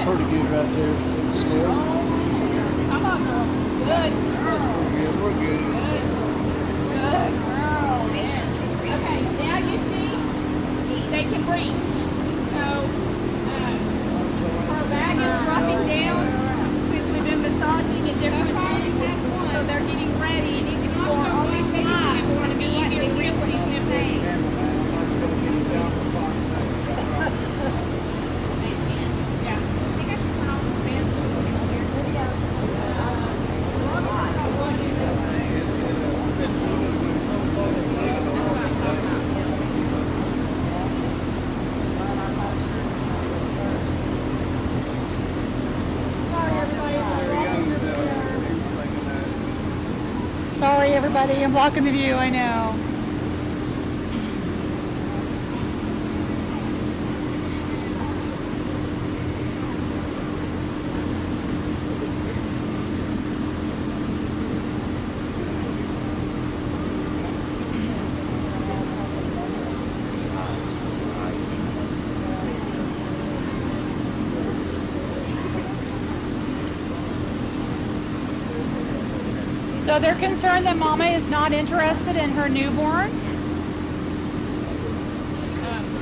pretty good right there. Still. Come on, girl. Good. That's pretty good. We're good. Good girl. There. Okay, now you see they can reach. So her bag is dropping down since we've been massaging at different things. So they're getting ready for all these things. People want to be easier to reach these nipples. Sorry, everybody, I'm blocking the view, I know. So they're concerned that Mama is not interested in her newborn?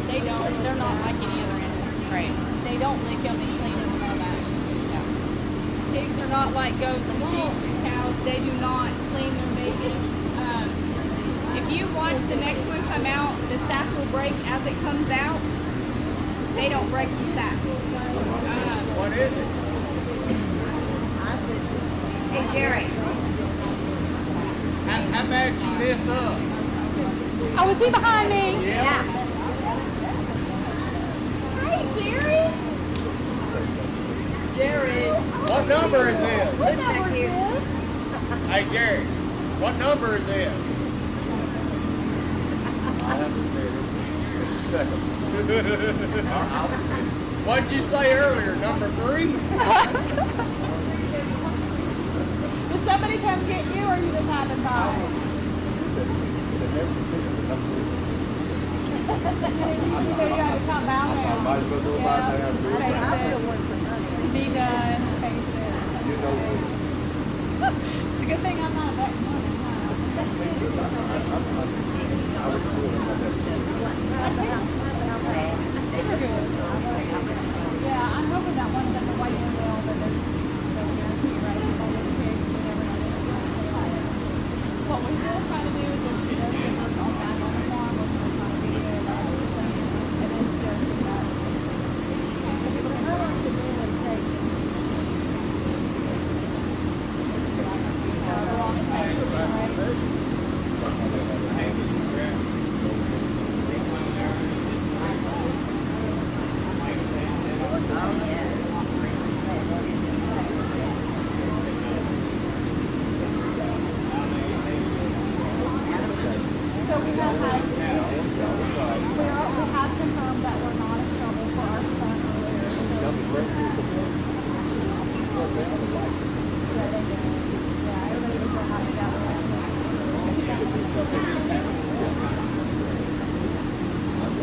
They don't. They're not like any other animal. Right. They don't lick them and clean them and all that. No. Pigs are not like goats and sheep and cows. They do not clean their babies. If you watch the next one come out, the sack will break as it comes out. They don't break the sack. What is it? Hey, Jerry. How bad did you mess up? Oh, was he behind me? Yeah. Hey, Jerry. Jerry. What number is this? What number is this? Hey, Jerry, what number is this? It's the second. What did you say earlier? Number 3? Did somebody come get you, or you just happened by? You got to come out now. Be done. Face it. It's a good thing I'm not a vet woman, yeah, I'm hoping that one doesn't white and well, but they're guaranteed, right? Because all the pigs, you never know. What we will try to do is just get those different all back on the farm, we're going to try to be good about everything. And it's just that. How long does it really take? So we have confirmed that we're not in trouble for our son earlier. Yeah, they do. Yeah, everybody was so happy about that.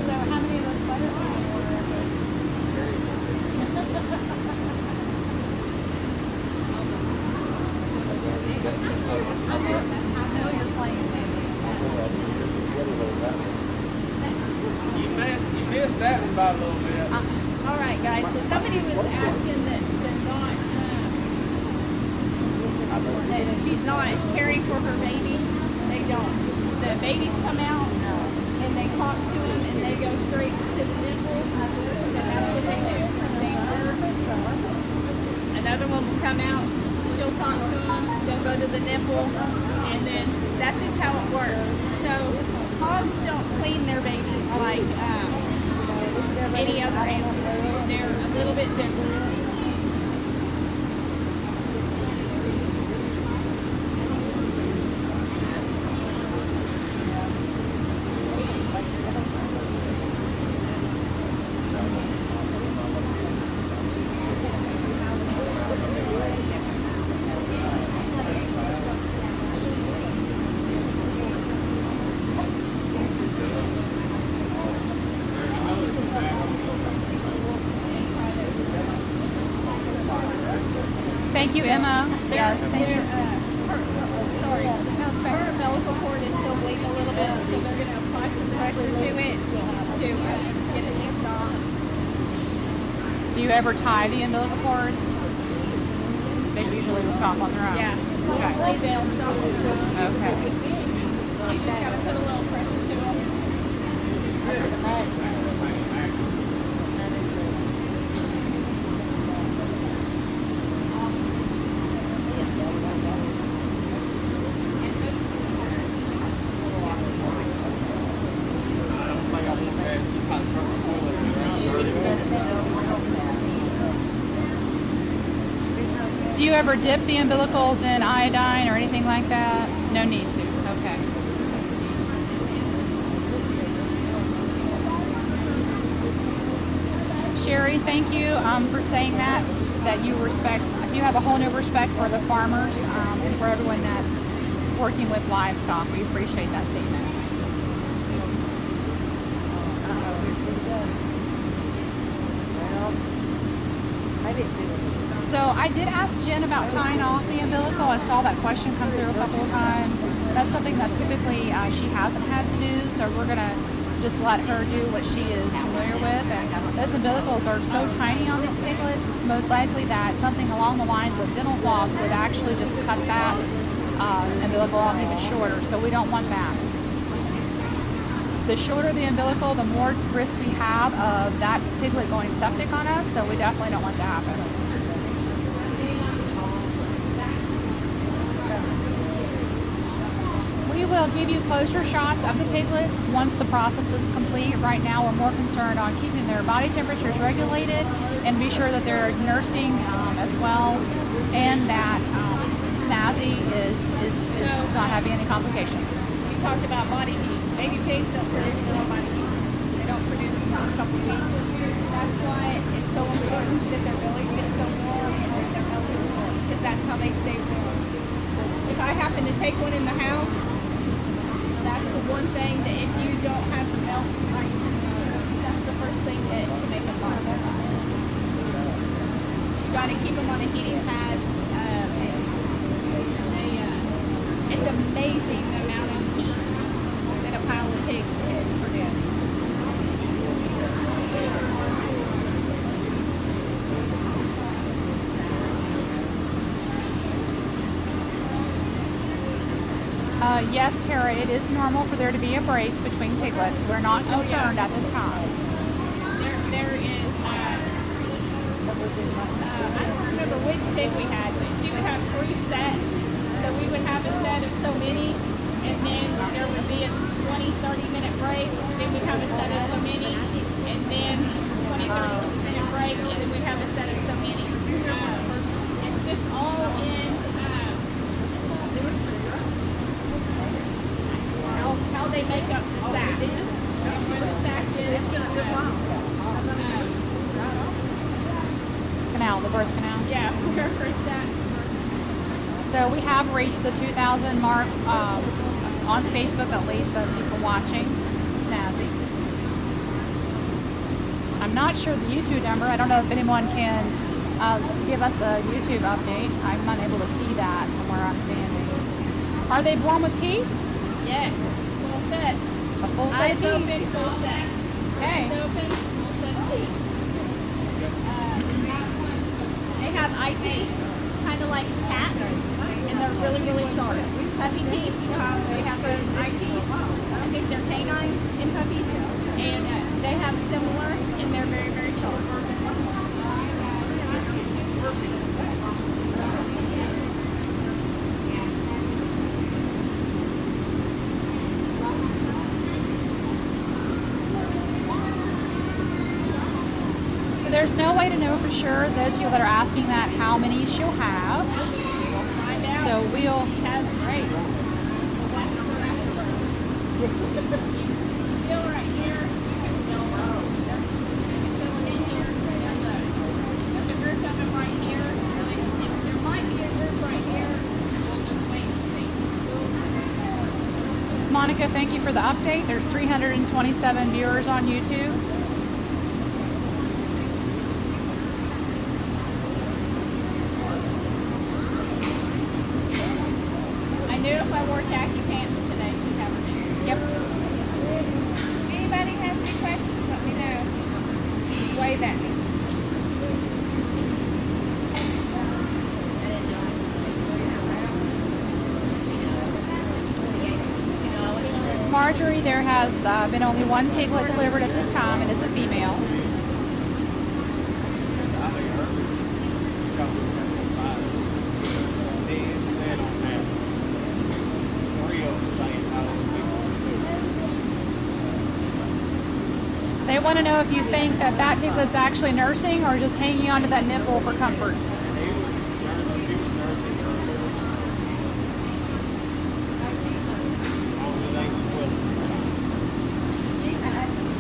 So how many of those sweaters are you ordering? I know you're playing, baby. You missed that one by a little bit. All right, guys. So somebody was asking that she's not caring for her baby. They don't. The babies come out and they talk to him and they go straight to the nipple. And that's what they do. Another one will come out. She'll talk to him. They'll go to the nipple, and then that's just how it works. So hogs don't clean their babies like any other animal. They're a little bit different. Thank you, Emma. Yes, thank you. Her umbilical cord is still bleeding a little bit, so they're going to apply some pressure to it to get it to stop. Do you ever tie the umbilical cords? They usually will stop on their own. Yeah. Hopefully they'll stop on their own. Okay. You just got to put a little pressure to them. Do you ever dip the umbilicals in iodine or anything like that? No need to. Okay. Sherry, thank you for saying that you have a whole new respect for the farmers and for everyone that's working with livestock. We appreciate that statement. So I did ask Jen about tying off the umbilical. I saw that question come through a couple of times. That's something that typically she hasn't had to do, so we're going to just let her do what she is familiar with. And those umbilicals are so tiny on these piglets, it's most likely that something along the lines of dental floss would actually just cut that umbilical off even shorter, so we don't want that. The shorter the umbilical, the more risk we have of that piglet going septic on us, so we definitely don't want that to happen. We will give you closer shots of the piglets once the process is complete. Right now we're more concerned on keeping their body temperatures regulated and be sure that they're nursing as well, and that Snazzy is not having any complications. You talked about body heat. Baby pigs don't produce their own body heat. They don't produce it for a couple of weeks. That's why it's so important that their bellies get so warm and that their milk is warm, because that's how they stay warm. If I happen to take one in the house, that's the one thing that if you don't have the milk, that's the first thing that can make them last. You got to keep them on a heating pad. It's amazing the amount of heat that a pile of pigs can produce. Yes, Tara, it is normal for there to be a break between piglets. We're not concerned at this time. There is, I don't remember which pig we had, but she would have 3 sets. So we would have a set of so many, and then there would be a 20-30 minute break. Then we'd have a set of so many, and then 20-30 minute break, and then we'd have a set of so many. It's just all in how they make up the sack. Where the sack is. It's been a good while. Canal, the birth canal? Yeah, where it's at. So we have reached the 2,000 mark on Facebook, at least, of people watching Snazzy. I'm not sure the YouTube number. I don't know if anyone can give us a YouTube update. I'm not able to see that from where I'm standing. Are they born with teeth? Yes. Full set. A full set of Eyes teeth? open, full set. Okay. Eyes open, full set of teeth. They have eye teeth, kind of like cats, and they're really, really sharp. Puppy teeth, you know how they have those eye teeth? I think they're canines in puppies, and they have similar, and they're very, very sharp. There's no way to know for sure, those people that are asking that, how many she'll have. Find out. So we'll, Has great. Feel right here. Fill them in here. There's a group of them right here. There might be a group right here. We'll just wait and see. Monica, thank you for the update. There's 327 viewers on YouTube. way back. Marjorie, there has been only one piglet delivered at this time, and it's a female. They want to know if you think that that piglet's actually nursing or just hanging onto that nipple for comfort.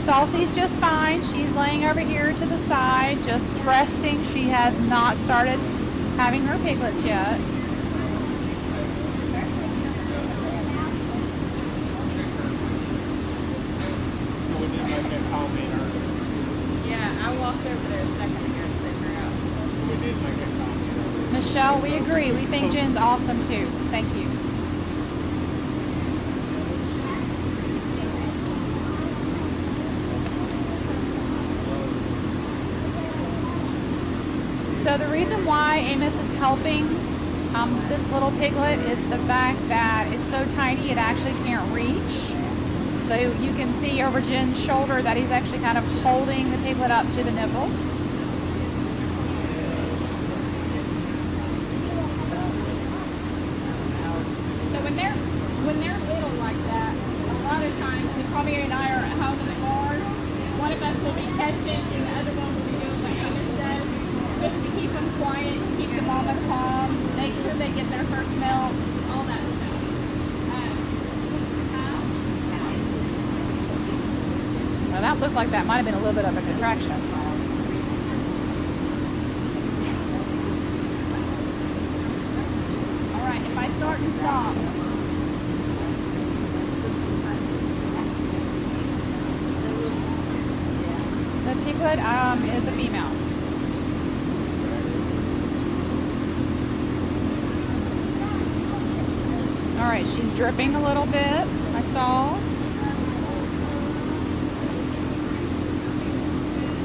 Salsy's just fine. She's laying over here to the side, just resting. She has not started having her piglets yet. Yeah, I walked over there a second ago to check her out. Michelle, we agree. We think Jen's awesome too. Thank you. So the reason why Amos is helping this little piglet is the fact that it's so tiny it actually can't reach. So you can see over Jen's shoulder that he's actually kind of holding the piglet up to the nipple. So when they're little like that, a lot of times when Tommy and I are at home in the car, one of us will be catching and the other one will be doing what Amos does, just to keep them quiet, keep the mama calm, make sure they get their first milk, all that stuff. Now that looked like that might have been a little bit of a contraction. All right, if I start and stop. The piglet is a female. All right, she's dripping a little bit, I saw.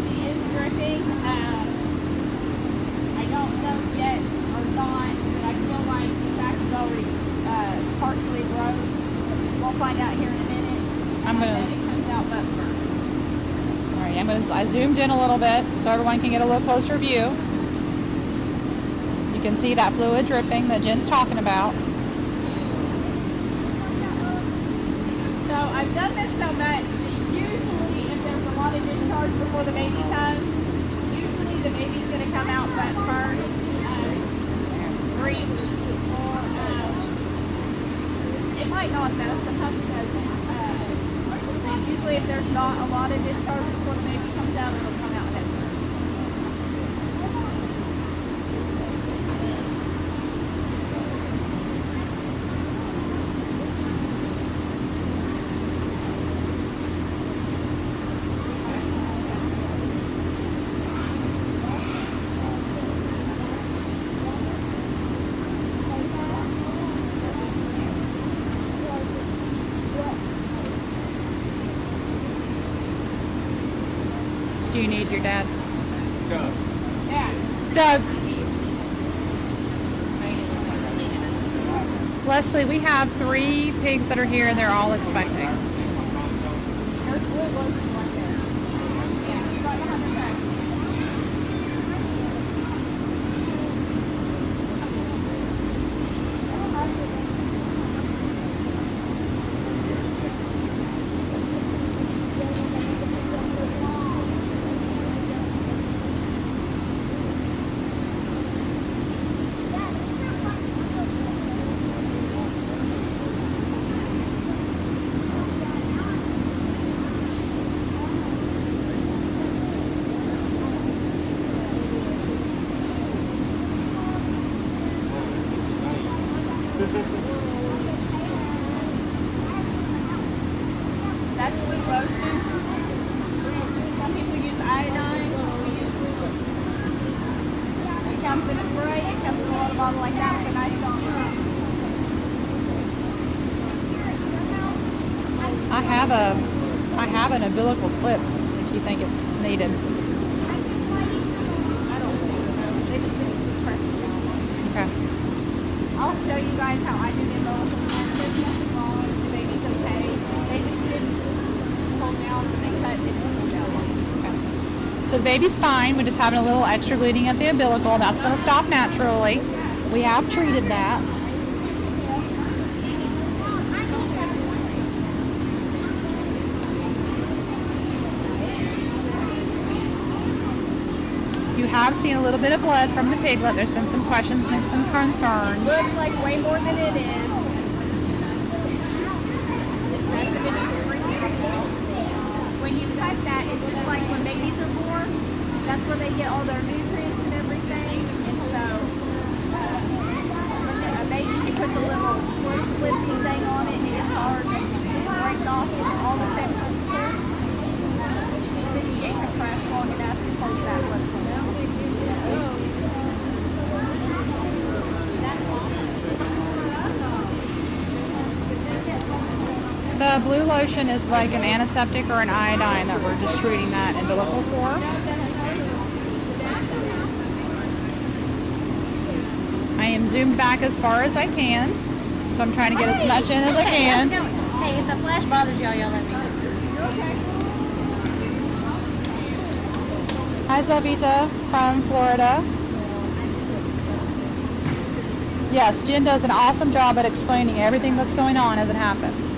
She is dripping. I don't know yet or not, but I feel like the sac is already partially broke. We'll find out here in a minute. I'm gonna. And then it comes out butt first. All right, I zoomed in a little bit so everyone can get a little closer view. You can see that fluid dripping that Jen's talking about. So I've done this so much that usually if there's a lot of discharge before the baby comes, usually the baby's going to come out butt first, breech, or it might not though, sometimes it doesn't. And usually if there's not a lot of discharge before the baby comes out, it'll come out head first. Do you need your dad? Go. Yeah. Doug. Leslie, we have 3 pigs that are here and they're all expecting. There's fluid lotions right there. Yeah, you got to have it back. That's blue lotion. Some people use iodine. We use blue lotion. It comes in a spray. It comes in a little bottle like that with a nice dog. I have an umbilical clip if you think it's needed. So the baby's fine. We're just having a little extra bleeding at the umbilical. That's going to stop naturally. We have treated that. You have seen a little bit of blood from the piglet. There's been some questions and some concerns. Looks like way more than it is. When you cut that, it's just like when babies are born. That's where they get all their nutrients and everything. And so, when a baby, you put the little flippy thing on it, and it's hard, and it breaks off, and all the steps are full. Then you ain't compressed long enough to hold that blood flow. The blue lotion is like an antiseptic or an iodine that we're just treating that umbilical for. I am zoomed back as far as I can, so I'm trying to get as much in as I can. Hey, if the flash bothers y'all, yell at me. Hi, Zelvita from Florida. Yes, Jen does an awesome job at explaining everything that's going on as it happens.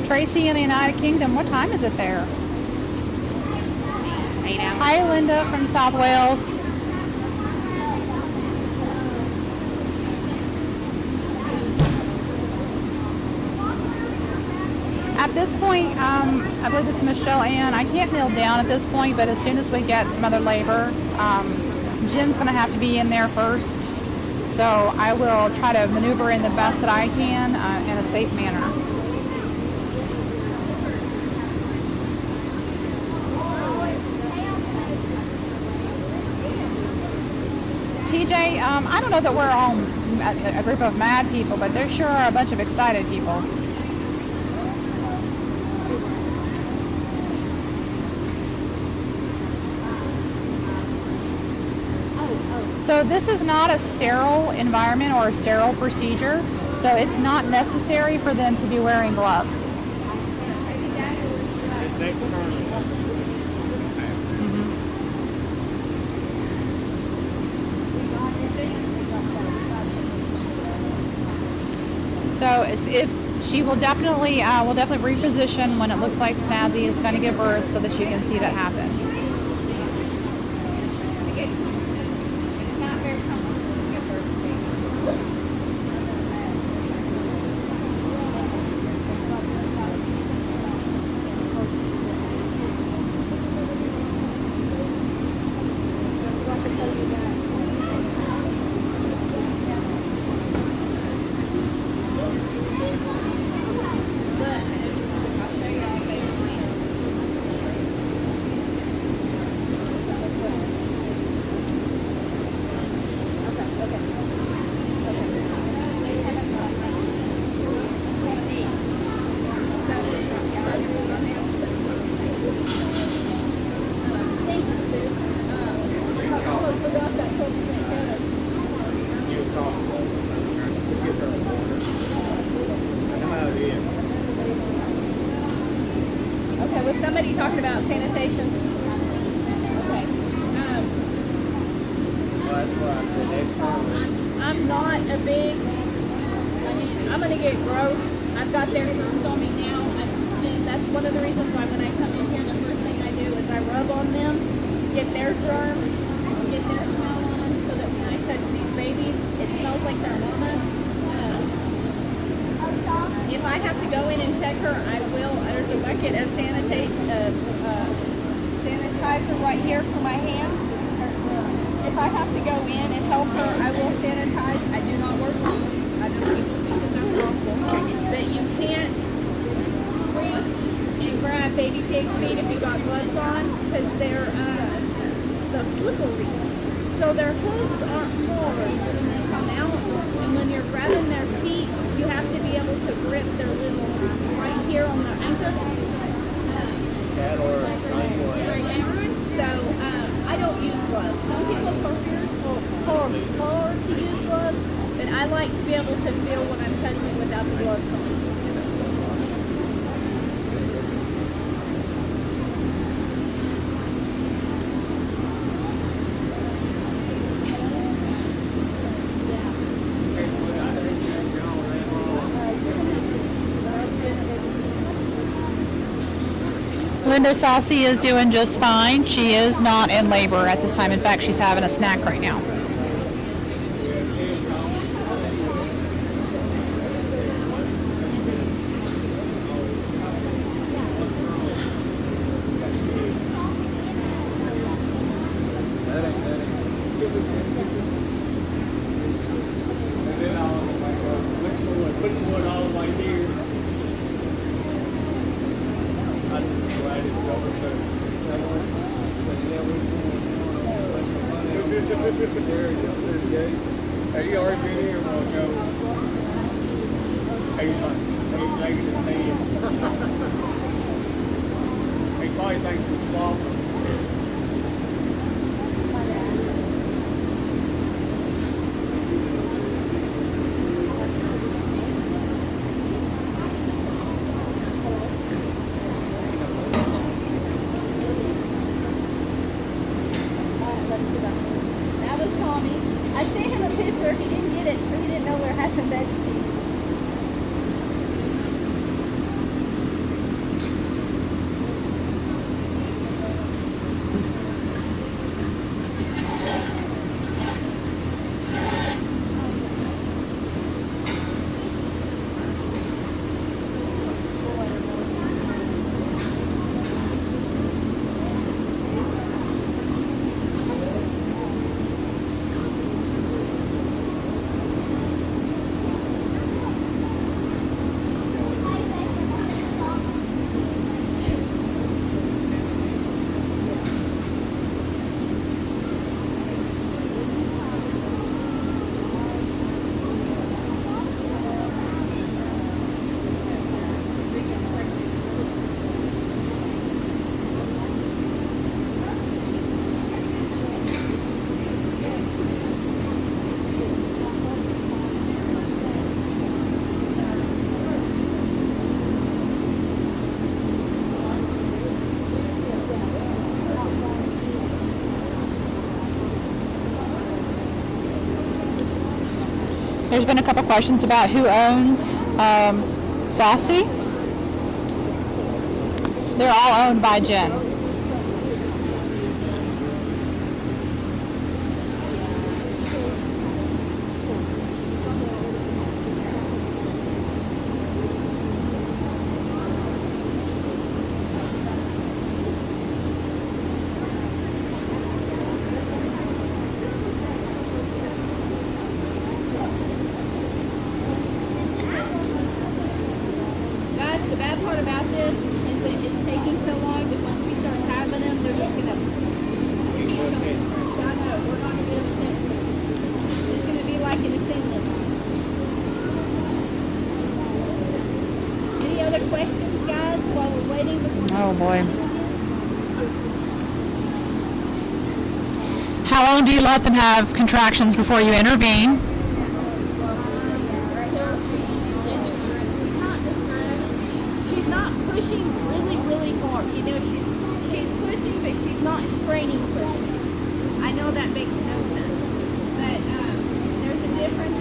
Tracy in the United Kingdom, what time is it there? 8 hours. Hi, Linda from South Wales. At this point, I believe it's Michelle Ann. I can't kneel down at this point, but as soon as we get some other labor, Jen's going to have to be in there first. So I will try to maneuver in the best that I can in a safe manner. TJ, I don't know that we're all a group of mad people, but there sure are a bunch of excited people. So this is not a sterile environment or a sterile procedure, so it's not necessary for them to be wearing gloves. So if she will definitely reposition when it looks like Snazzy is going to give birth, so that you can see that happen. not a big, I mean, I'm going to get gross. I've got their germs on me now. And that's one of the reasons why when I come in here, the first thing I do is I rub on them, get their germs, get their smell on them, so that when I touch these babies, it smells like their mama. If I have to go in and check her, I will. There's a bucket of sanitizer right here for my hands. If I have to go in and help her, I will sanitize. I do not wear gloves. I know people think that that's awful, but you can't reach and grab baby pig's feet if you've got gloves on, because they're slippery. So their hooves aren't hard when they come out, and when you're grabbing their feet, you have to be able to grip their little right here on their ankles. So I don't use gloves. Some people prefer to use gloves, but I like to be able to feel what I'm touching without the gloves on. Linda Saucy is doing just fine. She is not in labor at this time. In fact, she's having a snack right now. Have you already been here, Joe? He's taking his hand. He probably thinks it's small. I sent him a picture. He didn't get it, so he didn't know we were having baby feet. There's been a couple questions about who owns Saucy. They're all owned by Jen. The bad part about this is that it's taking so long, but once we start having them, they're just gonna. I know, we're not gonna be able to. It's gonna be like an assembly. Any other questions, guys, while we're waiting? Oh boy. How long do you let them have contractions before you intervene? Pushing really hard. You know, she's pushing, but she's not straining pushing. I know that makes no sense, but there's a difference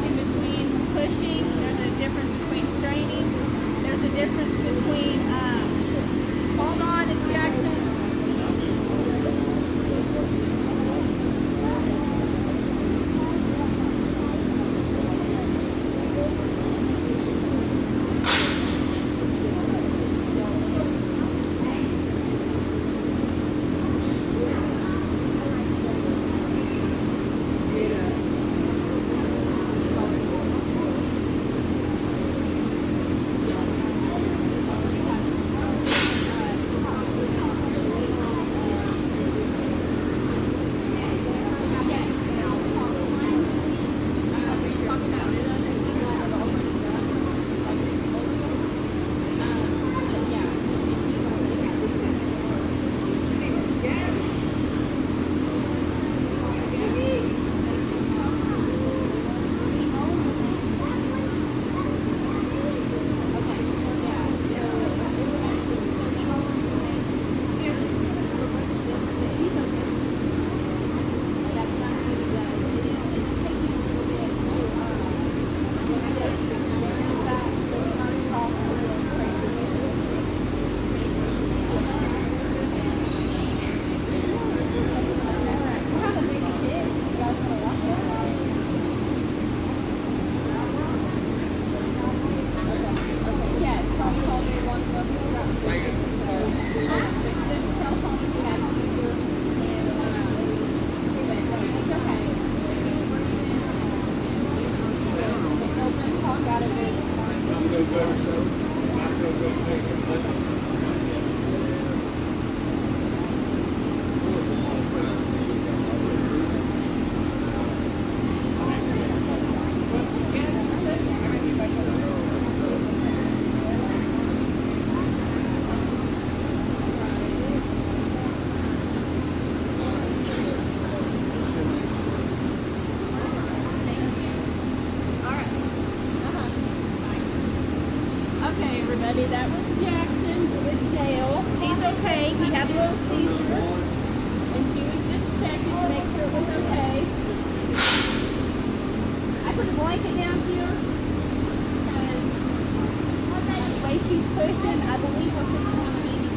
everybody. That was Jackson with Dale. He's okay. He had a little seizure. And she was just checking to make sure it was okay. I put a blanket down here because the way she's pushing, I believe we're pushing on a baby.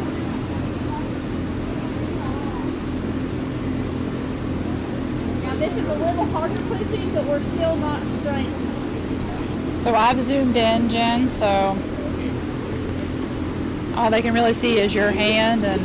Now this is a little harder pushing, but we're still not straining. So I've zoomed in, Jen, so all they can really see is your hand and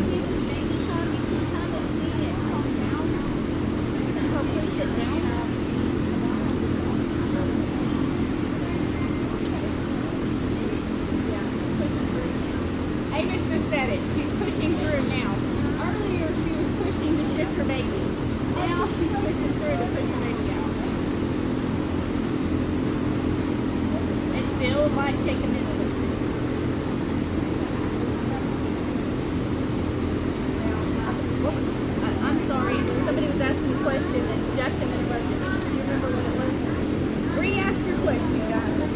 Amos just said it. She's pushing through now. Earlier she was pushing to shift her baby. Now she's pushing through to push her baby out. It still might take a minute. I'm sorry. Somebody was asking a question and Jackson interrupted. Do you remember what it was? Re-ask your question, guys.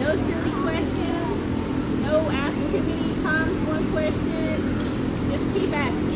No silly questions. No ask too many times one question. Just keep asking.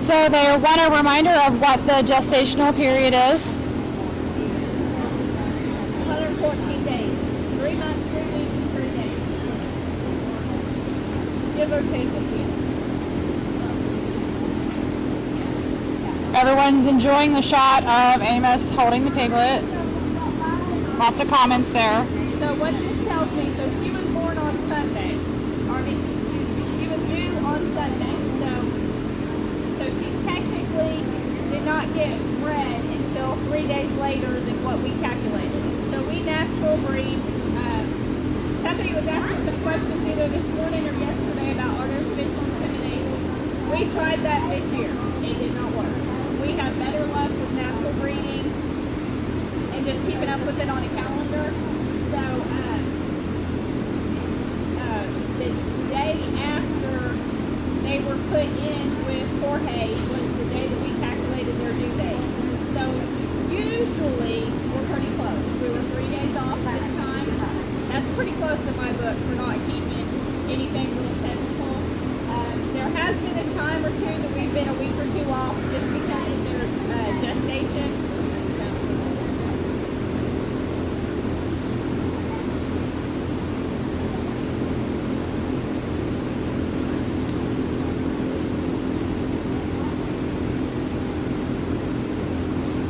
so they want a reminder of what the gestational period is. 114 days. 3 months, 3 weeks, and 3 days. Give or take a few. Everyone's enjoying the shot of Amos holding the piglet. Lots of comments there. So what this tells me, so she was born on Sunday. She was due on Sunday. So she technically did not get bred until 3 days later than what we calculated. So we natural breed. Somebody was asking some questions either this morning or yesterday about artificial insemination. We tried that this year. It did not work. We have better luck with natural breeding and just keeping up with it on a calendar. So the day after they were put in with Jorge was the day that we calculated their due date. So usually we're pretty close. We were 3 days off this time. That's pretty close in my book for not keeping anything real technical. There has been a time or two that we've been a week or two off just because of their gestation.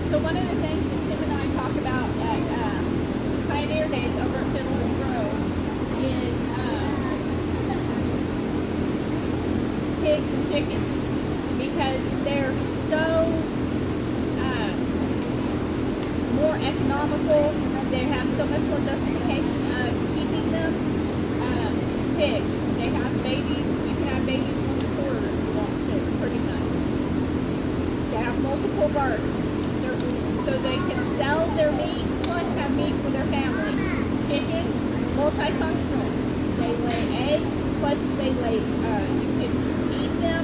So one of the things that Tim and I talk about at Pioneer Days over at Fiddler's Grove is pigs and chickens, because they're so more economical. They have so much more justification of keeping them. Pigs, they have baby multifunctional. They lay eggs, plus they lay, you can eat them.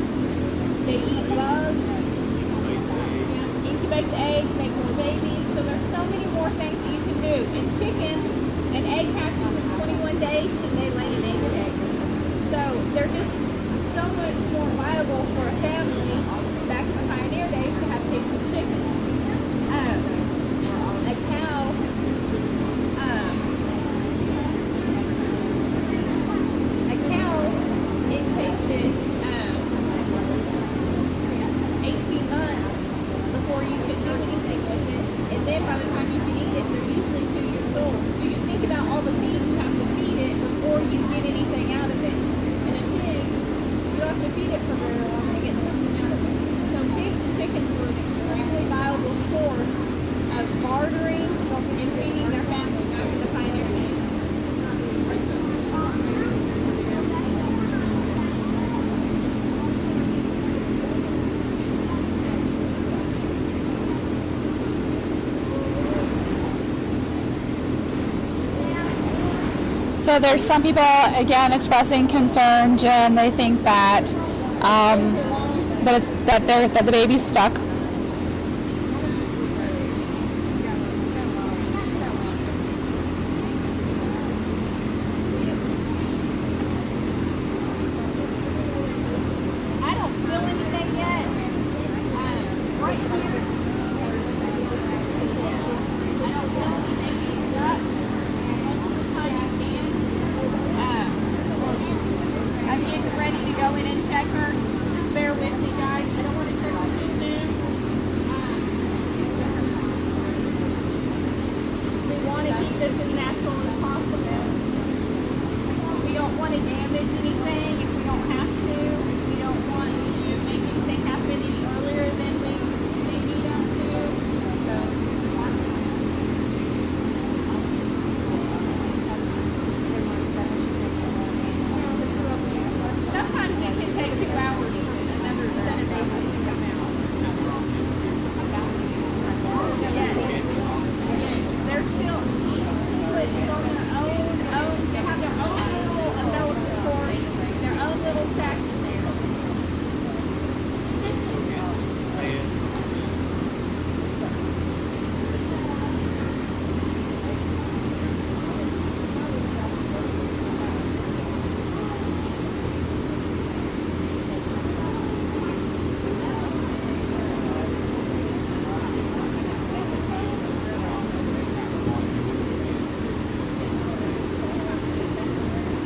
They eat bugs, incubate the eggs, make more babies. So there's so many more things that you can do. And chickens, an egg hatches in 21 days and they lay an egg. So they're just so much more viable for a family back in the pioneer days to have pigs and chickens. A cow, it tasted 18 months before you could do anything with it. And then by the time you can eat it, they're usually 2 years old. So you think about all the feed you have to feed it before you get anything out of it. And a pig, you don't have to feed it for very long to get something out of it. So pigs and chickens were an extremely viable source of bartering and feeding their family back in the pioneer days. So there's some people, again, expressing concern, Jen. They think that that the baby's stuck. I don't feel anything yet. Right here. I don't feel anything stuck. Most of the time I can. I'm getting ready to go in and check her. Just bear with me, guys. I don't want to start too soon. We want to keep this as natural as possible. We don't want to damage anything if we don't have to. We don't want to make anything happen any earlier than we need them to. So, sometimes it can take 2 hours for another set of babies to come out. Yes. Yes. They're still eating on their own. They have their own little umbilical cord, their own little sac in there.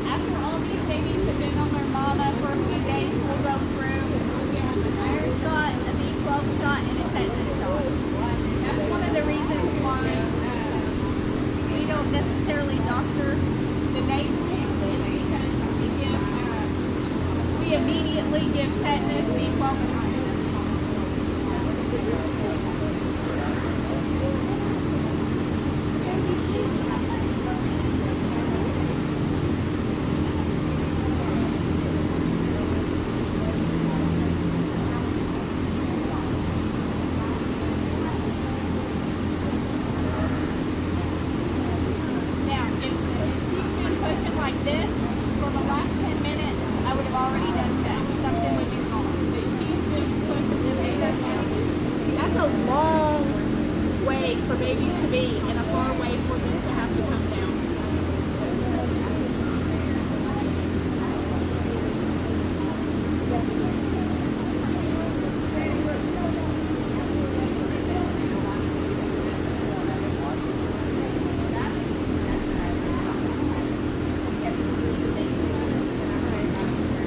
After all these babies have been on their mama for a few days, we'll go through an iron shot, a B12 shot, and a tetanus shot. That's one of the reasons why we don't necessarily doctor the neighbors, is because we immediately give tetanus, B12, and iron. Now, if you've been pushing like this for the last 10 minutes, I would have already done check. Something would be wrong. But she's just pushing this baby down. That's a long way for babies to be and a far way for them to have to come down.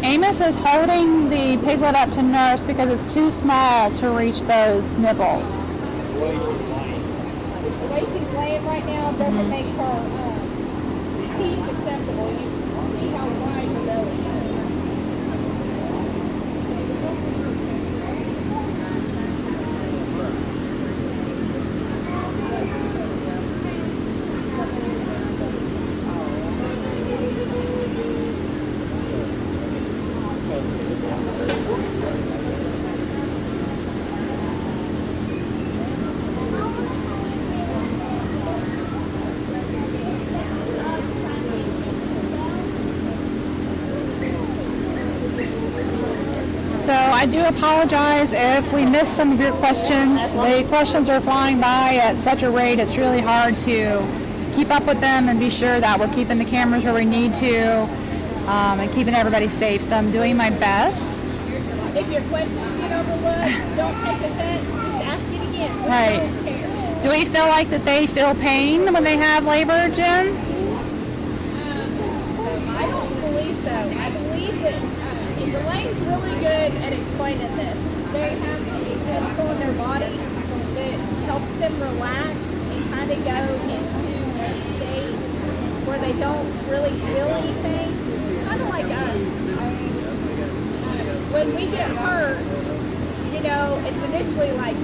Amos is holding the piglet up to nurse because it's too small to reach those nipples. The way she's laying right now doesn't make her teeth acceptable. You can see how wide her belly is. I do apologize if we missed some of your questions. The questions are flying by at such a rate, it's really hard to keep up with them and be sure that we're keeping the cameras where we need to and keeping everybody safe. So I'm doing my best. If your questions get overlooked, don't take offense. Just ask it again. We Right. don't care. Do we feel like that they feel pain when they have labor, Jen? I don't believe so. I believe that Elaine's really good at explaining this. They have a chemical in their body that helps them relax and kind of go into a state where they don't really feel anything. Kind of like us. When we get hurt, you know, it's initially like,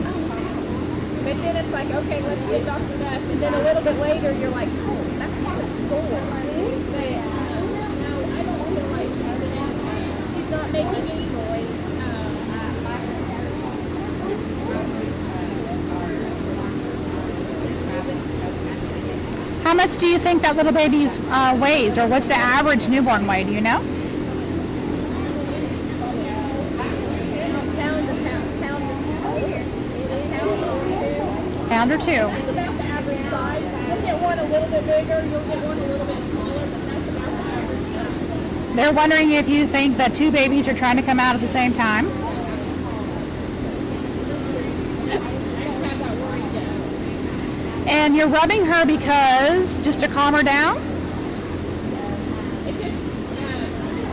but then it's like, okay, let's get Dr. Beth. And then a little bit later, you're like, oh, that's not a sore. But no, I don't feel like she's not making any noise. How much do you think that little baby weighs, or what's the average newborn weight? Do you know? Pound or two. That's about the average size. You'll get one a little bit bigger, you'll get one a little bit smaller, but that's about the average size. They're wondering if you think that two babies are trying to come out at the same time. I don't have that worried yet. And you're rubbing her because, just to calm her down? It just,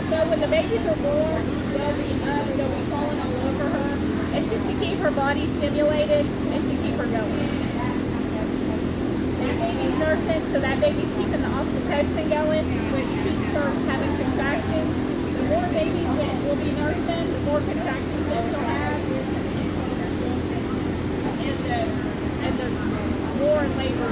so when the babies are born, they'll be up, they'll be falling all over her. It's just to keep her body stimulated and to keep her going. That baby's nursing, so that baby's keeping the oxytocin going, which keeps her having contractions. The more babies that will be nursing, the more contractions that she'll have. And the more in labor.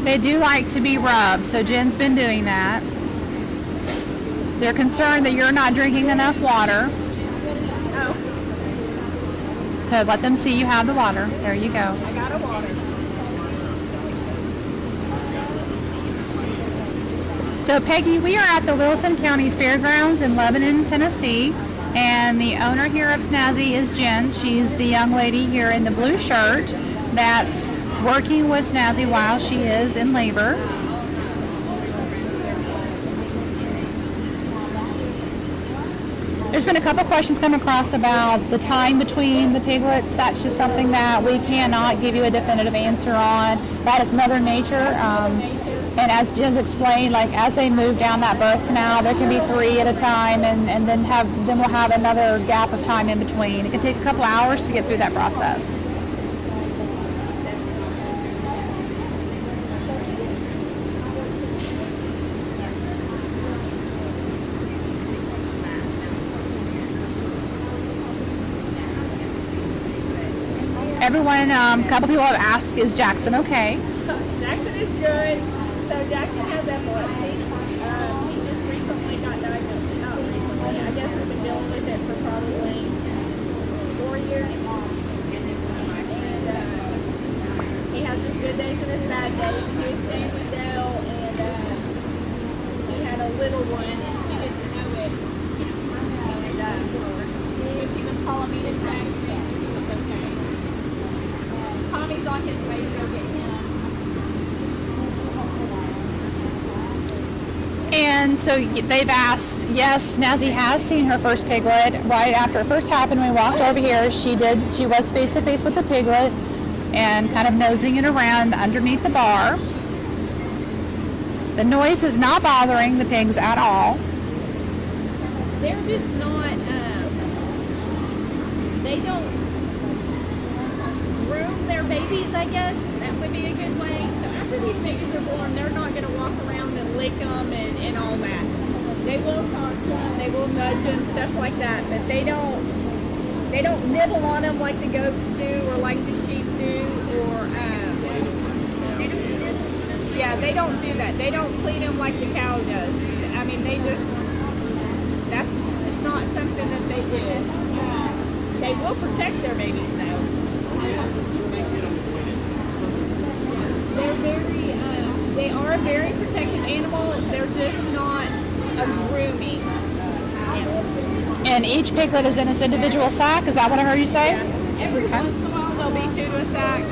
They do like to be rubbed, so Jen's been doing that. They're concerned that you're not drinking enough water. Oh, So let them see you have the water. There you go. I got a water. So Peggy, we are at the Wilson County Fairgrounds in Lebanon, Tennessee, and the owner here of Snazzy is Jen. She's the young lady here in the blue shirt that's working with Snazzy while she is in labor. There's been a couple questions come across about the time between the piglets. That's just something that we cannot give you a definitive answer on. That is Mother Nature. And as Jen's explained, like as they move down that birth canal, there can be 3 at a time, and then we'll have another gap of time in between. It can take a couple hours to get through that process. Everyone, a couple people have asked, is Jackson okay? Jackson is good. So Jackson has epilepsy. He just recently got diagnosed. Not recently. I guess we've been dealing with it for probably 4 years. And he has his good days and his bad days. He was staying with Dell, and he had a little one, and she didn't know it. And she was calling me to check, and she was okay. Tommy's on his way to go get him. And so they've asked, yes, Snazzy has seen her first piglet. Right after it first happened, we walked over here. She was face to face with the piglet and kind of nosing it around underneath the bar. The noise is not bothering the pigs at all. They're just not, they don't groom their babies, I guess. That would be a good way. So after these babies are born, they're not going to walk around and lick them and all that. They will talk to them, they will nudge them, stuff like that, but they don't nibble on them like the goats do or like the sheep do, or Yeah, they don't do that. They don't clean them like the cow does. I mean, that's just not something that they do. They will protect their babies though. They are a very protected animal. They're just not a grooming animal. And each piglet is in its individual sack. Is that what I heard you say? Yeah. Every once in a while there'll be 2 to a sack.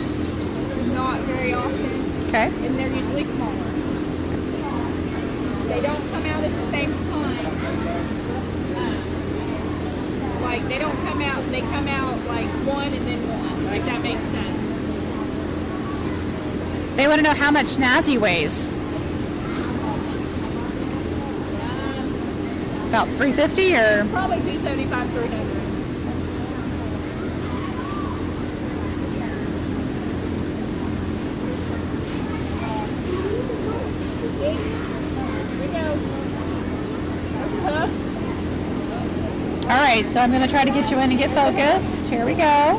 Not very often. Okay. And they're usually smaller. They don't come out at the same time. Like they don't come out. They come out like one and then one. Like that makes sense. They want to know how much Snazzy weighs. About 350 or? Probably 275, 300. All right, so I'm going to try to get you in and get focused. Here we go.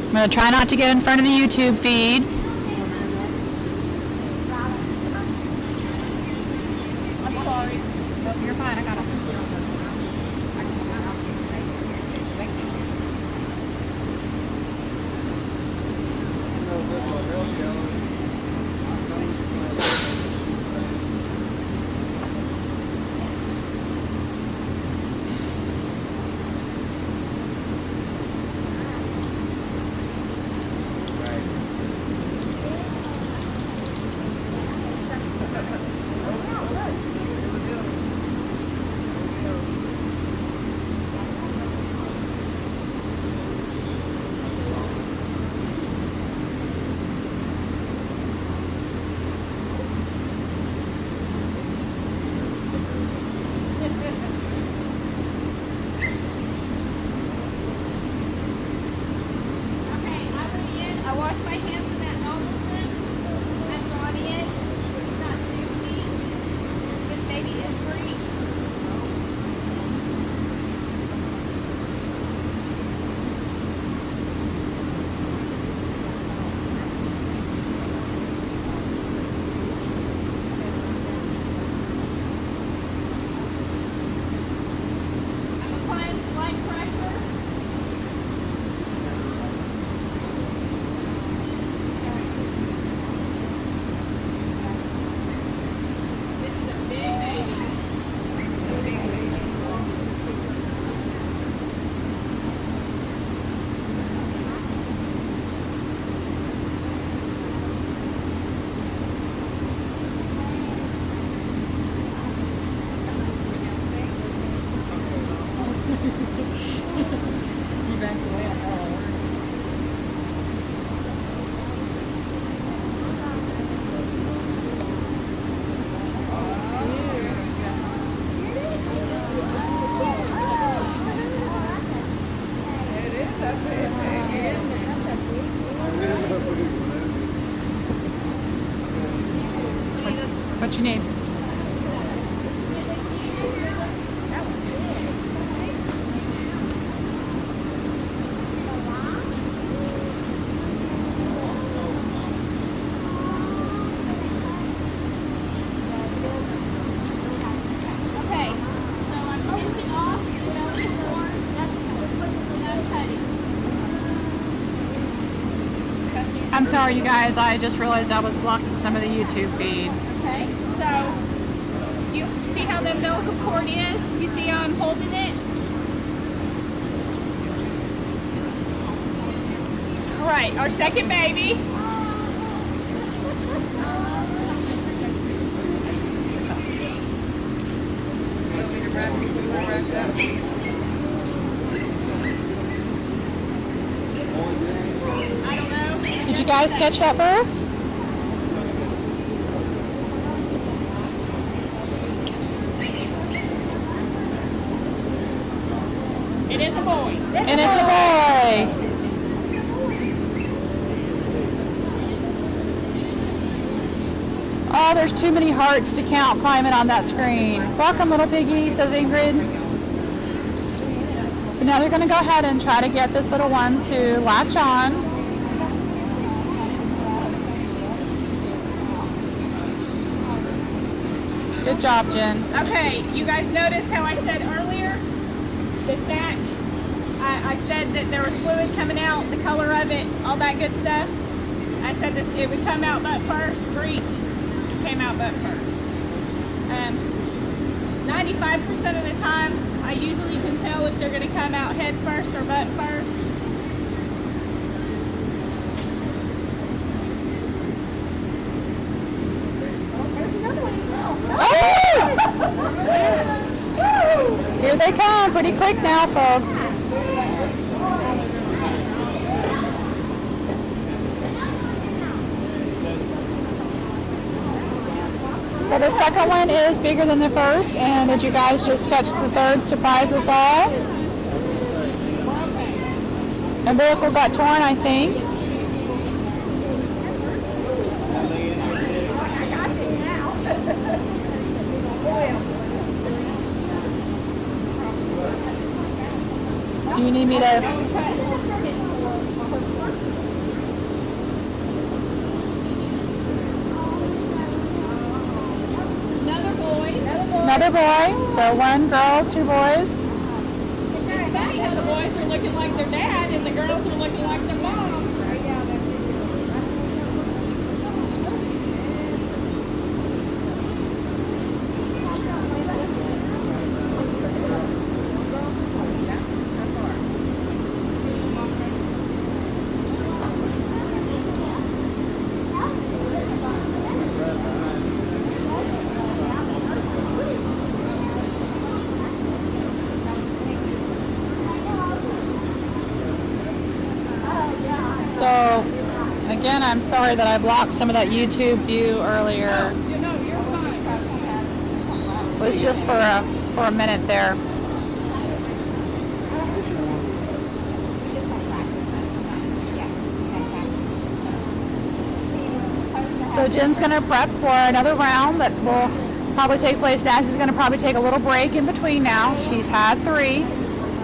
I'm going to try not to get in front of the YouTube feed. I'm sorry. Oh, you're fine. I got it. What's your name? Okay, so I'm pinching off the belly more. That's cutting. I'm sorry, you guys. I just realized I was blocking some of the YouTube feed. Okay, so you see how the umbilical cord is? You see how I'm holding it? All right, our second baby. I don't know. Did you guys catch that birth? It is a boy. And it's a boy. Oh, there's too many hearts to count climbing on that screen. Welcome, little piggy, says Ingrid. So now they're going to go ahead and try to get this little one to latch on. Good job, Jen. Okay, you guys noticed how I said earlier, the sack, I said that there was fluid coming out, the color of it, all that good stuff. I said this, it would come out butt first, for each came out butt first. 95% of the time, I usually can tell if they're going to come out head first or butt first. Oh, there's another one. Oh! Here they come, pretty quick now, folks. So the second one is bigger than the first, and did you guys just catch the third surprise us all? Umbilical got torn, I think. Do you need me to? Another boy. So one girl, two boys. It's funny how the boys are looking like their dad and the girls are looking like their mom. So, again, I'm sorry that I blocked some of that YouTube view earlier. You know, you're fine. It was just for a minute there. So Jen's going to prep for another round that will probably take place. Snazzy's going to probably take a little break in between now. She's had 3.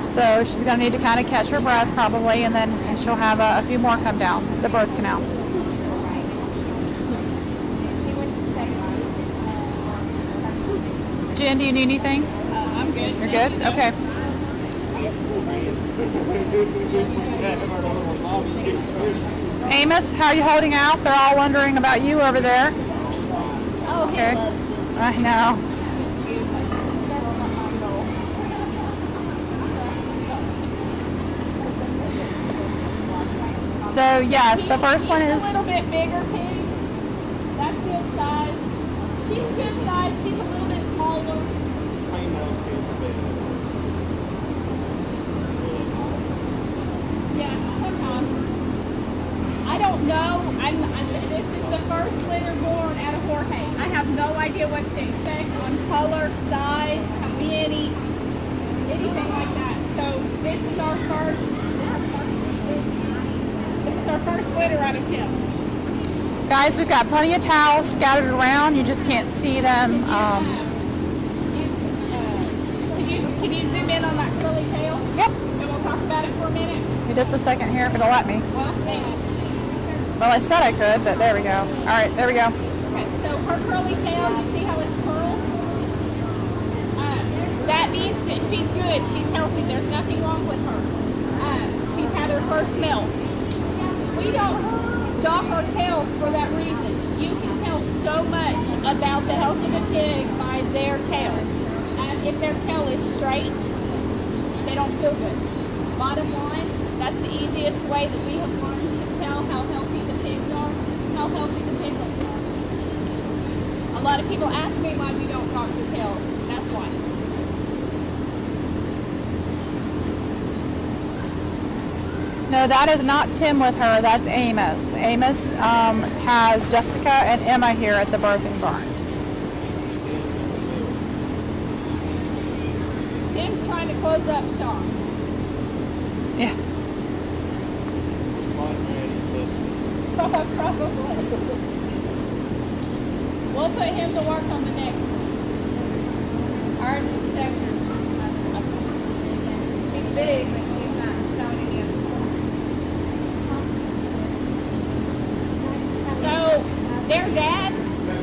So she's going to need to kind of catch her breath probably, and then she'll have a few more come down the birth canal. Jen, do you need anything? I'm good. You're good? Okay. Amos, how are you holding out? They're all wondering about you over there. Oh, Okay. he loves it. I know. So yes, the first one is a little bit bigger pig. That's good size. She's good size. She's a little bit smaller. Yeah, sometimes. I don't know. This is the first litter born out of Jorge. I have no idea what to expect on color, size, committee, anything like that. So this is our first. This is our first litter out of him. guys, we've got plenty of towels scattered around. You just can't see them. Can you zoom in on that curly tail? Yep. And we'll talk about it for a minute. Give just a second here if it'll let me. Well, hang on. Well, I said I could, but there we go. All right, there we go. Okay, so her curly tail, you see how it's curled? That means that she's good. She's healthy. There's nothing wrong with her. She's had her first milk. We don't dock our tails for that reason. You can tell so much about the health of a pig by their tail. If their tail is straight, they don't feel good. Bottom line, that's the easiest way that we have learned to tell how healthy the pigs are, how healthy the piglets are. A lot of people ask me why we don't dock the tails. That's why. No, that is not Tim with her. That's Amos. Amos has Jessica and Emma here at the birthing barn. Tim's trying to close up shop. Yeah. Probably. We'll put him to work on the next. Ours is checkers. She's big, but she's not showing any other. So their dad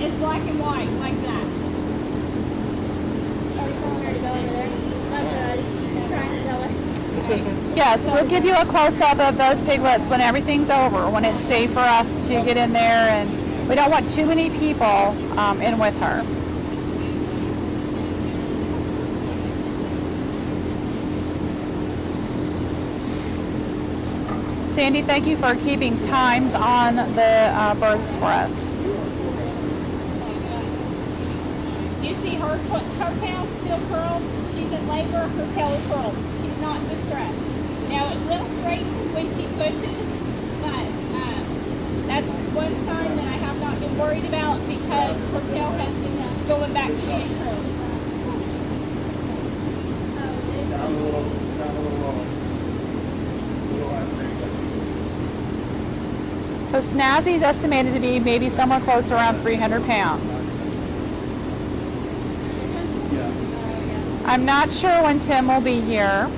is black and white, like that. Are you calling her to go over there? That's right. Trying to tell her. Yes, we'll give you a close-up of those piglets when everything's over, when it's safe for us to get in there, and we don't want too many people in with her. Sandy, thank you for keeping times on the births for us. You see her tail still curled. She's in labor. Her tail is curled. She's not distressed. Now it will straighten when she pushes, but that's one sign that I have not been worried about because her tail has been going back to being curled. So Snazzy is estimated to be maybe somewhere close to around 300 pounds. I'm not sure when Tim will be here.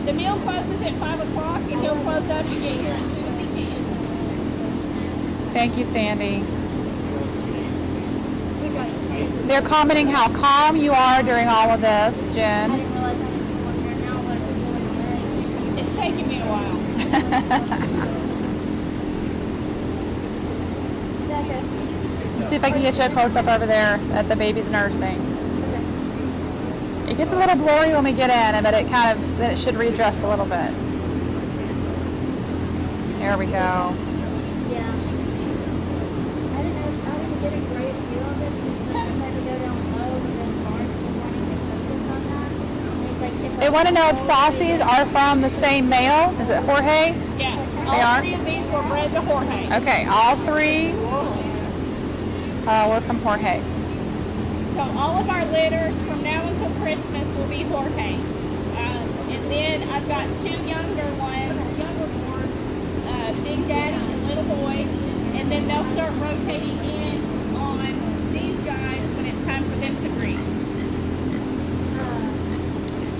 The meal closes at 5 o'clock and he'll close up and get here as soon as he can. Thank you, Sandy. They're commenting how calm you are during all of this, Jen. I didn't realize I didn't go in there now, but I'm going there. It's taking me a while. Is that good? Let's see if I can get you a close-up over there at the baby's nursing. It gets a little blurry when we get in, but then it should readjust a little bit. There we go. Yeah. I didn't get a great view of it because I had to go down low and then hard in the morning to focus on that. They want to know if saucies are from the same male. Is it Jorge? Yes. They All are? 3 of these were bred to Jorge. Okay, all 3 were from Jorge. So all of our litters from now until Christmas will be Jorge. And then I've got 2 younger boys, Big Daddy and Little Boy. And then they'll start rotating in on these guys when it's time for them to breed.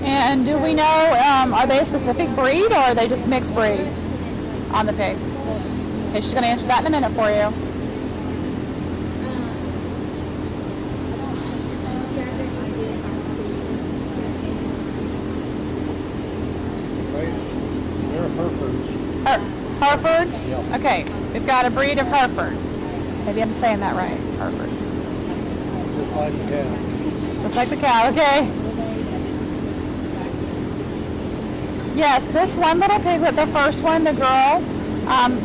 And do we know, are they a specific breed or are they just mixed breeds on the pigs? Okay, she's going to answer that in a minute for you. They're Herefords. Herefords? Yeah. Okay, we've got a breed of Hereford. Maybe I'm saying that right, Hereford. Just like the cow. Just like the cow, okay. Yes, this one little piglet, the first one, the girl,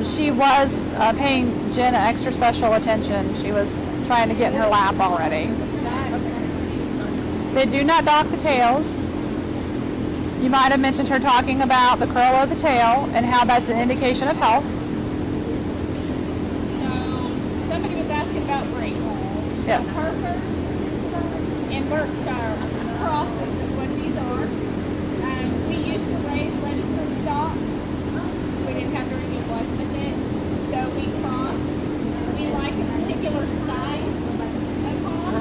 she was paying Jen extra special attention. She was trying to get in her lap already. They do not dock the tails. You might have mentioned her talking about the curl of the tail and how that's an indication of health. So somebody was asking about breed. Yes. Hereford and Berkshire crosses is what these are. We used to raise registered stock. We didn't have very good luck with it. So we crossed. We like a particular size of hog.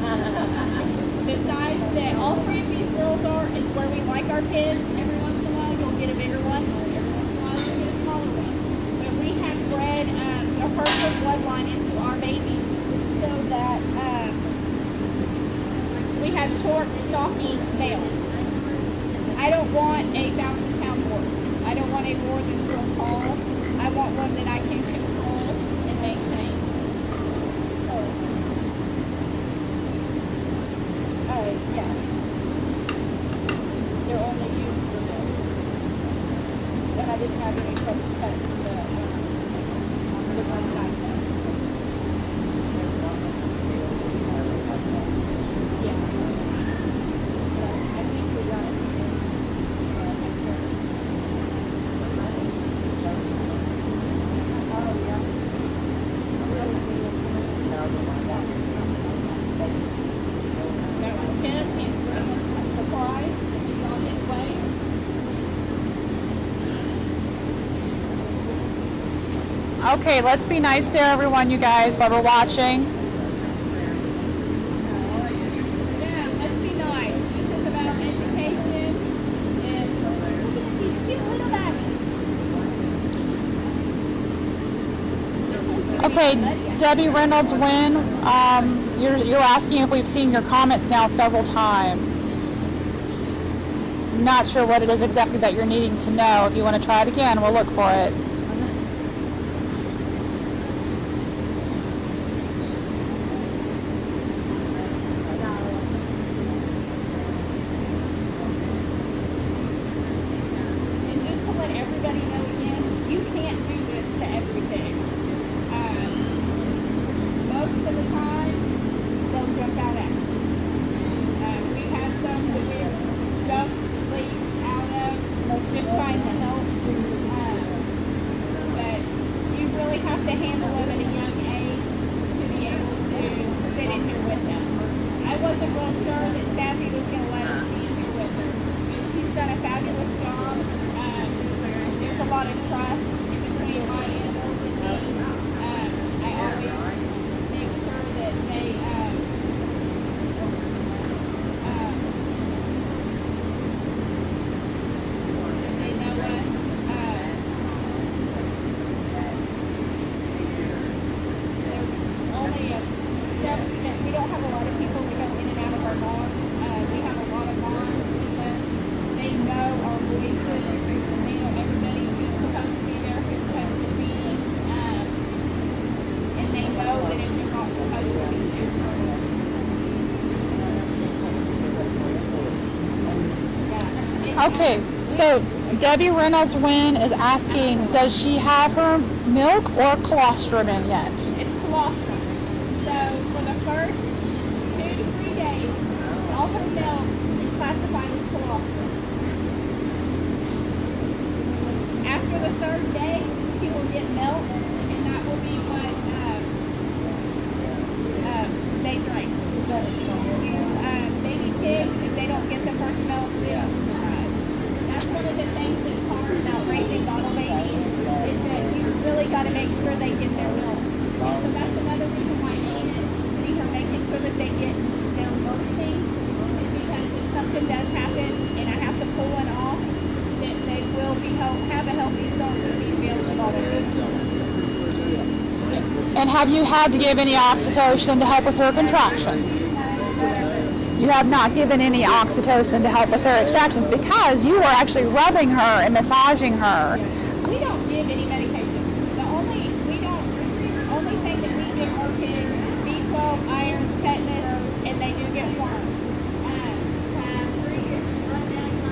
The size that all 3 of these girls are is where we like our kids. Every once in a while you'll get a bigger one. Every once in a while you'll get a smaller one. But we have bred a Hereford bloodline into our babies so that we have short, stocky males. I don't want a 1,000-pound boar. I don't want a boar that's real tall. I want one that I can control and maintain. Yeah. They're only used for this. And I didn't have any trouble cutting the one time. Yeah. I think we got it. That was Tim. He's bringing supplies. He's on his way. Okay, let's be nice to everyone, you guys, while we're watching. Yeah, let's be nice. This is about education and Okay, Debbie Reynolds, Wynn, you're asking if we've seen your comments now several times. Not sure what it is exactly that you're needing to know. If you want to try it again, we'll look for it. And just to let everybody know again, you can't do this to everything. Most of the time, they'll jump out at you. We had some that we're just leave out of, just trying to help. But you really have to handle them at a young age to be able to sit in here with them. I wasn't real sure that Snazzy was going to let us be in here with her. But she's done a fabulous job. There's a lot of trust in between my animals and me. I always make sure that they know us. There's only a 7%. We don't have a lot of people that go in and out of our barn. We have a lot of barns because they know our voices. They know everybody who's supposed to be there, who's supposed to be, and they know that if you're not supposed to be there. Yeah. Okay, so Debbie Reynolds, Wynn is asking, does she have her milk or colostrum in yet? It's colostrum. So for the first 2 to 3 days, all her milk is classified as colostrum. After the 3rd day, she will get milk, and that will be what they drink. Baby pigs, if they don't get the first milk, they don't survive. That's one of the things that's hard about raising bottle babies, is that you really got to make sure they get their milk. And so that's another reason why Anna is sitting here making sure that they get their nursing, is because if something does happen and I have to pull one off, that they will have a healthy start to be able to bottle baby. And have you had to give any oxytocin to help with her contractions? You have not given any oxytocin to help with her extractions because you were actually rubbing her and massaging her. We don't give any medication. The only thing that we give our kids is B12, iron, tetanus, and they do get worms.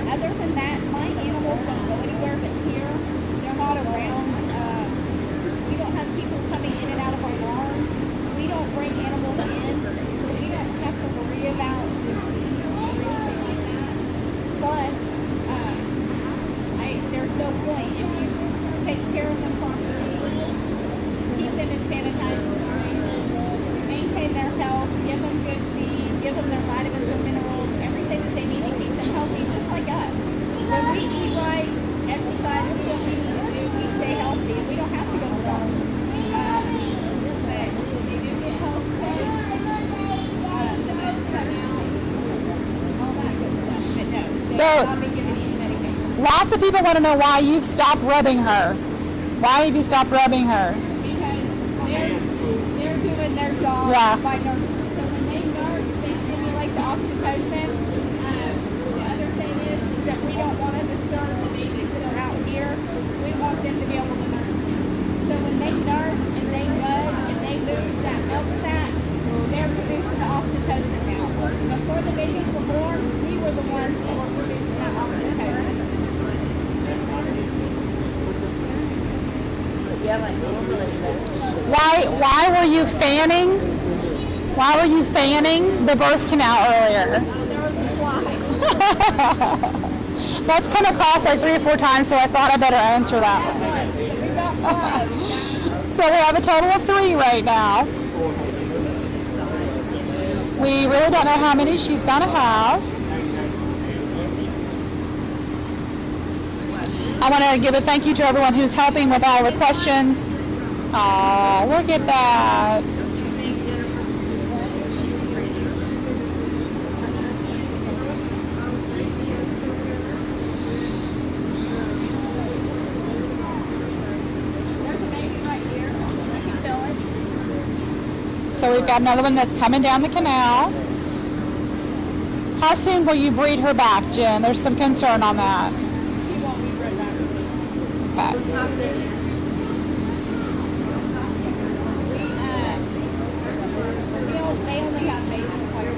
Other than that, my animals don't go anywhere but here. They're not around. We don't have people coming in and out of our barns. We don't bring animals in, so we don't have to worry about disease or anything like that. Plus, there's no point if you take care of them properly, keep them in sanitized situations, maintain their health, give them good feed, give them their vitamins and minerals, everything that they need to keep them healthy, just like us. When we eat right, exercise, we do what we need to do, we stay healthy, and we don't have to go to doctors. But they do get health checks, the meds come out, all that good stuff. But no, they So- have not been given any medication. Lots of people want to know why you've stopped rubbing her. Why have you stopped rubbing her? Because they're doing their job Yeah. by nursing. So when they nurse, they stimulate the oxytocin. The other thing is that we don't want to disturb the babies that are out here. We want them to be able to nurse them. So when they nurse and they nudge and they move that milk sac, they're producing the oxytocin now. Before the babies were born, we were the ones that were producing that oxytocin. Why were you fanning? Why were you fanning the birth canal earlier? There was a fly. That's come across like 3 or 4 times, so I thought I better answer that one. We got flies. So we have a total of 3 right now. We really don't know how many she's going to have. I want to give a thank you to everyone who's helping with all the questions. Oh, look at that. There's a baby right here. I can feel it. So we've got another one that's coming down the canal. How soon will you breed her back, Jen? There's some concern on that. She won't be right back. Okay. They only got babies twice.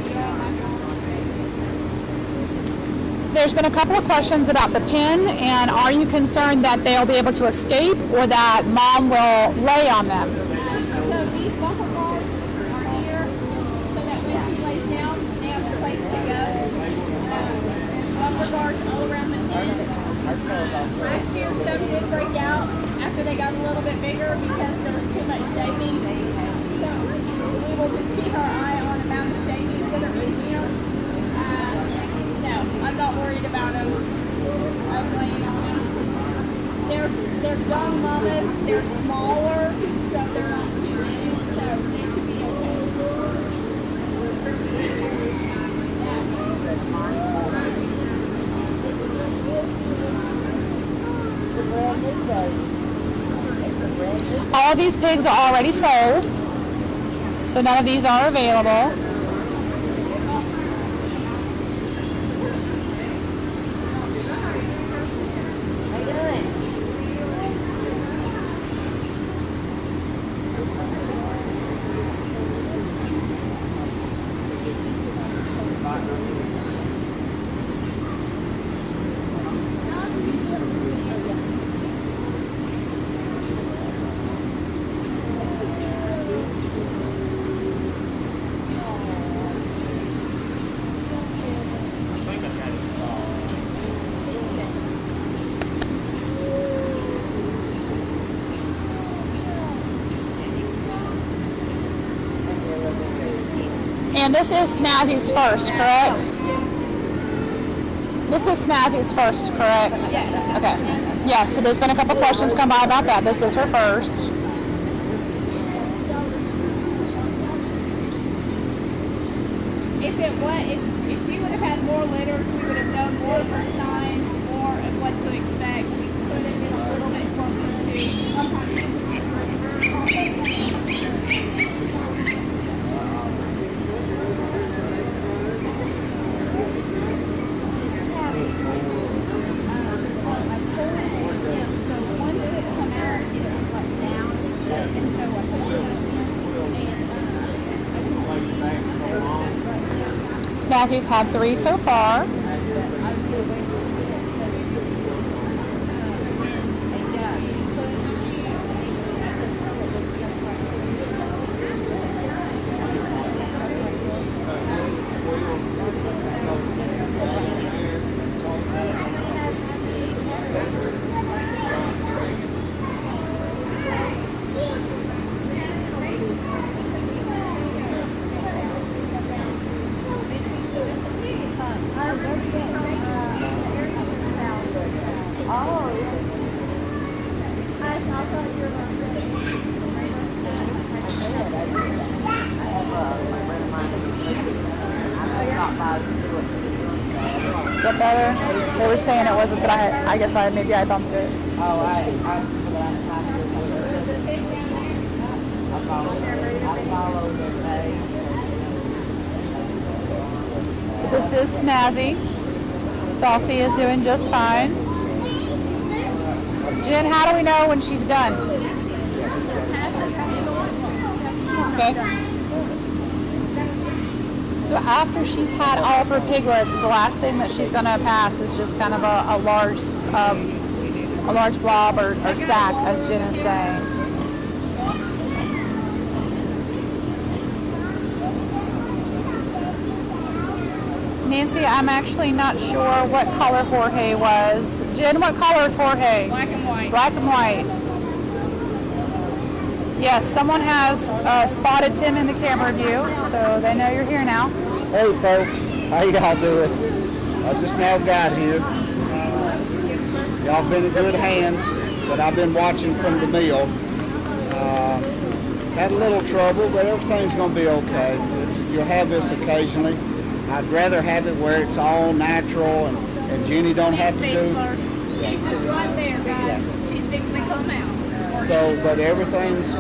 There's been a couple of questions about the pen, and are you concerned that they'll be able to escape or that mom will lay on them? So these bumper guards are here so that when she lays down, they have a place to go. There's bumper guards all around the pen. Last year, some did break out after they got a little bit bigger because there was too much shaving. So we will just keep our eye on the amount of shavings that are in here. No, I'm not worried about them. I'm laying on them. They're young mamas. They're smaller, so they're not too big. So they should be okay. All of these pigs are already sold, so none of these are available. And this is Snazzy's first, correct? This is Snazzy's first, correct? Okay. Yes, so there's been a couple questions come by about that. This is her first. If she would have had more litters, we would have known more of her signs, more of what to expect. We could have been a little bit closer Snazzy's had 3 so far. Is that better? They were saying it wasn't, but I guess maybe I bumped it. So this is Snazzy. Saucy is doing just fine. Jen, how do we know when she's done? Okay. So after she's had all of her piglets, the last thing that she's going to pass is just kind of a large blob or sack, as Jen is saying. Nancy, I'm actually not sure what color Jorge was. Jen, what color is Jorge? Black and white. Black and white. Yes, someone has spotted Tim in the camera view, so they know you're here now. Hey folks, how y'all doing? I just now got here. Y'all been in good hands, but I've been watching from the mill. Had a little trouble, but everything's going to be okay. You'll have this occasionally. I'd rather have it where it's all natural and Jenny don't have to do. She's just right there, guys. Yeah. She's fixing to come out. So, but everything's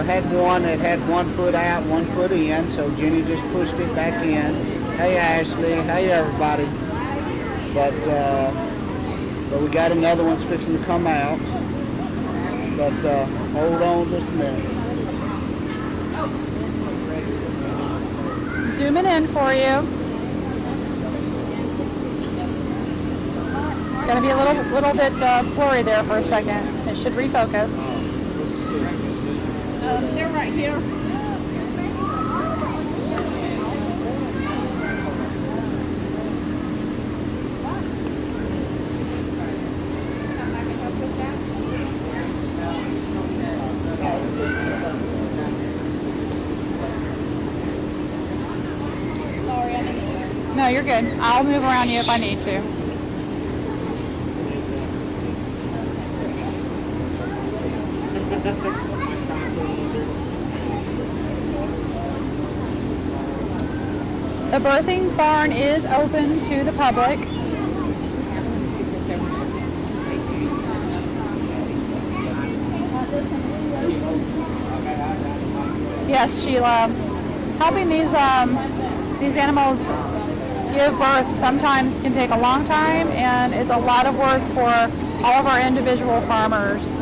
had one that had 1 foot out, 1 foot in. So Jenny just pushed it back in. Hey Ashley, hey everybody. But we got another one's fixing to come out. But hold on just a minute. Zooming in for you. Going to be a little bit blurry there for a second. It should refocus. They're right here. Sorry, I'm in the way. No, you're good. I'll move around you if I need to. The birthing barn is open to the public. Yes, Sheila. Helping these animals give birth sometimes can take a long time, and it's a lot of work for all of our individual farmers.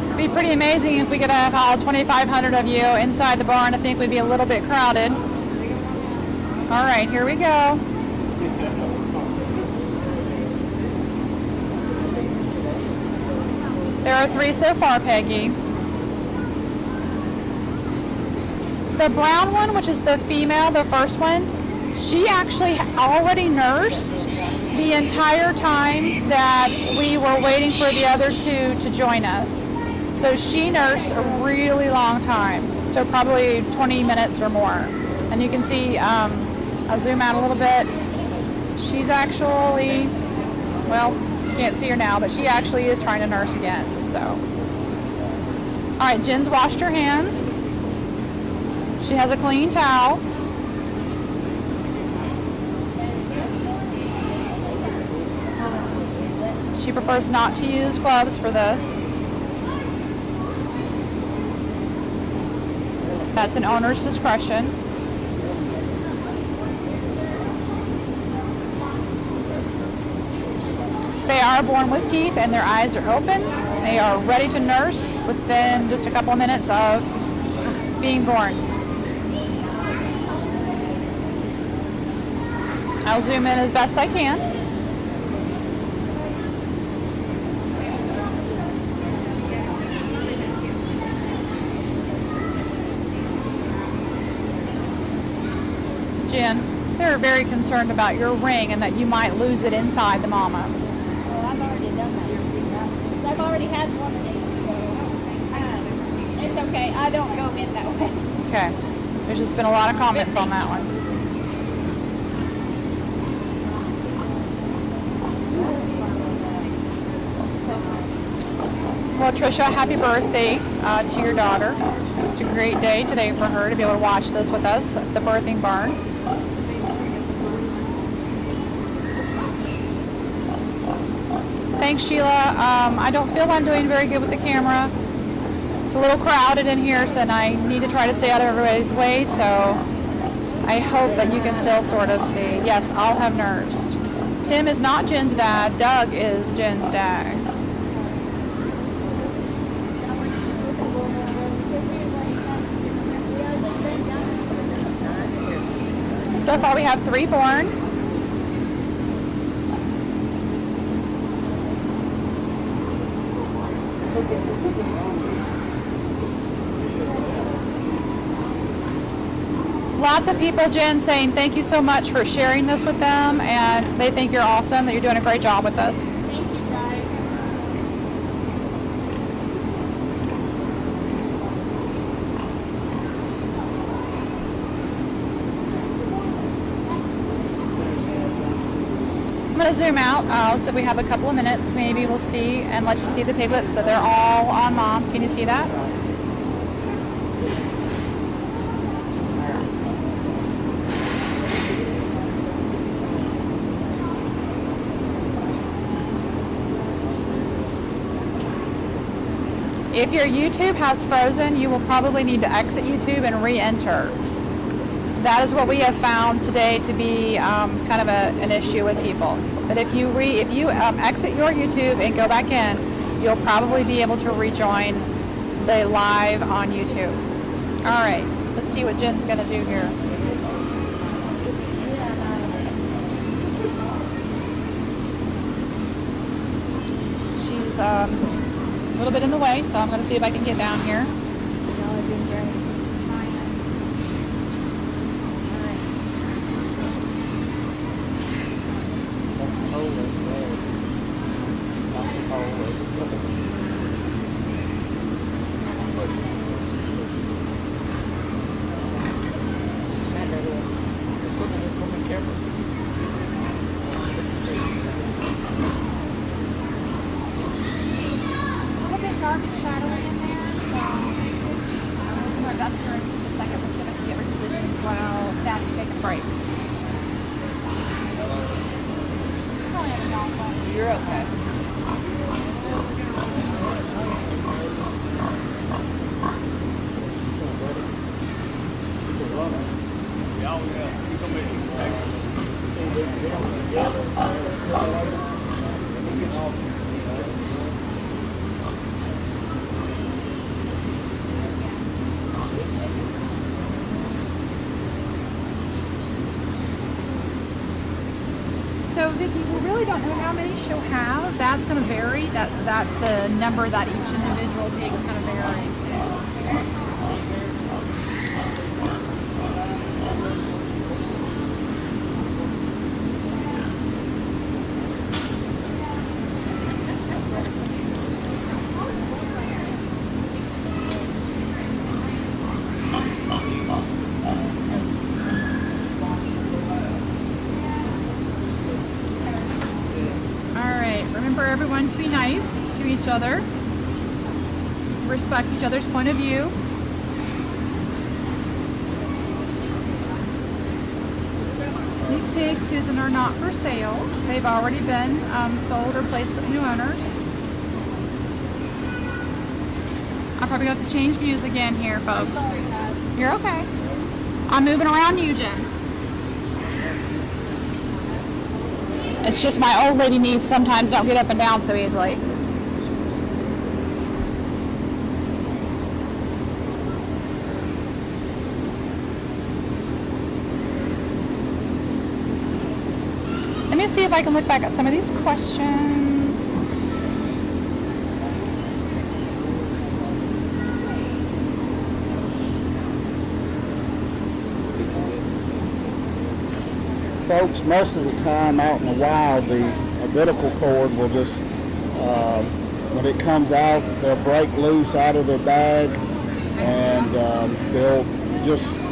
It'd be pretty amazing if we could have all 2,500 of you inside the barn. I think we'd be a little bit crowded. All right, here we go. There are 3 so far, Peggy. The brown one, which is the female, the first one, she actually already nursed the entire time that we were waiting for the other 2 to join us. So she nursed a really long time, so probably 20 minutes or more. And you can see, I'll zoom out a little bit. She's actually, well, you can't see her now, but she actually is trying to nurse again. So, all right, Jen's washed her hands. She has a clean towel. She prefers not to use gloves for this. That's an owner's discretion. They are born with teeth and their eyes are open. They are ready to nurse within just a couple of minutes of being born. I'll zoom in as best I can. Jen, they're very concerned about your ring and that you might lose it inside the mama. Well, I've already done that. I've already had one baby, so it's okay. I don't go in that way. Okay. There's just been a lot of comments on that one. Well, Tricia, happy birthday to your daughter. It's a great day today for her to be able to watch this with us at the birthing barn. Thanks, Sheila. I don't feel I'm doing very good with the camera. It's a little crowded in here, so I need to try to stay out of everybody's way, so I hope that you can still sort of see. Yes, I'll have nursed. Tim is not Jen's dad. Doug is Jen's dad. So far we have 3 born. Lots of people, Jen, saying thank you so much for sharing this with them, and they think you're awesome, that you're doing a great job with this. Thank you, guys. I'm going to zoom out. Looks like we have a couple of minutes. Maybe we'll see and let you see the piglets, that they're all on mom. Can you see that? If your YouTube has frozen, you will probably need to exit YouTube and re-enter. That is what we have found today to be kind of an issue with people. But if you exit your YouTube and go back in, you'll probably be able to rejoin the live on YouTube. All right, let's see what Jen's gonna do here. She's a little bit in the way, so I'm gonna see if I can get down here. Y'all are doing great. You're okay. So Vicki, we really don't know how many she'll have. That's going to vary. That's a number that each individual pig is going to vary. Remember everyone to be nice to each other, respect each other's point of view. These pigs, Susan, are not for sale. They've already been sold or placed with new owners. I probably got to change views again here, folks. You're okay. I'm moving around you, Jen. It's just my old lady knees sometimes don't get up and down so easily. Let me see if I can look back at some of these questions. Folks, most of the time out in the wild, the umbilical cord will just, when it comes out, they'll break loose out of their bag, and the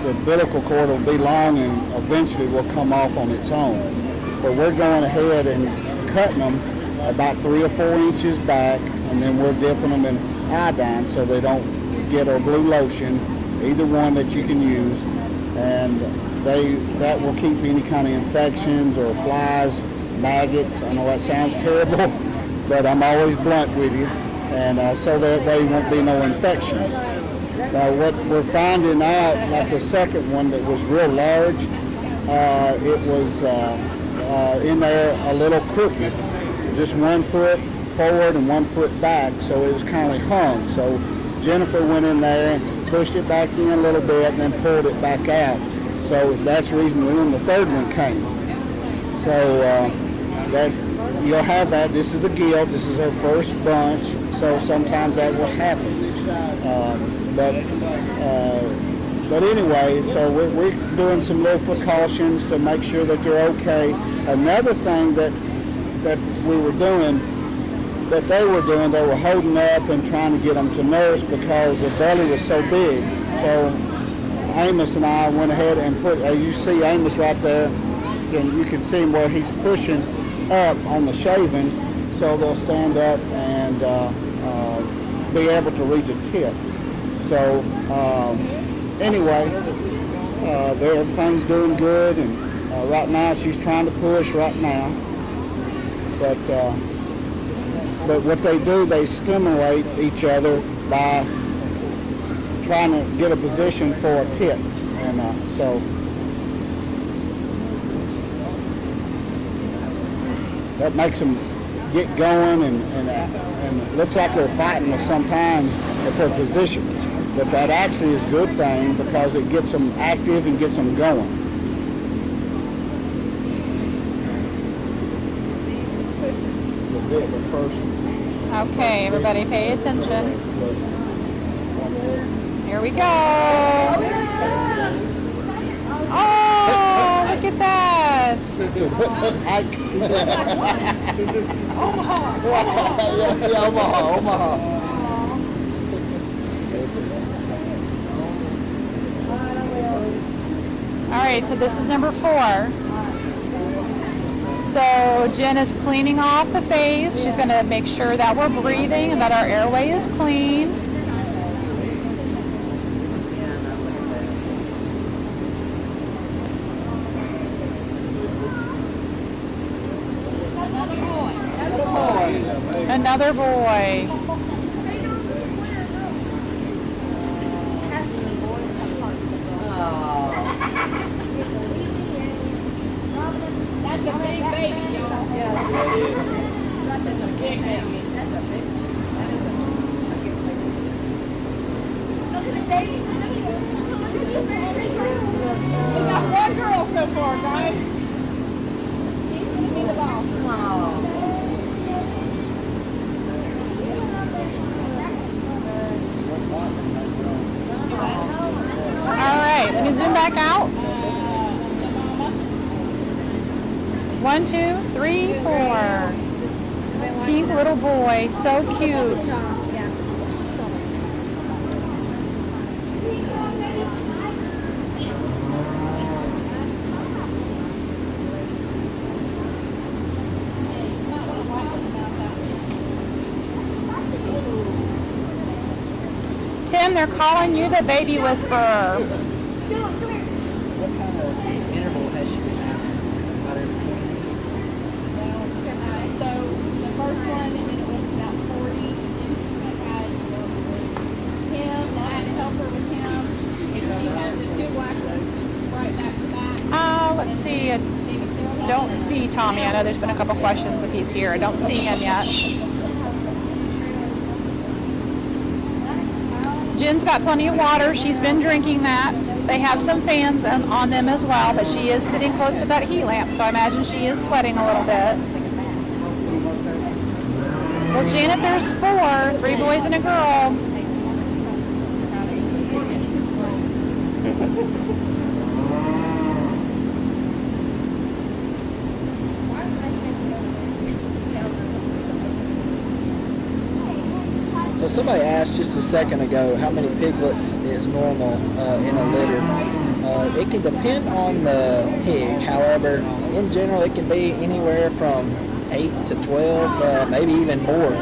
umbilical cord will be long and eventually will come off on its own. But we're going ahead and cutting them about 3 or 4 inches back, and then we're dipping them in iodine so they don't get, or blue lotion, either one that you can use, and that will keep any kind of infections or flies, maggots. I know that sounds terrible, but I'm always blunt with you, and so that way won't be no infection. Now what we're finding out, like the second one that was real large, it was in there a little crooked, just 1 foot forward and 1 foot back, so it was kind of hung. So Jennifer went in there and pushed it back in a little bit and then pulled it back out. So that's the reason when the third one came. So you'll have that. This is a gilt. This is her first bunch. So sometimes that will happen. But anyway, so we're doing some little precautions to make sure that they're okay. Another thing that we were doing, that they were holding up and trying to get them to nurse because their belly was so big. So Amos and I went ahead and put, you see Amos right there, and you can see him where he's pushing up on the shavings so they'll stand up and be able to reach a tip. So anyway, everything's doing good, and right now she's trying to push right now. But what they do, they stimulate each other by trying to get a position for a tip, and so that makes them get going, and it looks like they're fighting sometimes for position, but that actually is a good thing because it gets them active and gets them going. The first. Okay, everybody pay attention. Here we go. Oh, look at that. Omaha. All right, so this is number 4. So Jen is cleaning off the face. She's going to make sure that we're breathing and that our airway is clean. Another boy. That's a big baby, y'all. Yeah, it is. That's a big baby. That's a big We got one girl so far, guys. She's going to be the boss. All right, let me zoom back out. 1, 2, 3, 4. Pink little boy, so cute. Tim, they're calling you the baby whisperer. What kind of interval has she been having? About every 20 minutes? So the first one, and then it was about 40. And then I had him, and I had to help her with him. And he had the 2 black ones right back to back. Let's see. I don't see Tommy. I know there's been a couple questions if he's here. I don't see him yet. Jen's got plenty of water. She's been drinking that. They have some fans on them as well, but she is sitting close to that heat lamp, so I imagine she is sweating a little bit. Well, Janet, there's 4, 3 boys and a girl. So somebody asked just a second ago how many piglets is normal in a litter. It can depend on the pig. However, in general, it can be anywhere from 8 to 12, maybe even more,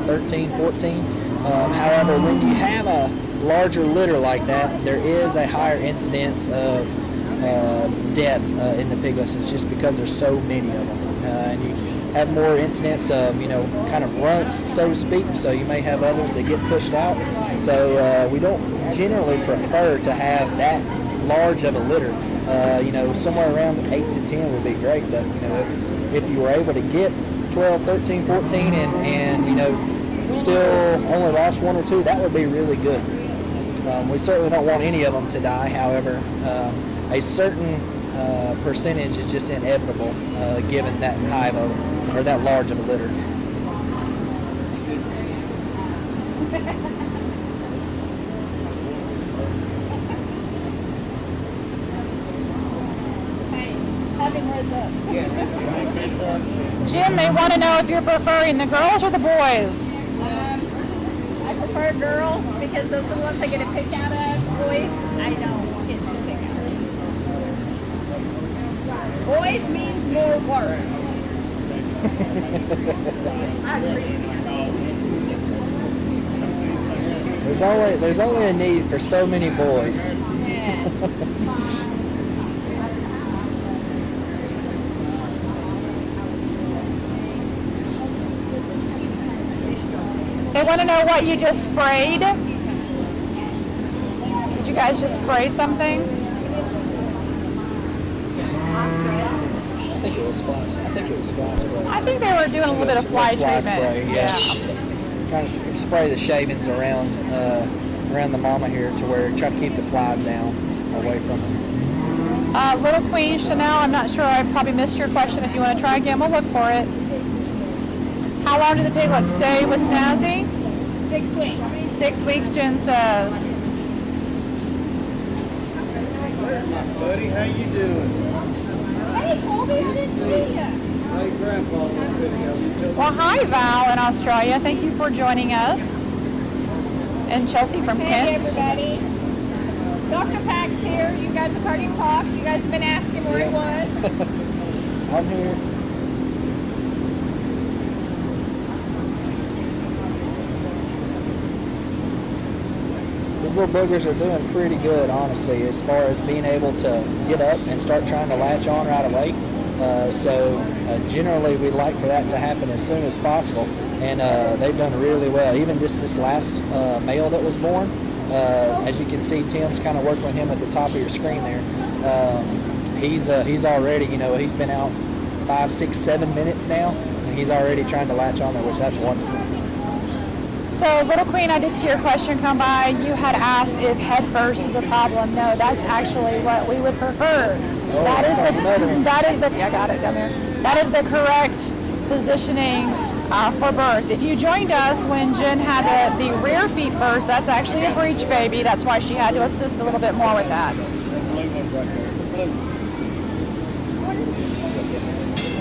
13, 14. However, when you have a larger litter like that, there is a higher incidence of death in the piglets. It's just because there's so many of them. And you have more incidents of, kind of runts, so to speak. So you may have others that get pushed out. So we don't generally prefer to have that large of a litter. Somewhere around 8 to 10 would be great. But, if you were able to get 12, 13, 14 and still only lost 1 or 2, that would be really good. We certainly don't want any of them to die. However, a certain percentage is just inevitable given that high of a, or that large of a litter. Jim, they want to know if you're preferring the girls or the boys. I prefer girls because those are the ones I get to pick out of. Boys, I don't get to pick out of. Boys means more work. There's only a need for so many boys. Yeah. They want to know what you just sprayed. Did you guys just spray something? I think it was fly spray. I think they were doing a little bit of fly treatment. Spray, yeah. Trying to spray the shavings around the mama here to where try to keep the flies down away from them. Little Queen Chanel, I'm not sure. I probably missed your question. If you want to try again, we'll look for it. How long do the piglets stay with Snazzy? 6 weeks. 6 weeks, Jen says. Buddy, how you doing? Hey, Colby, I didn't see you. Hey, Grandpa, Well, hi, Val in Australia. Thank you for joining us. And Chelsea from Hey, Kent. everybody. Dr. Pack's here. You guys have heard him talk. You guys have been asking where he was. I'm here. These little boogers are doing pretty good, honestly, as far as being able to get up and start trying to latch on right away. Generally, we like for that to happen as soon as possible, and they've done really well. Even this last male that was born, as you can see, Tim's kind of working with him at the top of your screen there. He's already, he's been out 5, 6, 7 minutes now, and he's already trying to latch on there, which that's wonderful. So, Little Queen, I did see your question come by. You had asked if head first is a problem. No, that's actually what we would prefer. Oh, That is that's another one. I got it down there. That is the correct positioning for birth. If you joined us when Jen had the rear feet first, that's actually a breech baby. That's why she had to assist a little bit more with that.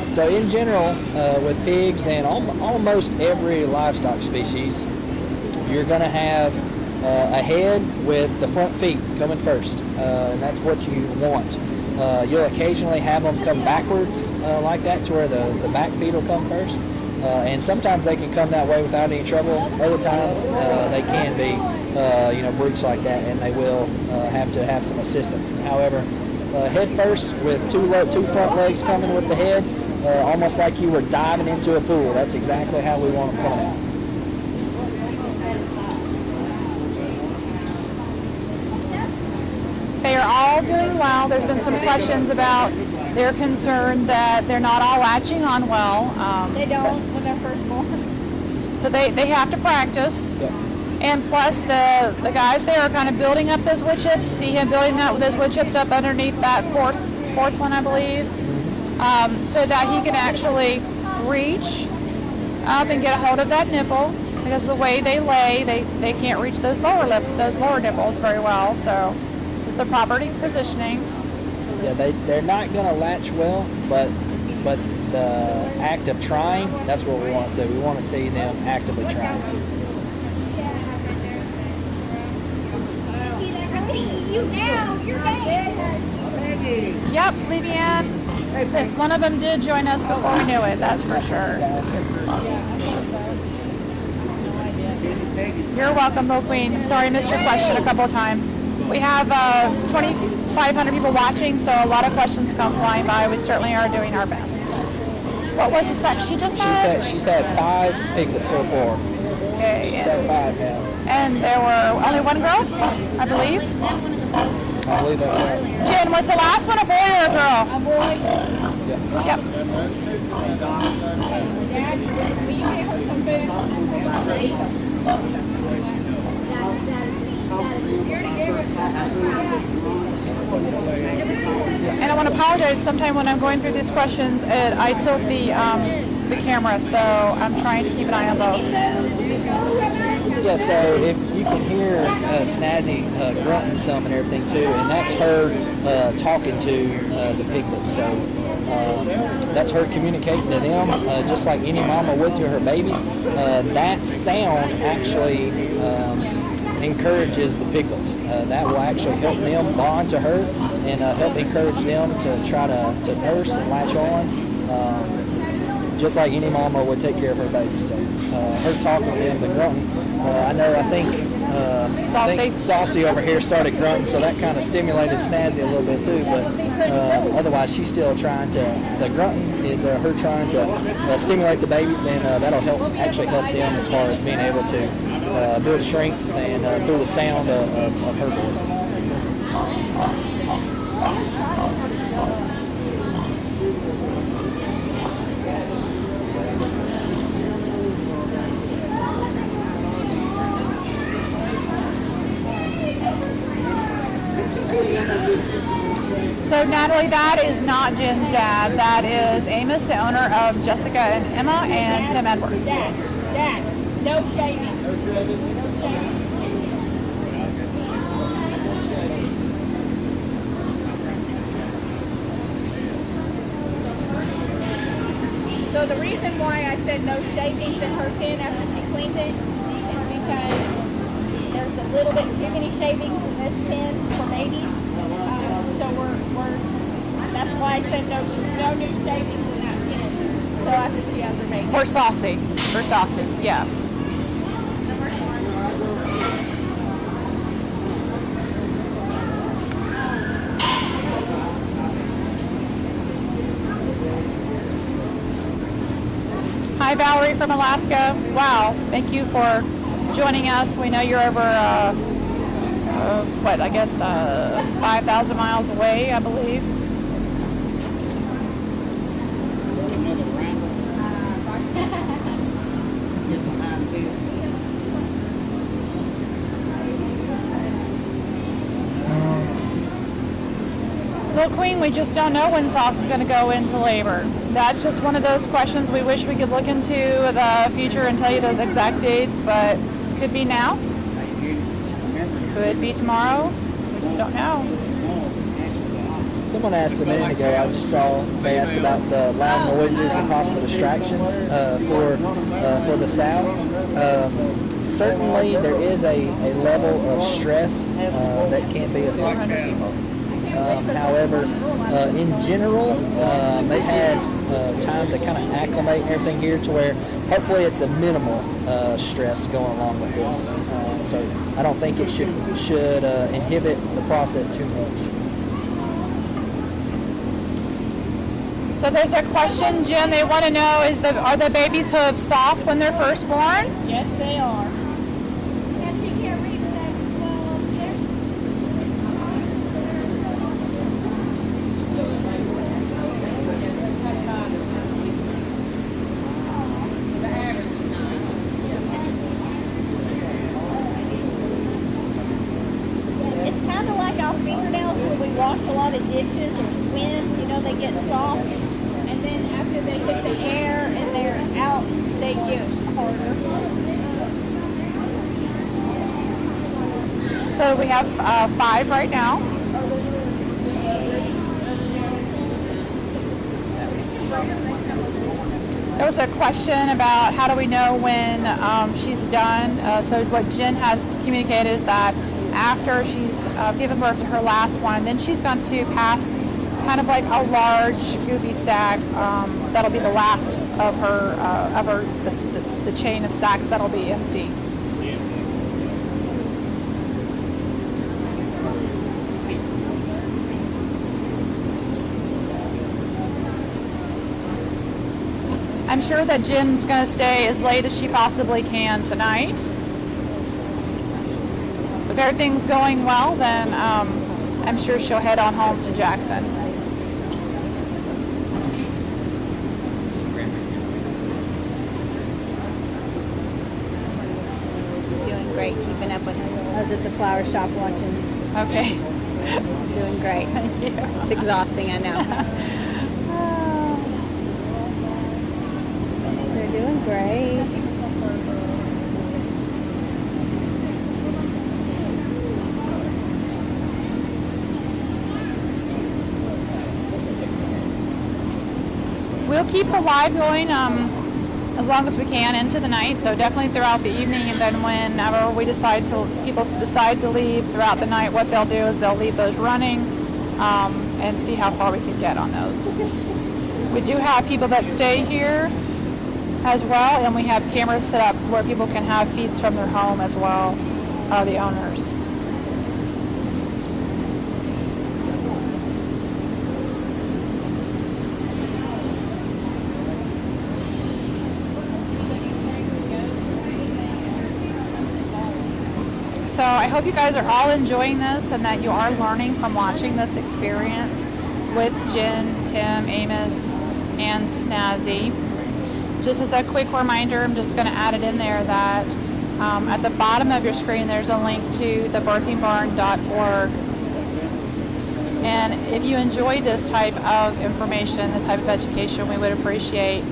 So in general, with pigs and almost every livestock species, you're going to have a head with the front feet coming first, and that's what you want. You'll occasionally have them come backwards like that to where the back feet will come first, and sometimes they can come that way without any trouble. Other times they can be, breached like that, and they will have to have some assistance. However, head first with two front legs coming with the head, almost like you were diving into a pool. That's exactly how we want them coming out. They are all doing well. There's been some questions about their concern that they're not all latching on well. They don't when they're first born. So they have to practice. Yeah. And plus the guys there are kind of building up those wood chips. See him building those wood chips up underneath that fourth one, I believe, so that he can actually reach up and get a hold of that nipple. Because the way they lay, they can't reach those lower nipples very well. So this is the proper positioning. Yeah, they're not going to latch well, but the act of trying, that's what we want to see. We want to see them actively trying to. You now, you're dead. Yep, Levianne. This one of them did join us before we knew it. That's for sure. You're welcome, Little Queen. Sorry I missed your question a couple of times. We have 2,500 people watching, so a lot of questions come flying by. We certainly are doing our best. What was the sex she just had? She's had 5 piglets so far. Okay. She's had 5 now. And there were only one girl, I believe. I believe that's right. Jen, was the last one a boy or a girl? A boy. Yeah. Yep. Dad, will you get her some food? And I want to apologize. Sometime when I'm going through these questions, I tilt the camera, so I'm trying to keep an eye on both. Yeah, so if you can hear Snazzy grunting some and everything too, and that's her talking to the piglets. So that's her communicating to them, just like any mama would to her babies. That sound actually encourages the piglets. That will actually help them bond to her and help encourage them to try to nurse and latch on just like any mama would take care of her baby. So her talking to them, the grunting, I think Saucy over here started grunting, so that kind of stimulated Snazzy a little bit too. But otherwise, she's still trying to. The grunting is her trying to stimulate the babies, and that'll actually help them as far as being able to build strength and through the sound of her voice. So Natalie, that is not Jen's dad. That is Amos, the owner of Jessica and Emma and Tim Edwards. Dad, no shaving. No shaving. So the reason why I said no shavings in her pen after she cleaned it is because there's a little bit too many shavings in this pen for babies. So that's why I said no new shavings in that pen. So after she has her baby. For Saucy, yeah. Hi, Valerie from Alaska. Wow, thank you for joining us. We know you're over, 5,000 miles away, I believe. Well, Queen, we just don't know when Sauce is going to go into labor. That's just one of those questions we wish we could look into the future and tell you those exact dates, but it could be now. Could be tomorrow. We just don't know. Someone asked a minute ago, I just saw, they asked about the loud noises and possible distractions for the sow. Certainly there is a level of stress that can be associated. However, in general, they've had time to kind of acclimate everything here to where hopefully it's a minimal stress going along with this. So I don't think it should inhibit the process too much. So there's a question, Jen, they want to know, are the baby's hooves soft when they're first born? Yes, they are. And she can't reach that well up there. It's kind of like our fingernails when we wash a lot of dishes or swim, they get soft. And then after they hit the air and they're out, they get harder. So we have 5 right now. There was a question about how do we know when she's done. So what Jen has communicated is that after she's given birth to her last one, then she's going to pass kind of like a large goofy sack. That'll be the last of her the chain of sacks that'll be empty. I'm sure that Jen's going to stay as late as she possibly can tonight. If everything's going well, then I'm sure she'll head on home to Jackson. Doing great, keeping up with her. I was at the flower shop watching. Okay. Doing great. Thank you. It's exhausting, I know. They're doing great. We'll keep the live going as long as we can into the night, so definitely throughout the evening, and then whenever people decide to leave throughout the night, what they'll do is they'll leave those running and see how far we can get on those. We do have people that stay here as well, and we have cameras set up where people can have feeds from their home as well, the owners. So I hope you guys are all enjoying this and that you are learning from watching this experience with Jen, Tim, Amos, and Snazzy. Just as a quick reminder, I'm just going to add it in there that at the bottom of your screen there's a link to thebirthingbarn.org. And if you enjoy this type of information, this type of education, we would appreciate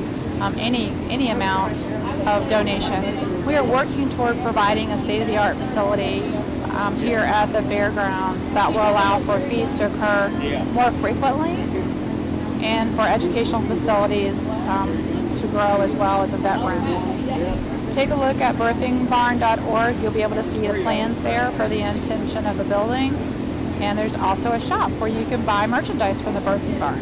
any amount of donation. We are working toward providing a state-of-the-art facility here at the fairgrounds that will allow for feeds to occur more frequently and for educational facilities to grow as well as a vet room. Take a look at birthingbarn.org. You'll be able to see the plans there for the intention of the building. And there's also a shop where you can buy merchandise from the Birthing Barn.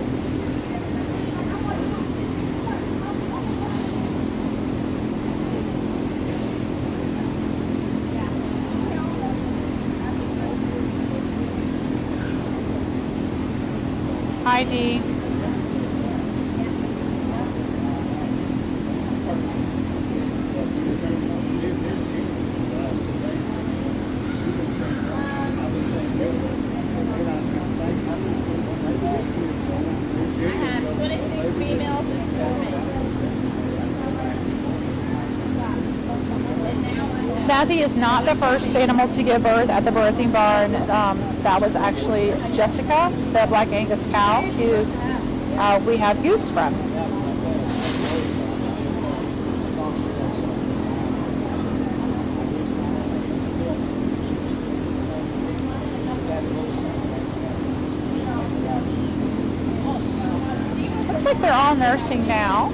Hi, Dee. Snazzy is not the first animal to give birth at the Birthing Barn. That was actually Jessica, the Black Angus cow, who we have Goose from. Looks like they're all nursing now.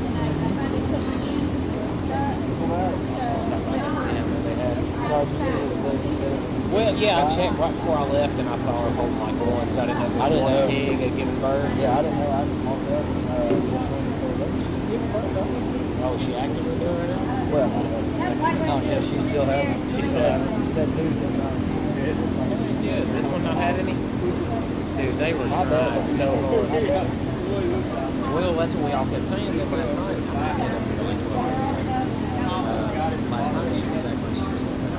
Well, yeah, I checked right before I left, and I saw her holding like one, so I didn't know if it was one pig had given birth. Yeah, I didn't know. I just walked up and this one said, "Look, she's giving birth." Oh, is she actively doing it right now? Well, not at the second. Oh, yeah, she still has. She's had two sometimes. Yeah, has this one not had any? Dude, they were trying so hard. Well, that's what we all kept saying that last night. Last night she was acting like she was going to.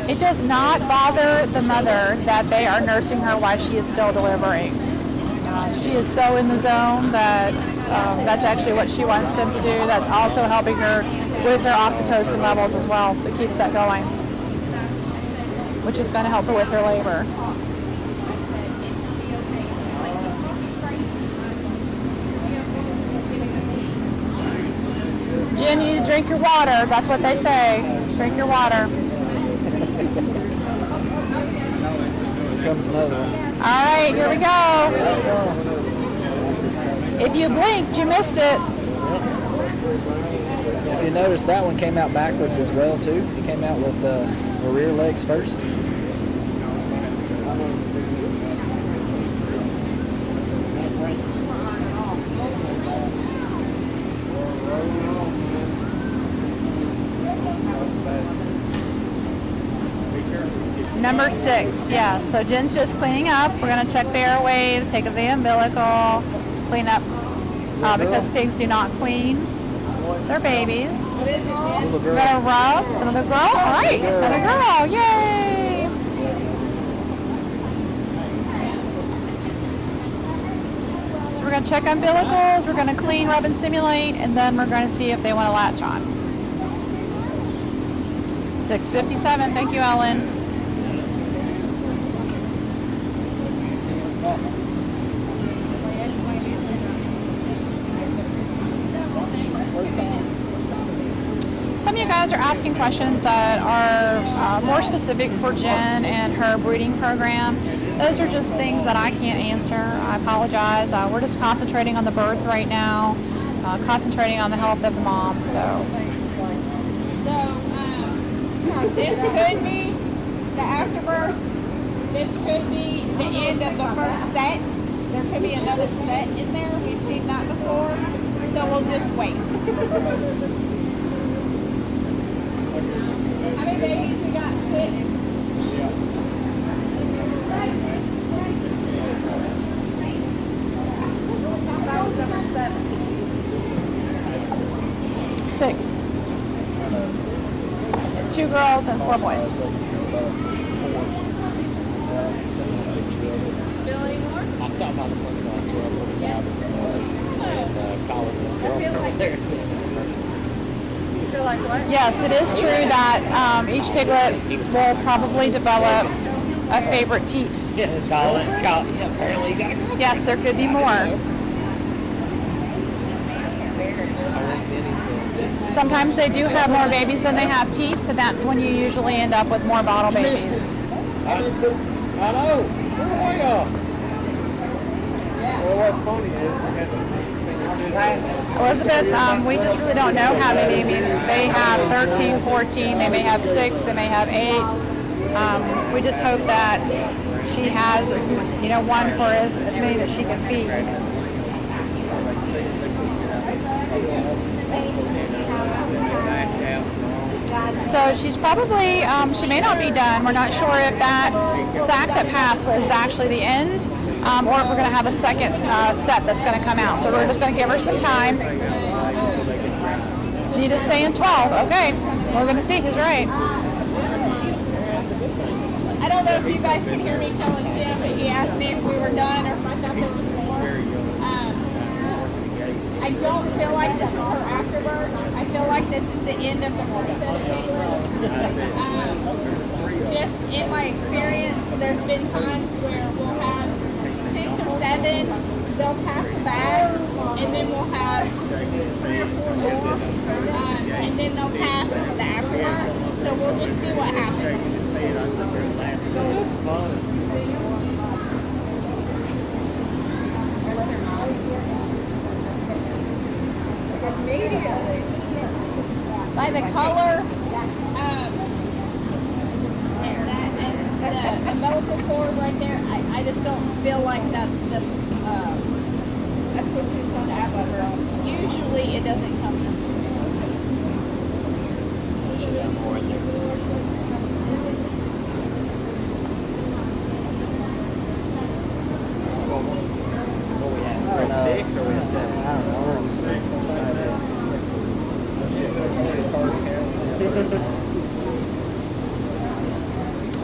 It does not bother the mother that they are nursing her while she is still delivering. She is so in the zone that that's actually what she wants them to do. That's also helping her with her oxytocin levels as well. That keeps that going, which is going to help her with her labor. Jen, you need to drink your water. That's what they say. Drink your water. Here comes another one. All right, here we go. If you blinked, you missed it. If you notice, that one came out backwards as well too. It came out with the rear legs first. Number 6, yeah. So Jen's just cleaning up. We're going to check the airwaves, take the umbilical, clean up because pigs do not clean their babies. Little We're girl. going to rub. Another girl? All right. Another girl. Yay! So we're going to check umbilicals. We're going to clean, rub, and stimulate, and then we're going to see if they want to latch on. 6:57. Thank you, Ellen. Some of you guys are asking questions that are more specific for Jen and her breeding program. Those are just things that I can't answer. I apologize. We're just concentrating on the birth right now, concentrating on the health of the mom. So This could be the afterbirth. This could be the end of the first set. There could be another set in there. We've seen that before. So we'll just wait. How many babies we got? 6. That was number 7. 6. 2 girls and 4 boys. Feel any more? I stopped by the clinic like 12:45 this morning, and calling his girlfriend over there saying You feel like what? Yes, it is true that each piglet will probably develop a favorite teat. yeah, apparently you got a girlfriend. Yes, there could be more. Sometimes they do have more babies than they have teats, and that's when you usually end up with more bottle babies. I did too. I know. Where are y'all? Well, what's funny is Elizabeth, we just really don't know how many. I mean, they have 13, 14, they may have 6, they may have 8. We just hope that she has, one for as many that she can feed. So she's probably, she may not be done. We're not sure if that sac that passed was actually the end, or if we're going to have a second set that's going to come out. So we're just going to give her some time. Nita's saying 12. Okay, we're going to see who's right. I don't know if you guys can hear me telling him, but he asked me if we were done or if I thought there was more. I don't feel like this is her afterbirth. I feel like this is the end of the first set of piglets. Just in my experience, there's been times where we'll have 6 or 7, they'll pass the bag, and then we'll have 3 or 4 more, and then they'll pass the afterbirth. So we'll just see what happens. That's fun. Immediately. By the color, and the umbilical cord right there, I just don't feel like that's the, that's what she's going to have over on. Usually it doesn't come this way. Should have more in there. What we had? We're at 6 or we had 7? I don't know.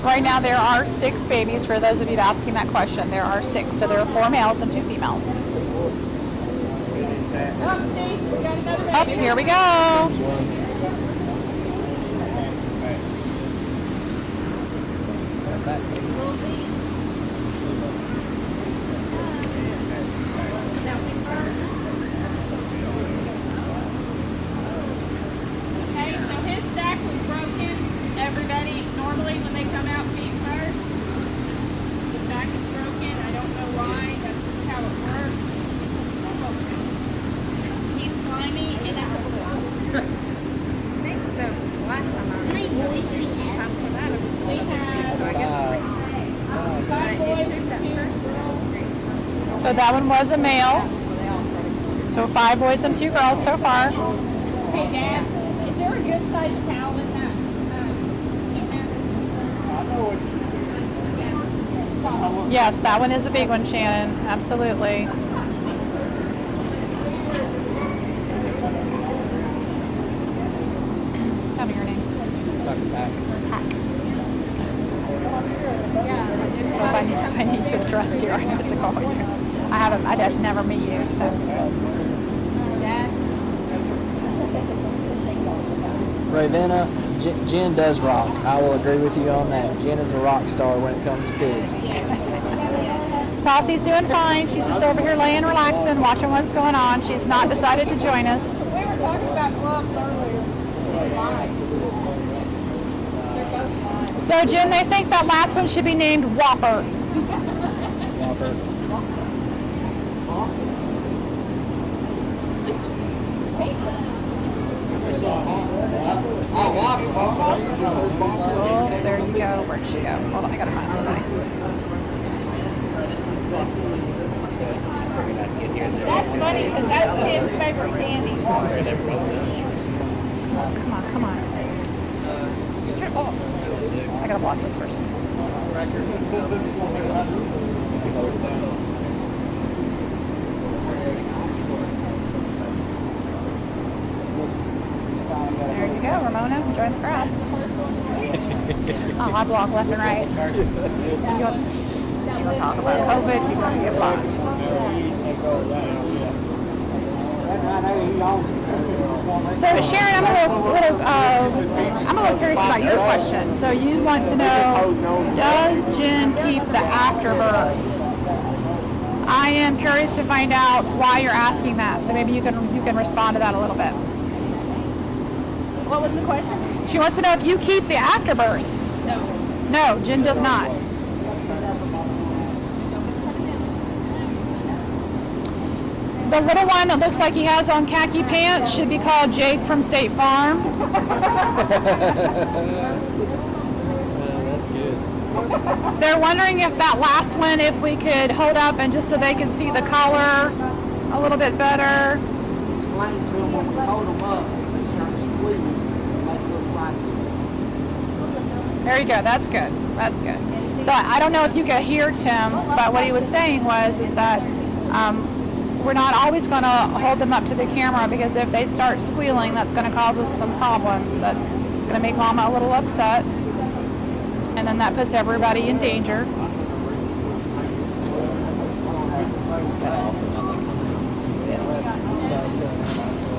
Right now there are 6 babies, for those of you asking that question. There are 6, so there are 4 males and 2 females. Up, here we go. Normally when they come out feet first, the back is broken. I don't know why. That's just how it works. He's slimy and out of water. I think so. Last time I come for that. We have So I guess 5 boys and 2 girls. So that one was a male. So 5 boys and 2 girls so far. Hey Dad, is there a good sized cow in that? Yes, that one is a big one, Shannon. Absolutely. Tell me your name. Pack. So if I need to address you, I have to call you. I'd never meet you, so. Ravenna, Jen does rock. I will agree with you on that. Jen is a rock star when it comes to pigs. Saucy's doing fine. She's just over here laying, relaxing, watching what's going on. She's not decided to join us. We were talking about gloves earlier. So, Jen, they think that last one should be named Whopper. Oh, Where'd she go? Hold on, I gotta find somebody. That's funny because that's Tim's favorite candy. Come on, come on. Get off. I gotta block this person. There you go, Ramona. Join the crowd. Oh, I block left and right. You want to talk about COVID, you're going to get blocked. So Sharon, I'm a little curious about your question. So you want to know, does Jen keep the afterbirth? I am curious to find out why you're asking that. So maybe you can respond to that a little bit. What was the question? She wants to know if you keep the afterbirth. No. No, Jen does not. The little one that looks like he has on khaki pants should be called Jake from State Farm. That's good. They're wondering if that last one, if we could hold up and just so they can see the color a little bit better. Explain to them when we hold them up, they start squealing, like a little triangle. There you go. That's good. That's good. So I don't know if you could hear Tim, but what he was saying is that we're not always going to hold them up to the camera because if they start squealing, that's going to cause us some problems. That it's going to make Mama a little upset, and then that puts everybody in danger.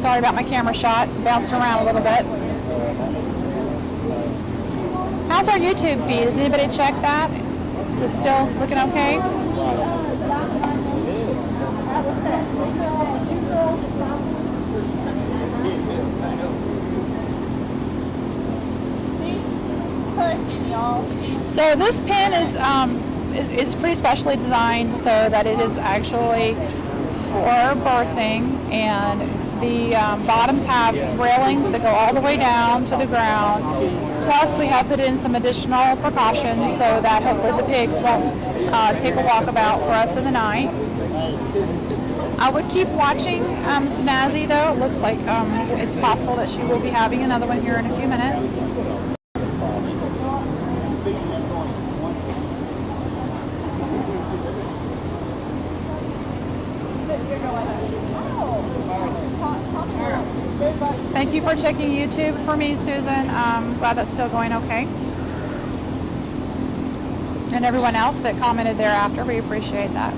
Sorry about my camera shot. Bounced around a little bit. How's our YouTube feed? Has anybody checked that? Is it still looking okay? So this pen is pretty specially designed so that it is actually for birthing, and the bottoms have railings that go all the way down to the ground. Plus we have put in some additional precautions so that hopefully the pigs won't take a walkabout for us in the night. I would keep watching Snazzy though. It looks like it's possible that she will be having another one here in a few minutes. Thank you for checking YouTube for me, Susan. Glad that's still going okay. And everyone else that commented thereafter, we appreciate that.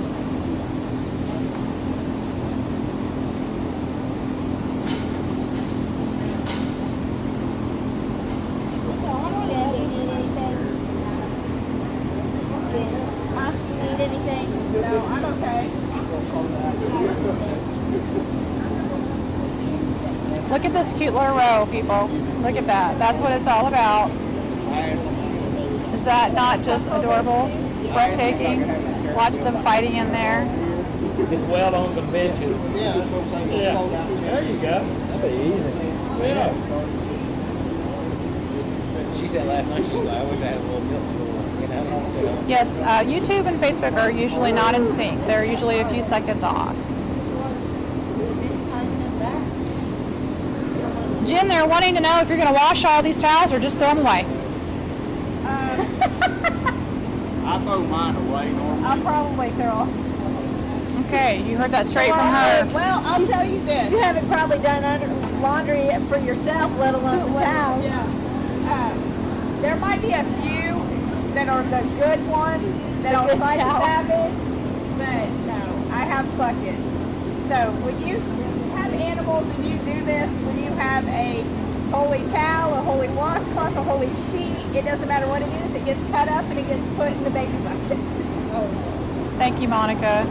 Look at this cute little row, people. Look at that. That's what it's all about. Is that not just adorable? Breathtaking? Watch them fighting in there. Just weld on some benches. Yeah. There you go. That'd be easy. Yeah. She said last night, she's like, I wish I had a little milk stool. You know? So. Yes, YouTube and Facebook are usually not in sync. They're usually a few seconds off. Jen, they're wanting to know if you're going to wash all these towels or just throw them away. I throw mine away normally. I'll probably throw. Okay, you heard that straight from her. Well, I'll tell you this. You haven't probably done laundry for yourself, let alone the towel. Yeah. There might be a few that are the good ones that I'll try to salvage, but no, I have buckets. So when you have animals and you do this, when you have a holy towel, a holy washcloth, a holy sheet, it doesn't matter what it is, it gets cut up and it gets put in the baby bucket. Thank you, Monica.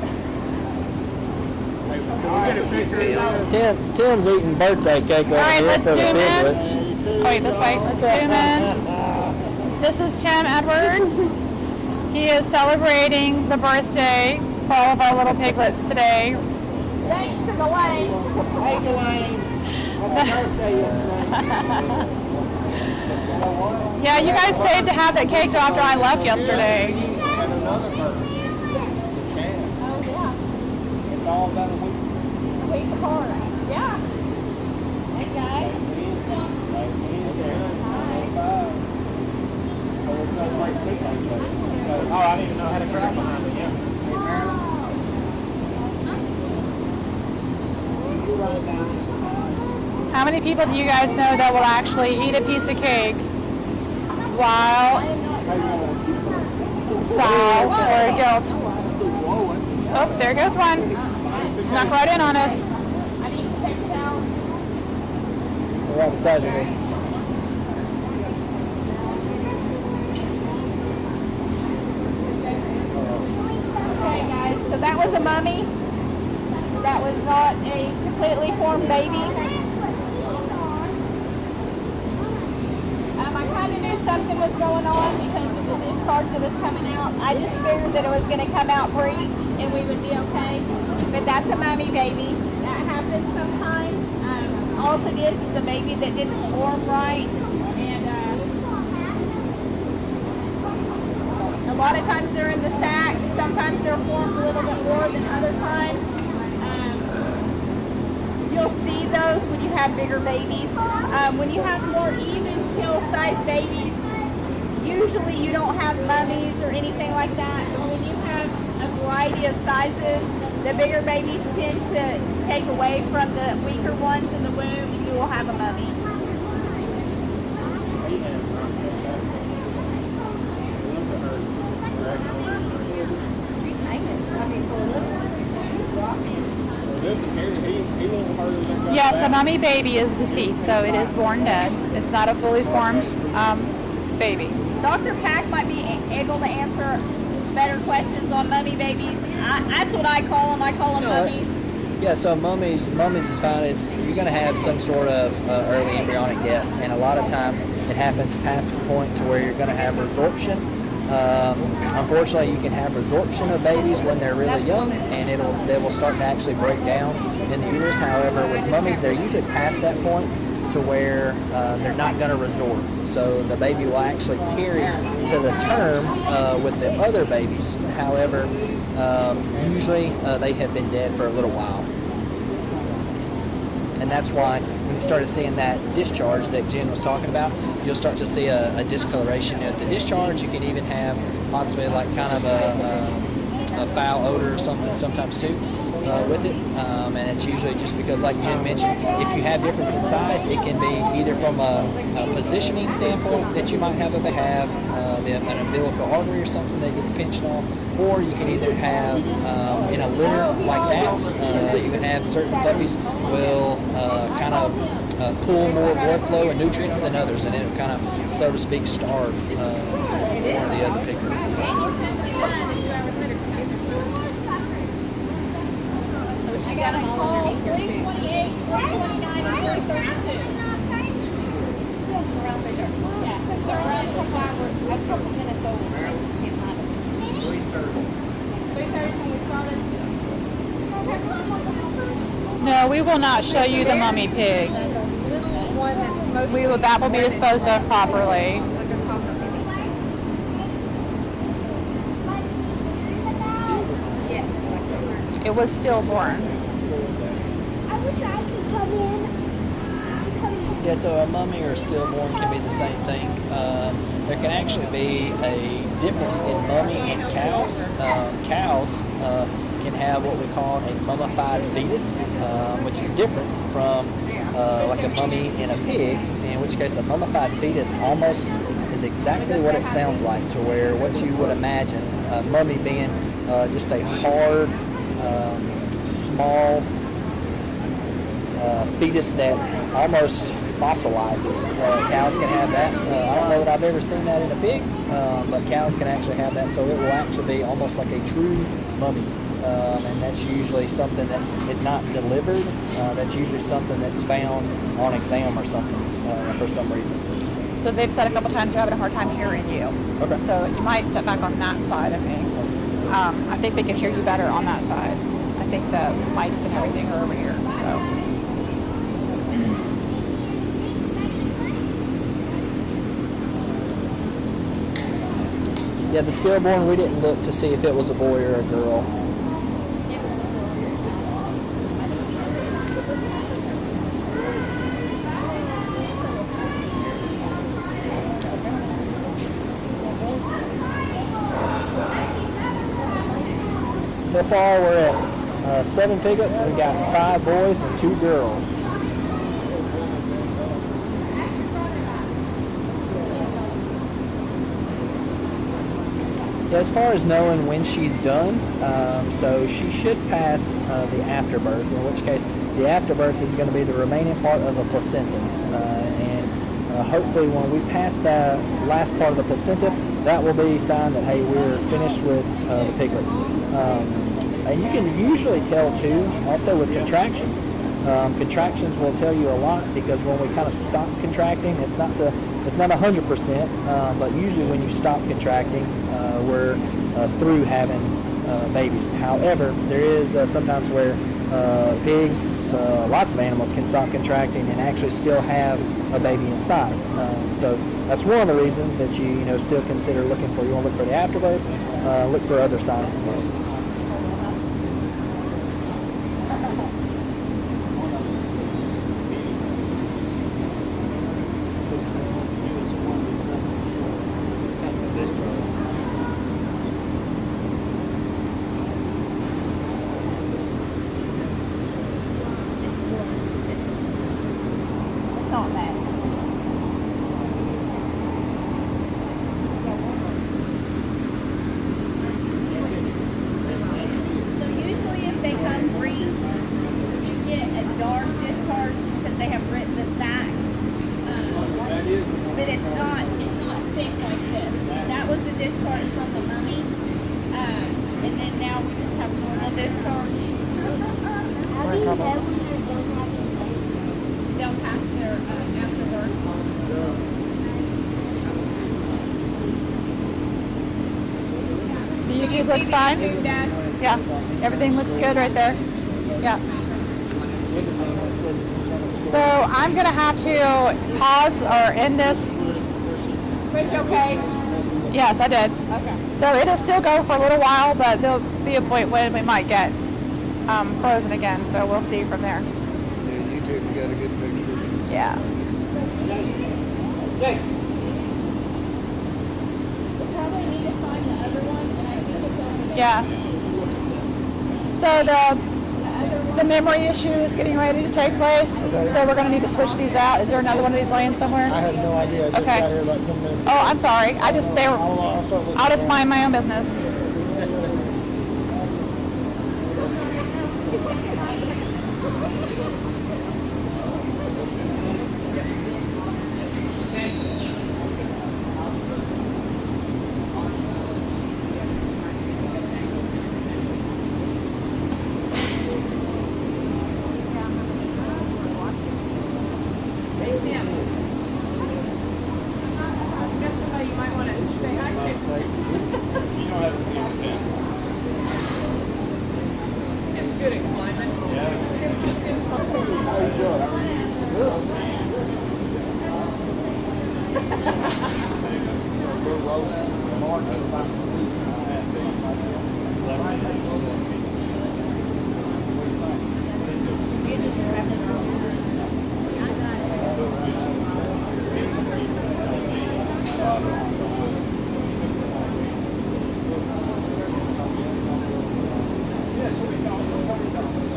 Tim's eating birthday cake over right, here let's for the zoom in. Piglets. Oh, wait, this way. Let's zoom in. This is Tim Edwards. He is celebrating the birthday for all of our little piglets today. Thanks to Delane. Hey, Delane. Happy birthday yesterday. Yeah, you guys stayed to have that cake till after I left yesterday. And another bird. Oh, yeah. It's all about a week. Wait hard. Yeah. Hey guys. Oh, I didn't even know how to grab behind it. Yeah. How many people do you guys know that will actually eat a piece of cake while Sal or guilt? Oh, there goes one. Snuck right in on us. I need some paper towels. We're right beside you here. Okay, guys, so that was a mummy. That was not a completely formed baby. I kind of knew something was going on because of the discharge that was coming out. I just figured that it was going to come out breech and we would be okay. But that's a mummy baby. That happens sometimes. All it is a baby that didn't form right. And a lot of times they're in the sac. Sometimes they're formed a little bit more than other times. You'll see those when you have bigger babies. When you have more even kill size babies, usually you don't have mummies or anything like that. But when you have a variety of sizes, the bigger babies tend to take away from the weaker ones in the womb, and you will have a mummy. Yes, a mummy baby is deceased, so it is born dead. It's not a fully formed baby. Dr. Pack might be able to answer better questions on mummy babies. That's what I call them. I call them mummies. Yeah, so mummies is fine. You're going to have some sort of early embryonic death, and a lot of times it happens past the point to where you're going to have resorption. Unfortunately, you can have resorption of babies when they're really young, and they will start to actually break down in the uterus. However, with mummies, they're usually past that point to where they're not going to resorb. So the baby will actually carry to the term with the other babies. However, usually they have been dead for a little while. And that's why when you started seeing that discharge that Jen was talking about, you'll start to see a discoloration at the discharge. You can even have possibly like kind of a foul odor or something sometimes too with it. And it's usually just because, like Jen mentioned, if you have difference in size, it can be either from a positioning standpoint that you might have an umbilical artery or something that gets pinched off, or you can either have in a litter like that, you can have certain puppies will kind of pull more blood flow and nutrients than others, and it'll kind of, so to speak, starve one of the other piglets. I got a call 328, 329, and 332. Around there. Yeah, because they're Around a couple minutes over. Can't find them. 3:30 when we started. No, we will not show you the mummy pig. Little one that's most That will be disposed of properly. like a copper baby. Yes, like that. It was stillborn. I wish I could come in. Yeah, so a mummy or a stillborn can be the same thing. There can actually be a difference in mummy and cows. Cows can have what we call a mummified fetus, which is different from like a mummy in a pig, in which case a mummified fetus almost is exactly what it sounds like, to where what you would imagine a mummy being just a hard, small fetus that almost fossilizes. Cows can have that. I don't know that I've ever seen that in a pig, but cows can actually have that, so it will actually be almost like a true mummy. And that's usually something that is not delivered. That's usually something that's found on exam or something for some reason. So they've said a couple times you're having a hard time hearing you. Okay. So you might step back on that side of me. I think they can hear you better on that side. I think the mics and everything are over here. So. Yeah, the stillborn, we didn't look to see if it was a boy or a girl. It was So far, we're at 7 piglets. We got 5 boys and 2 girls. As far as knowing when she's done, so she should pass the afterbirth, in which case the afterbirth is going to be the remaining part of the placenta. Hopefully when we pass that last part of the placenta, that will be a sign that, hey, we're finished with the piglets. And you can usually tell, too, also with contractions. Contractions will tell you a lot, because when we kind of stop contracting, it's not 100%, but usually when you stop contracting, we're through having babies. However, there is sometimes where pigs, lots of animals can stop contracting and actually still have a baby inside. So that's one of the reasons that you still consider looking for. You want to look for the afterbirth, look for other signs as well. It's not bad. So usually if they come breech, you get a dark discharge because they have ripped the sac. But it's not thick like this. That was the discharge from the mummy. And then now we just have normal discharge. How do you know when they're done having babies? They'll pass their afterbirth. The YouTube looks fine? Yeah, everything looks good right there. Yeah. So I'm going to have to pause or end this. Chris, you okay? Yes, I did. Okay. So it'll still go for a little while, but there'll be a point when we might get frozen again. So we'll see from there. Yeah, YouTube, you got a good picture. Yeah. We'll probably need to find the other one, and I think it's over there. Yeah. So the memory issue is getting ready to take place. Okay. So we're going to need to switch these out. Is there another one of these laying somewhere? I have no idea. I just Okay. got here about 10 minutes ago. Oh, I'm sorry. I'll just mind my own business.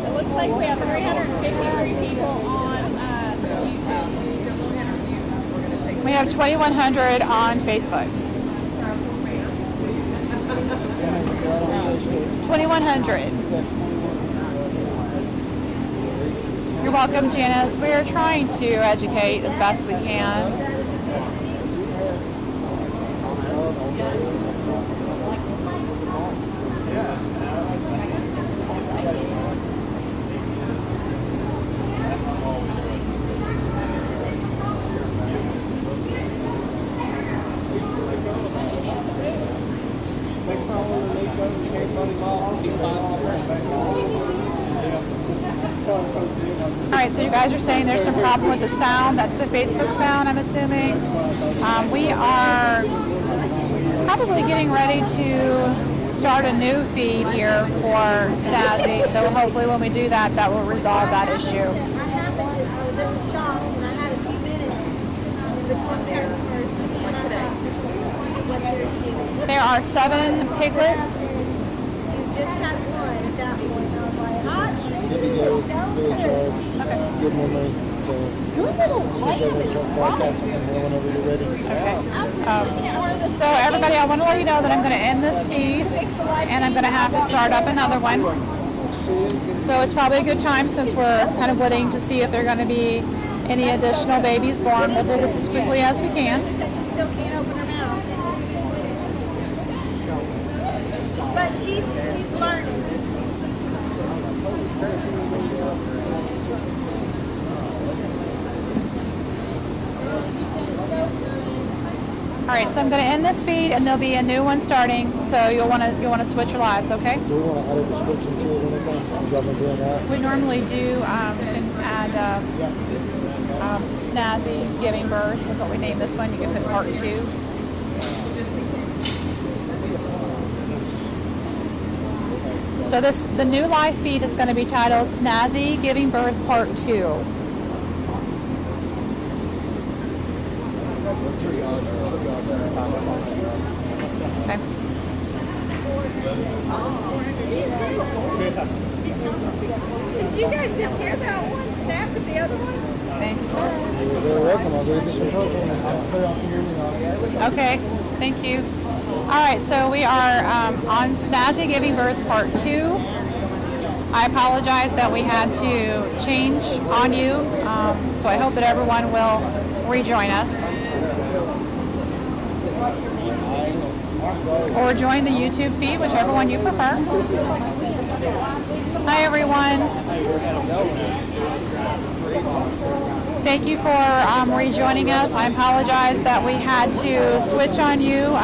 It looks like we have 353 people on YouTube. We have 2,100 on Facebook. 2,100. You're welcome, Janice. We are trying to educate as best we can. Alright, so you guys are saying there's some problem with the sound. That's the Facebook sound, I'm assuming. We are probably actually getting ready to start a new feed here for Snazzy, so hopefully when we do that, that will resolve that issue. I was in the shop and I had a few minutes in between customers when I thought what they're doing. There are 7 piglets. You just had one at that point. I was like, hot Video, fully charged, good memory. So switch over and start broadcasting from here whenever you're ready. So everybody, I want to let you know that I'm going to end this feed and I'm going to have to start up another one. So it's probably a good time, since we're kind of waiting to see if there are going to be any additional babies born. We'll do this as quickly as we can. She said she still can't open her mouth. But she's learning. All right, so I'm going to end this feed, and there'll be a new one starting. So you'll want to switch your lives, okay? Do we want to add a description to it or anything? Have y'all been doing that? We normally do. You can add Snazzy giving birth. That's what we name this one. You can put part 2. So the new live feed is going to be titled Snazzy Giving Birth Part 2. Okay. Did you guys just hear that one snap with the other one? Thank you, sir. You're very welcome. I was reading this one talking and I'll put it on here. Okay, thank you. All right, so we are on Snazzy Giving Birth Part 2. I apologize that we had to change on you, so I hope that everyone will rejoin us. Or join the YouTube feed, whichever one you prefer. Hi, everyone. Thank you for rejoining us. I apologize that we had to switch on you.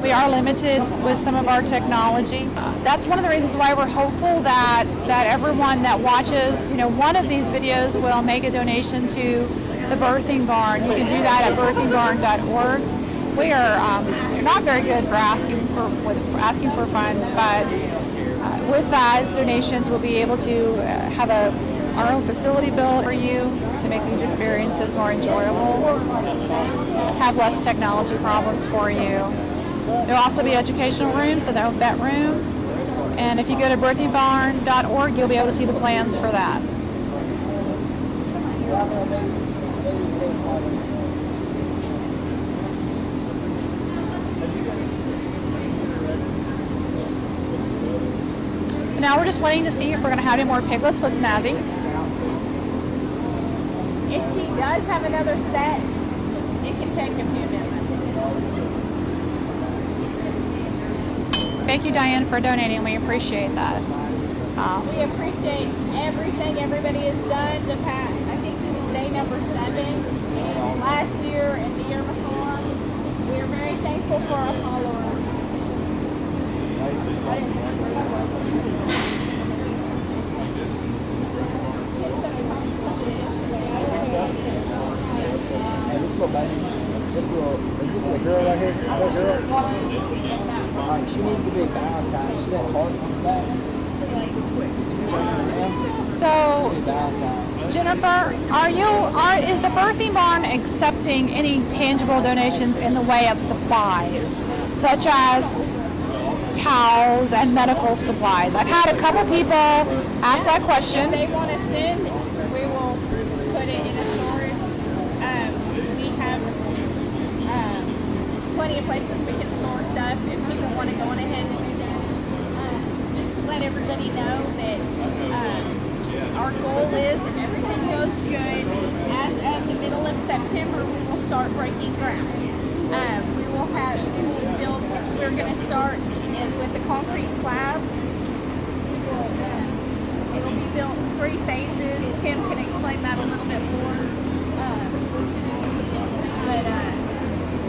We are limited with some of our technology. That's one of the reasons why we're hopeful that everyone that watches, one of these videos will make a donation to the Birthing Barn. You can do that at birthingbarn.org. We are not very good for asking for funds, but with that, donations, we'll be able to have our own facility built for you to make these experiences more enjoyable, have less technology problems for you. There'll also be educational rooms, so there'll be vet room. And if you go to birthingbarn.org, you'll be able to see the plans for that. So now we're just waiting to see if we're going to have any more piglets with Snazzy. If she does have another set, it can take a few minutes. Thank you, Diane, for donating. We appreciate that. We appreciate everything everybody has done. I think this is day number 7. And last year and the year before, we are very thankful for our followers. Is this a girl right here? Is that a girl? Alright, she needs to be a Valentine. She got heart on the back. So, Jennifer, is the Birthing Barn accepting any tangible donations in the way of supplies, such as towels and medical supplies? I've had a couple people ask that question. If they want to send, we will put it in a storage. We have plenty of places we can store stuff if people want to go on ahead and do that. Just to let everybody know that our goal is, if everything goes good, as of the middle of September, we will start breaking ground. We're going to start with the concrete slab. It will be built in 3 phases. Tim can explain that a little bit more.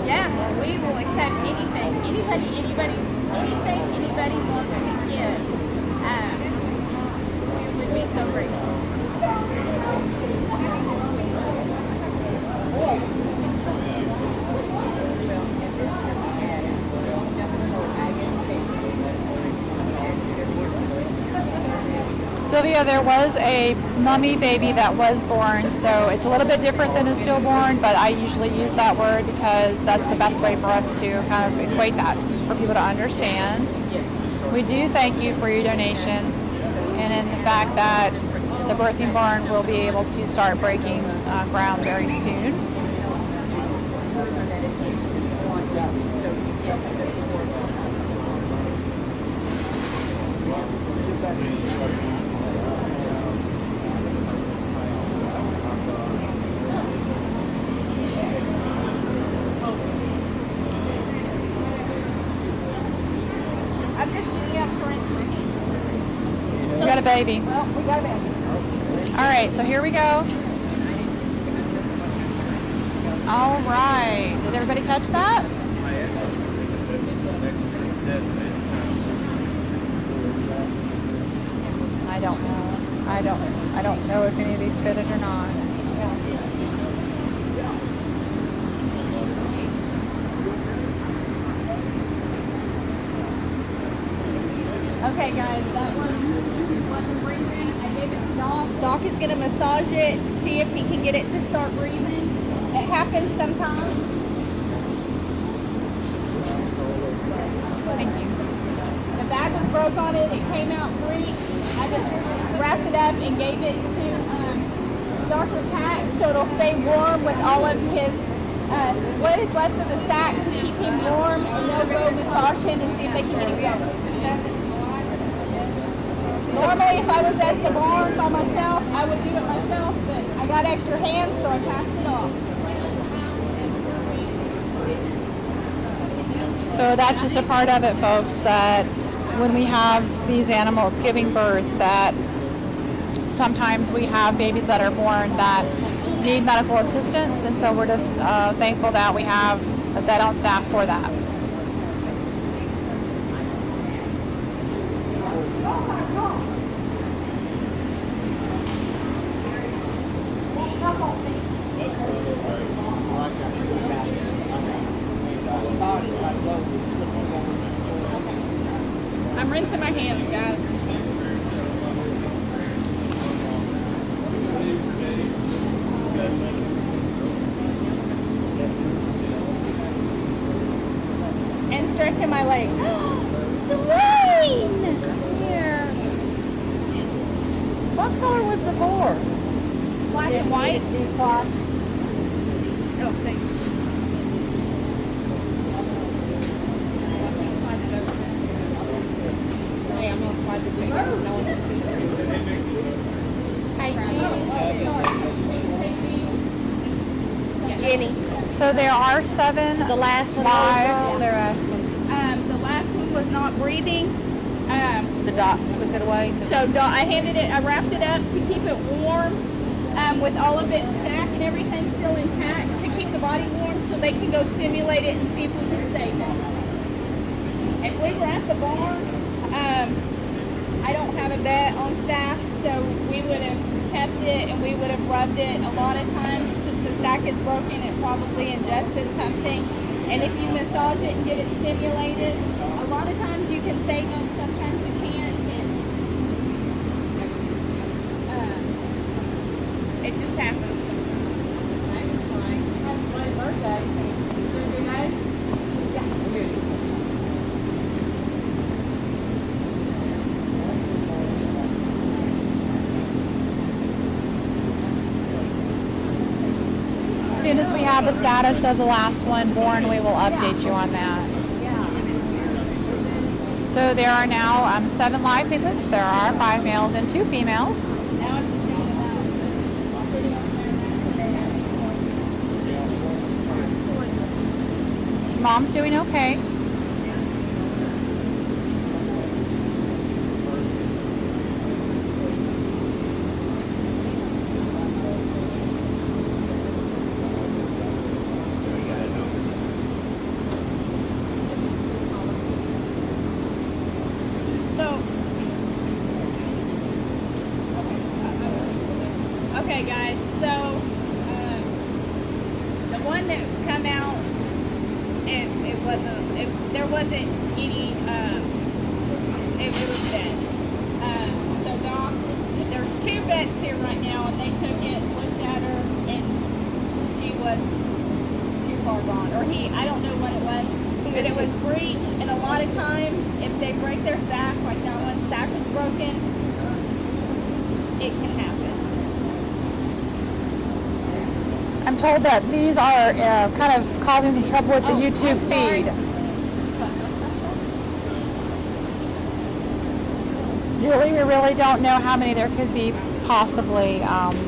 Yeah, we will accept anything. Anything anybody wants to give. We would be so grateful. Sylvia, there was a mummy baby that was born, so it's a little bit different than a stillborn, but I usually use that word because that's the best way for us to kind of equate that for people to understand. We do thank you for your donations and in the fact that the birthing barn will be able to start breaking ground very soon. I'm just getting up to rinse my hands. You got a baby. Well, we got a baby. All right, so here we go. All right. Did everybody catch that? I don't know. I don't know if any of these fitted or not. Okay, guys, that one wasn't breathing. I gave it to Doc. Doc is going to massage it, see if he can get it to start breathing. It happens sometimes. Thank you. The bag was broke on it. It came out free. I just wrapped it up and gave it to Dr. Pack so it'll stay warm with all of his what is left of the sack to keep him warm, and they'll go massage him and see if they can get him going. Normally, if I was at the barn by myself, I would do it myself, but I got extra hands, so I passed it off. So that's just a part of it, folks, that when we have these animals giving birth, that sometimes we have babies that are born that need medical assistance, and so we're just thankful that we have a vet on staff for that. I'm rinsing my hands, guys. And stretching my legs. It's Elaine! Here. What color was the board? Black and white. Oh, thanks. Hey, I'm gonna slide this shake out so no one can see the Hey, Jenny. So there are 7 The last one live. They're asking. The last one was not breathing. The doc took it away. So I wrapped it up to keep it warm with all of its sack and everything still intact to keep the body warm so they can go stimulate it and see if we can save it. If we were at the barn, I don't have a vet on staff, so we would have kept it and we would have rubbed it. A lot of times, since the sack is broken, it probably ingested something. And if you massage it and get it stimulated, a lot of times you can save them, sometimes you can't. It just happens sometimes. I'm just fine. Happy birthday. You doing good? As soon as we have the status of the last one born, we will update you on that. So there are now 7 live piglets. There are 5 males and 2 females. Now it's just thinking about sitting up there. Mom's doing okay. Okay, guys, so the one that come out, there wasn't any, it was dead. So Doc 2 vets here right now, and they took it, looked at her, and she was too far gone. Or I don't know what it was, but it was breech. And a lot of times, if they break their sac, like that one, sac was broken, it can happen. I'm told that these are kind of causing some trouble with the YouTube feed. Julie, we really don't know how many there could be possibly.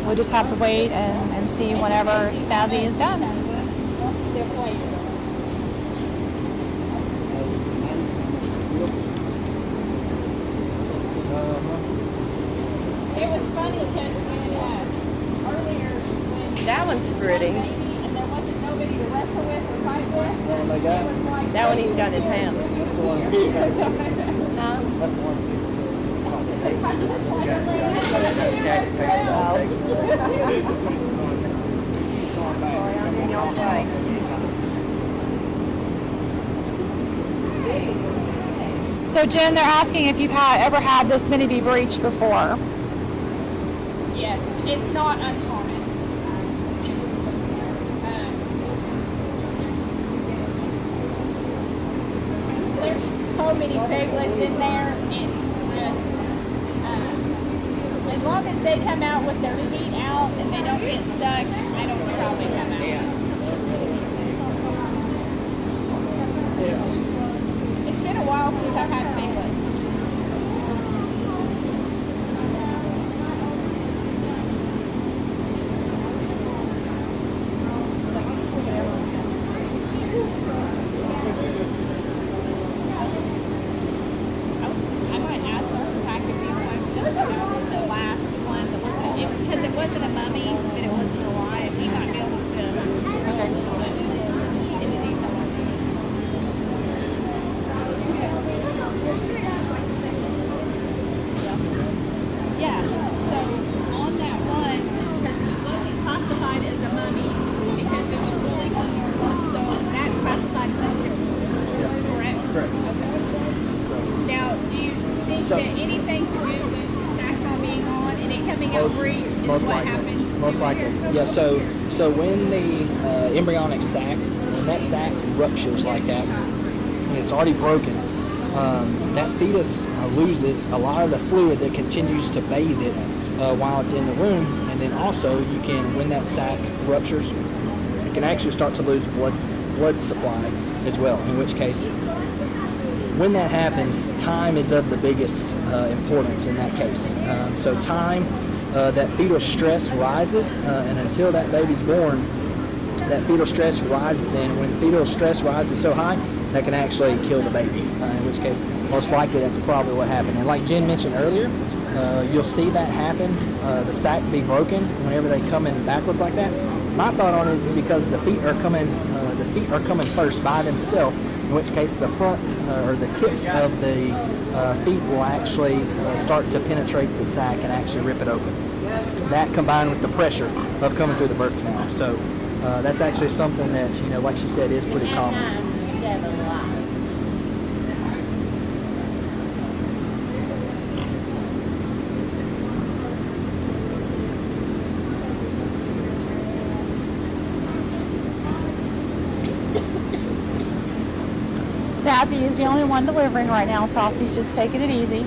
We just have to wait and see whenever Snazzy is done. It was funny because earlier when That one's pretty. and there wasn't nobody to wrestle with or fight with, One they got? it was like That one he's got in his hand. That's the one. No? That's the one. So Jen, they're asking if you've ever had this mini be breached before. yes, it's not uncommon. There's so many piglets in there. It's just as long as they come out with their feet out and they don't get stuck, I don't care how they come out. It's been a while since I've had piglets. I might ask her to pack a few questions about the last one that wasn't, because it wasn't a mummy, but it wasn't alive. He might be able to into detail on it. Yeah, so on that one, because it wasn't classified as a mummy, because it was really so that's classified as a correct? Correct. Okay. Now, do you think that anything to do with the sac not being on and it coming out breech is Most what likely. happened? Most likely. Yeah, so when the embryonic sac, when that sac ruptures like that, and it's already broken, that fetus loses a lot of the fluid that continues to bathe it while it's in the womb. And then also you can, when that sac ruptures, it can actually start to lose blood supply as well, in which case when that happens, time is of the biggest importance in that case. So time, that fetal stress rises, and until that baby's born, that fetal stress rises, and when fetal stress rises so high, that can actually kill the baby, in which case, most likely that's probably what happened. And like Jen mentioned earlier, you'll see that happen, the sac be broken whenever they come in backwards like that. My thought on it is because the feet are coming first by themselves, in which case the front or the tips of the feet will actually start to penetrate the sac and actually rip it open. That combined with the pressure of coming through the birth canal. So that's actually something that, like she said, is pretty common. Snazzy is the only one delivering right now. Saucy's just taking it easy.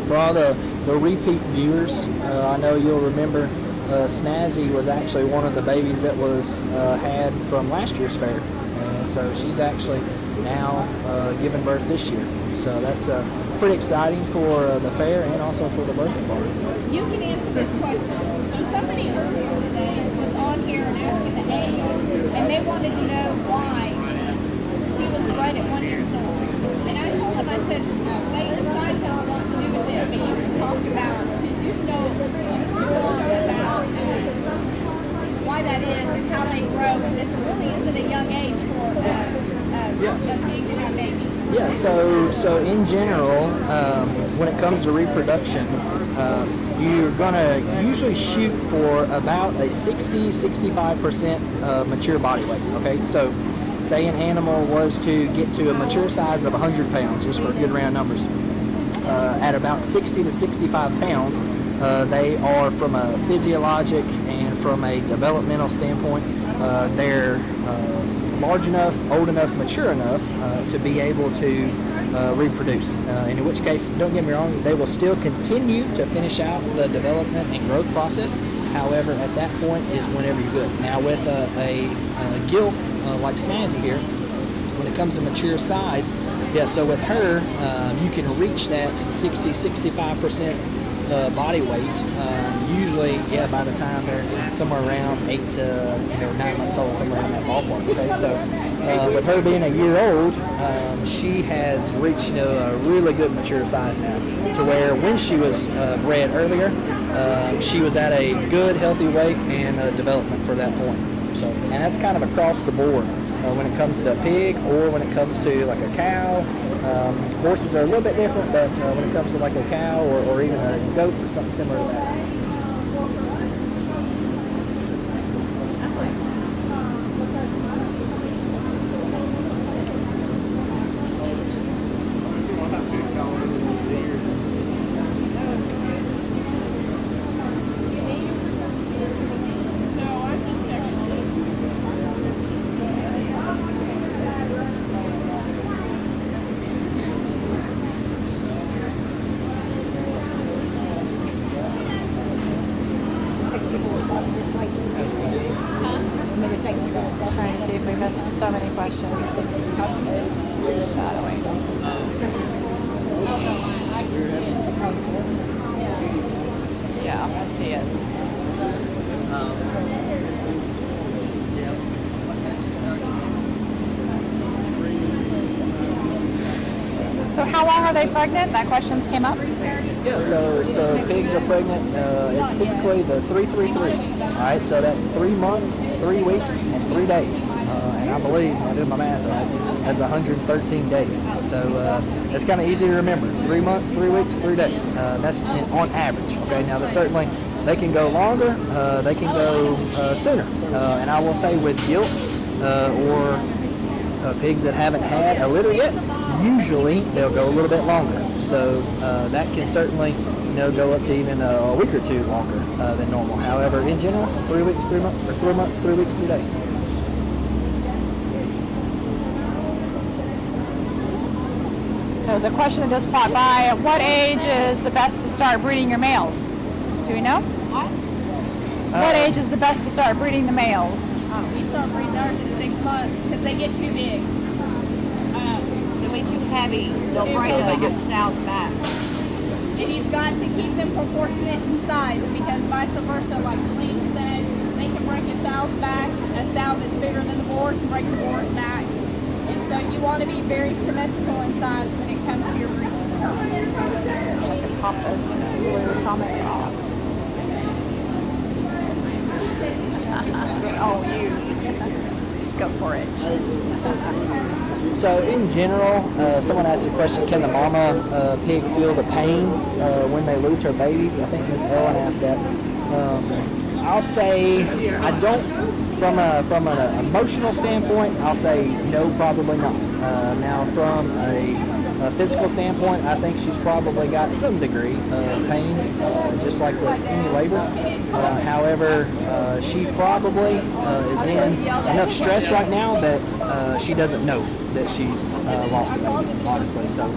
For all the repeat viewers, I know you'll remember Snazzy was actually one of the babies that was had from last year's fair. So she's actually now giving birth this year. So that's pretty exciting for the fair and also for the birthing party. You can answer this question. So somebody earlier today was on here asking the age, and they wanted to know why she was right at 1 year old. And I told them, I said, wait, science has a lot to do with it, but you can talk about, because you know more about why that is and how they grow. And this really isn't a young age for a pig to have babies. Yeah, so in general, when it comes to reproduction, you're gonna usually shoot for about a 60-65% mature body weight. Okay, so say an animal was to get to a mature size of 100 pounds, just for good round numbers. At about 60 to 65 pounds, they are, from a physiologic and from a developmental standpoint, they're large enough, old enough, mature enough to be able to reproduce. In which case, don't get me wrong, they will still continue to finish out the development and growth process. However, at that point is whenever you're good. Now with a gilt like Snazzy here, when it comes to mature size, yeah, so with her, you can reach that 60-65% body weight. Usually, yeah, by the time they're somewhere around 8 to 9 months old, somewhere in that ballpark. Okay, so with her being a year old, she has reached a really good mature size now, to where when she was bred earlier, she was at a good, healthy weight and development for that point. So, and that's kind of across the board. When it comes to a pig, or when it comes to like a cow. Horses are a little bit different, but when it comes to like a cow or even a goat or something similar to that. Trying to see if we missed so many questions. Shadowing. Yeah, I see it. So how long are they pregnant? That questions came up. Yeah, so pigs are pregnant. It's typically the 3-3-3. All right, so that's 3 months, 3 weeks, and 3 days. And I believe, I did my math right, that's 113 days. So it's kind of easy to remember. 3 months, 3 weeks, 3 days. That's on average. Okay, now certainly they can go longer, they can go sooner. And I will say with gilts or pigs that haven't had a litter yet, usually they'll go a little bit longer. So that can certainly go up to even a week or two longer than normal. However, in general, 3 weeks, 3 months, or 3 months, 3 weeks, 3 days. There's a question that just popped by. At what age is the best to start breeding your males? Do we know? What age is the best to start breeding the males? We start breeding ours at 6 months because they get too big. They'll be too heavy. They'll break the sows back. And you've got to keep them proportionate in size, because vice versa, like Colleen said, they can break a sow's back. A sow that's bigger than the boar can break the boar's back. And so you want to be very symmetrical in size when it comes to your breeding stock. I can pop those blue comments off. It's all you. Go for it. So in general, someone asked the question, can the mama pig feel the pain when they lose her babies? I think Ms. Ellen asked that. I'll say I don't, from an emotional standpoint, I'll say no, probably not. Now from a physical standpoint, I think she's probably got some degree of pain, just like with any labor. However, she probably is in enough stress right now that she doesn't know that she's lost a baby, honestly. So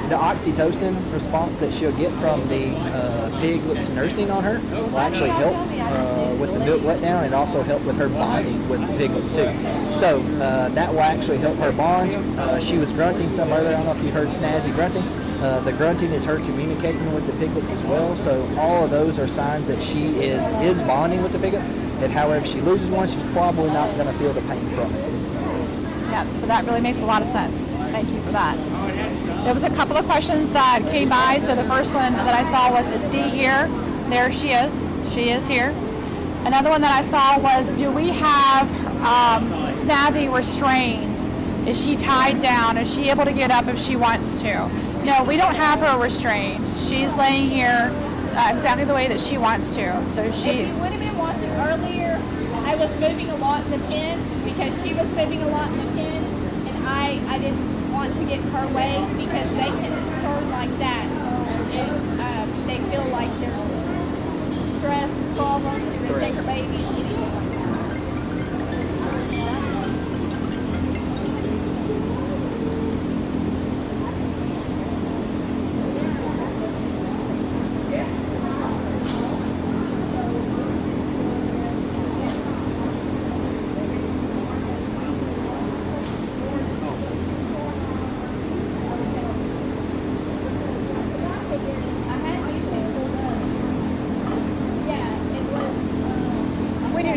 the oxytocin response that she'll get from the piglets nursing on her will actually help with the milk letdown, and also help with her bonding with the piglets too. So that will actually help her bond. She was grunting some earlier. I don't know if you heard Snazzy grunting. The grunting is her communicating with the piglets as well. So all of those are signs that she is bonding with the piglets. If, however, she loses one, she's probably not going to feel the pain from it. Yeah, so that really makes a lot of sense. Thank you for that. There was a couple of questions that came by. So the first one that I saw was, is Dee here? There she is. She is here. Another one that I saw was, do we have Snazzy restrained? Is she tied down? Is she able to get up if she wants to? No, we don't have her restrained. She's laying here exactly the way that she wants to. So If you would have been watching earlier, I was moving a lot in the pen because she was moving a lot in the pen, and I didn't want to get in her way because they can turn like that. And they feel like there's stress problems and they take her baby and anything like that.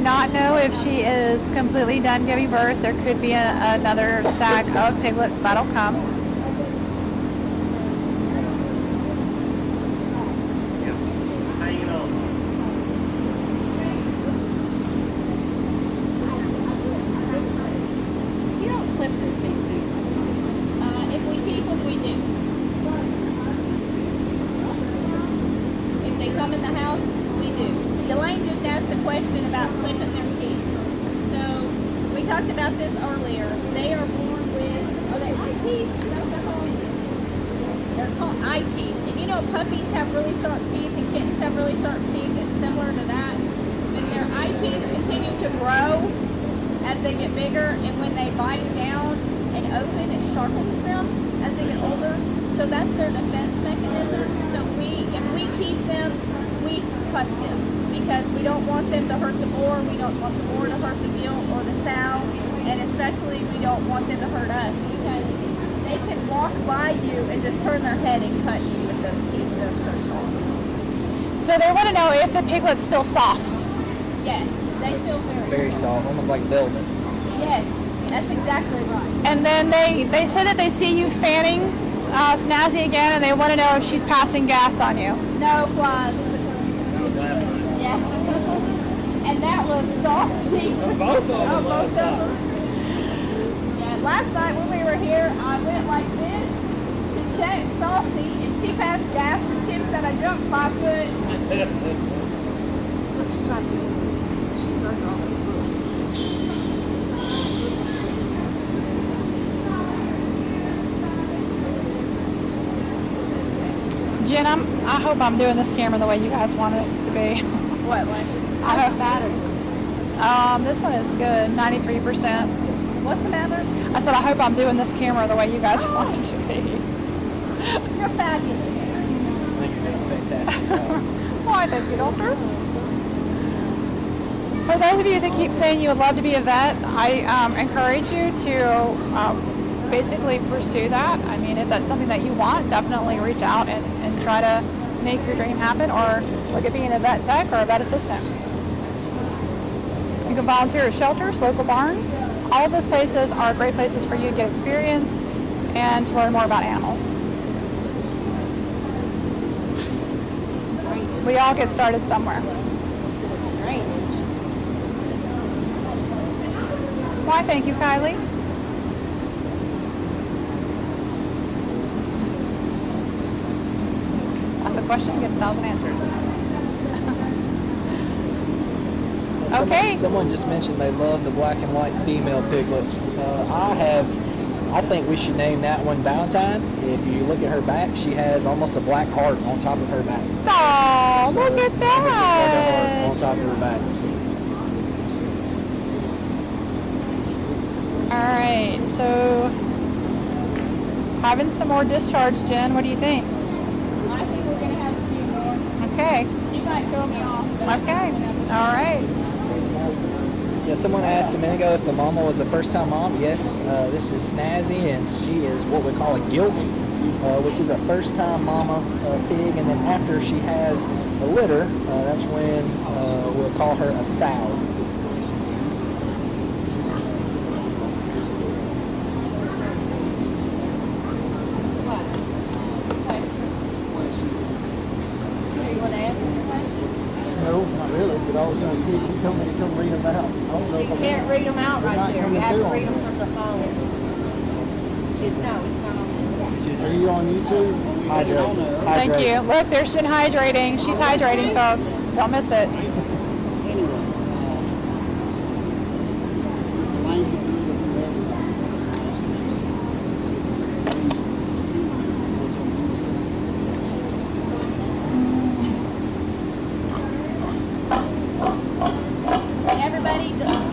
Not know if she is completely done giving birth. There could be another sack of piglets that'll come. Hanging on. You don't clip their teeth, do you? If we keep them, we do. If they come in the house, we do. Elaine just asked a question about clipping their teeth. So we talked about this earlier. They are born with, are they eye teeth? Is that what they're called? They're called eye teeth. And you know puppies have really sharp teeth and kittens have really sharp teeth. It's similar to that. And their eye teeth continue to grow as they get bigger, and when they bite down and open, it sharpens them as they get older. So that's their defense mechanism. So if we keep them, we cut them. Because we don't want them to hurt the boar, we don't want the boar to hurt the gilt or the sow, and especially we don't want them to hurt us because they can walk by you and just turn their head and cut you with those teeth. They're so sharp. So they want to know if the piglets feel soft. Yes, they feel Very soft, almost like velvet. Yes, that's exactly right. And then they said that they see you fanning Snazzy again, and they want to know if she's passing gas on you. No flies. That was last night. Yeah. And that was saucy. Both of them. Both of them. Yeah, last night when we were here, I went like this to check Saucy, and she passed gas, and Tim said I jumped 5 foot. Jen, I hope I'm doing this camera the way you guys want it to be. What way? I hope battery. This one is good, 93%. What's the matter? I said I hope I'm doing this camera the way you guys want it to be. You're fabulous. I think you're doing a fantastic job. Why, thank you, doctor. For those of you that keep saying you would love to be a vet, I encourage you to basically pursue that. I mean, if that's something that you want, definitely reach out and try to make your dream happen, or look at being a vet tech or a vet assistant. You can volunteer at shelters, local barns. All of those places are great places for you to get experience and to learn more about animals. We all get started somewhere. Why, thank you, Kylie. Ask a question, get 1,000 answers. Okay. Someone just mentioned they love the black and white female piglet. I think we should name that one Valentine. If you look at her back, she has almost a black heart on top of her back. Oh, so look at that! On top of her back. All right, so having some more discharge, Jen. What do you think? I think we're gonna have a few more. Okay. She might throw me off. Okay. All right. Yeah, someone asked a minute ago if the mama was a first-time mom. Yes, this is Snazzy, and she is what we call a gilt, which is a first-time mama pig. And then after she has a litter, that's when we'll call her a sow. She told me to come read them out. I don't know You can't read them out right there. You have to read them from the phone. Are you on YouTube? Thank you. Look, there's Jen hydrating. She's hydrating, folks. Don't miss it.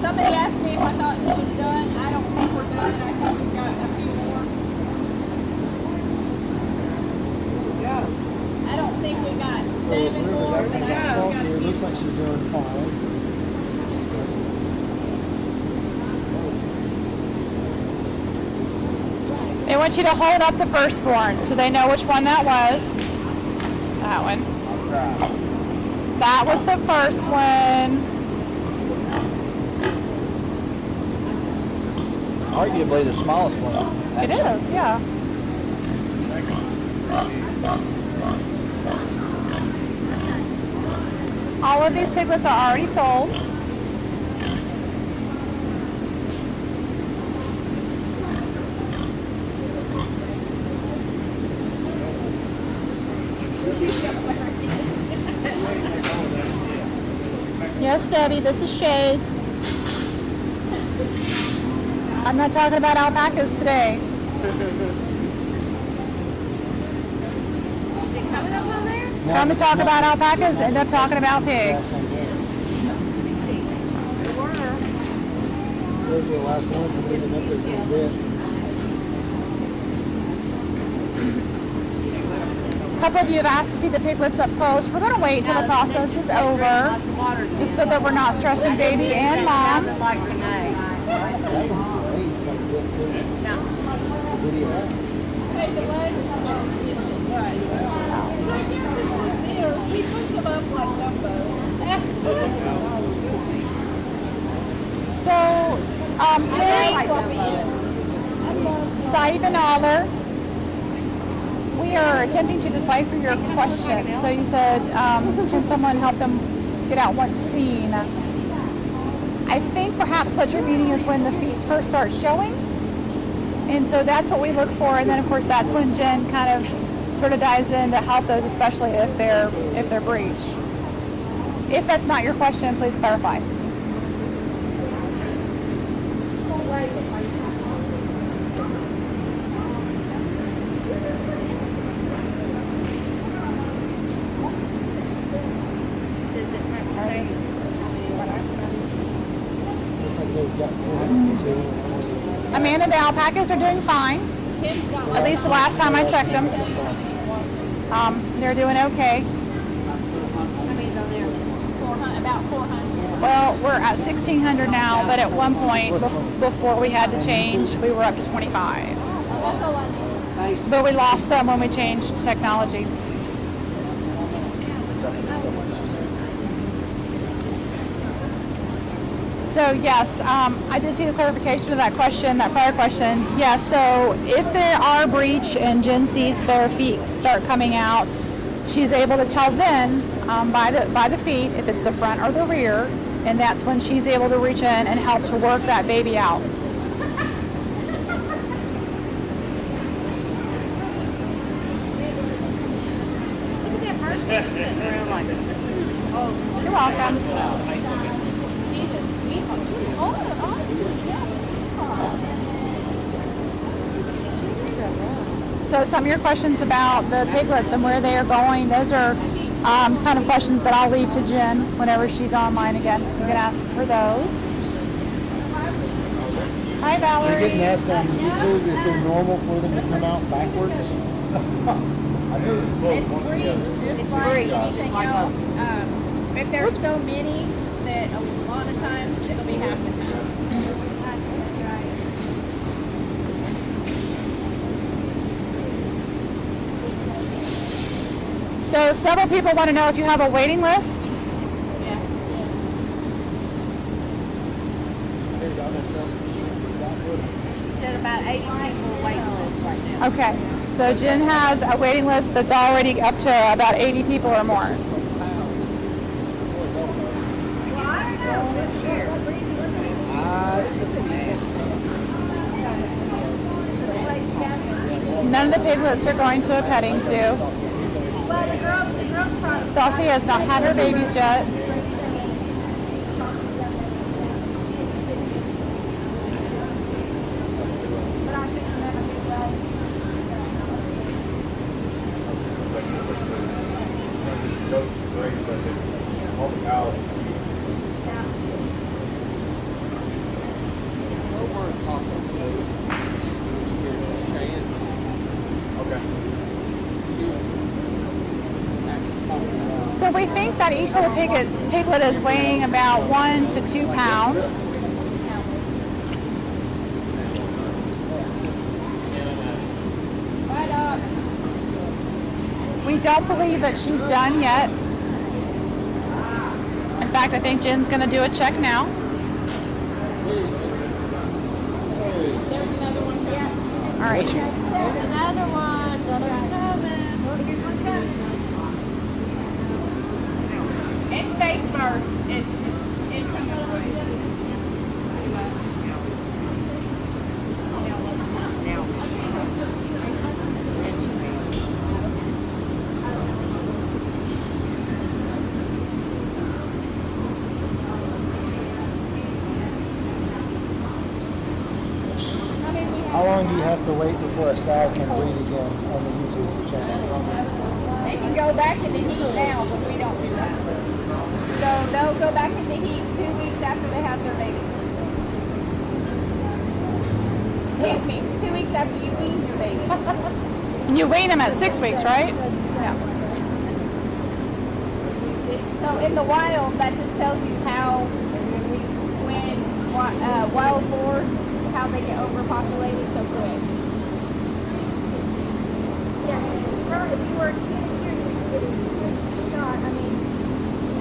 Somebody asked me if I thought she was done. I don't think we're done. I think we've got a few more. I don't think we got 7 more, but I think we got a few. It looks like she's doing fine. They want you to hold up the firstborn so they know which one that was. That one. That was the first one. Arguably the smallest one. It is, yeah. All of these piglets are already sold. Yes, Debbie, this is Shay. I'm not talking about alpacas today. Is it coming up on there? Come to talk about alpacas, end up talking about pigs. Let me see. There were. Those are the last ones that ended up as a bit. A couple of you have asked to see the piglets up close. We're going to wait till the process is over, Lots of water. just so that we're not stressing baby and mom. Sounded like Renee. That one's great, quite a bit too. No. What do you have? Hey, the leg. He puts them up like gumbo. So, today, Saib and Aller, we are attempting to decipher your question. So you said, can someone help them get out what's seen? I think perhaps what you're meaning is when the feet first start showing. And so that's what we look for. And then of course that's when Jen kind of sort of dives in to help those, especially if they're breech. If that's not your question, please clarify. Does it have to say? Looks like they've got 402. Amanda, the alpacas are doing fine. At least the last time I checked them. They're doing okay. How many's on there? 400, about 400. Well, we're at 1,600 now, but at one point before we had to change, we were up to 25. That's all I know. But we lost some when we changed technology. So yes, I did see the clarification of that question, that prior question. Yes, so if there are breech and Jen sees their feet start coming out, she's able to tell then by the feet if it's the front or the rear, and that's when she's able to reach in and help to work that baby out. Look at that first one sitting around like, oh, You're welcome. So some of your questions about the piglets and where they are going, those are kind of questions that I'll leave to Jen whenever she's online again. You can ask her those. Hi, Valerie. You're getting asked on YouTube if they're normal for them to come out backwards. It's breech, just like anything else. But there's so many that a lot of times it'll be half the time. So several people want to know if you have a waiting list. Yes. she said about 80 people waiting list right now. Okay. So Jen has a waiting list that's already up to about 80 people or more. Well, I don't know. Let's share. It's in there. Ladies down None of the piglets are going to a petting zoo. Saucy has not had her babies yet. So we think that each little piglet is weighing about 1 to 2 pounds. We don't believe that she's done yet. In fact, I think Jen's going to do a check now. There's another one here. All right. There's another one. It's face first. It's How long do you have to wait before a sow can breed again on the YouTube channel? They can go back in the heat now, but we don't do that. So they'll go back in the heat 2 weeks after they have their babies. Excuse me, 2 weeks after you wean your babies. And you wean them at 6 weeks, right? Yeah. So in the wild, that just tells you how when wild boars, how they get overpopulated so quick. Yeah, well, if you were standing here, you could get a good shot. I mean,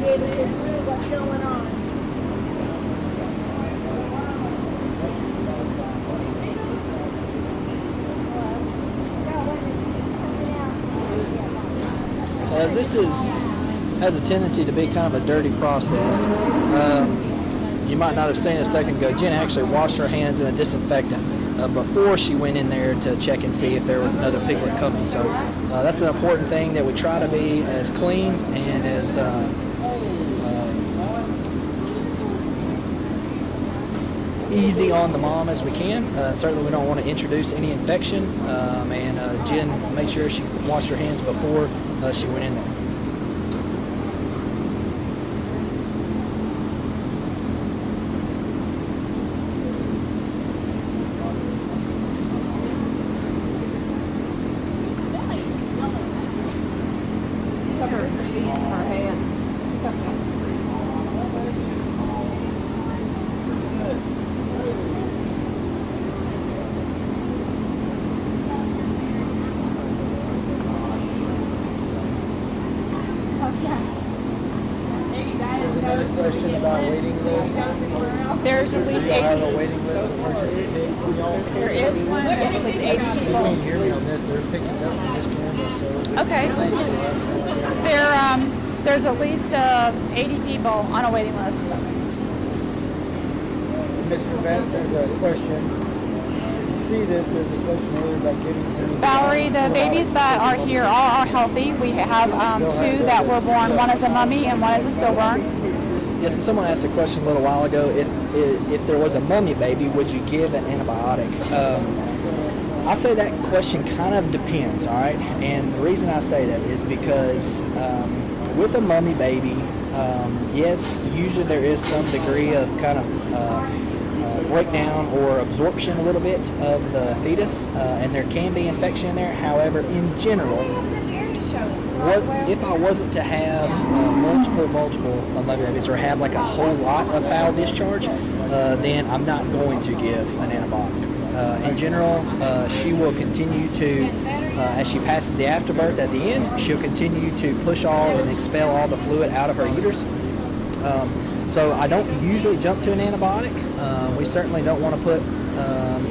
be able to see what's going on. So as this has a tendency to be kind of a dirty process, you might not have seen it a second ago. Jen actually washed her hands in a disinfectant before she went in there to check and see if there was another piglet coming. So that's an important thing, that we try to be as clean and as easy on the mom as we can. Certainly we don't want to introduce any infection, and Jen made sure she washed her hands before she went in there. There's another question about waiting lists. There's at least Do you have 8. a waiting list to purchase a pig from y'all? There is one. There's at least 8 You can't people. hear me on this. They're picking up from this camera, so. Okay. There's at least 80 people on a waiting list. Mr. Vent, there's a question. If you see this, there's a question here about getting any. Valerie, the babies that are here are healthy. We have 2 that were born. One is a mummy and one is a stillborn. Yes, so someone asked a question a little while ago. If there was a mummy baby, would you give an antibiotic? I say that question kind of depends, all right? And the reason I say that is because with a mummy baby, yes, usually there is some degree of kind of breakdown or absorption a little bit of the fetus, and there can be infection in there. However, in general, if I wasn't to have multiple mummy babies, or have like a whole lot of foul discharge, then I'm not going to give an antibiotic. In general, she will continue to, as she passes the afterbirth at the end, she'll continue to push all and expel all the fluid out of her uterus. So I don't usually jump to an antibiotic. We certainly don't want to put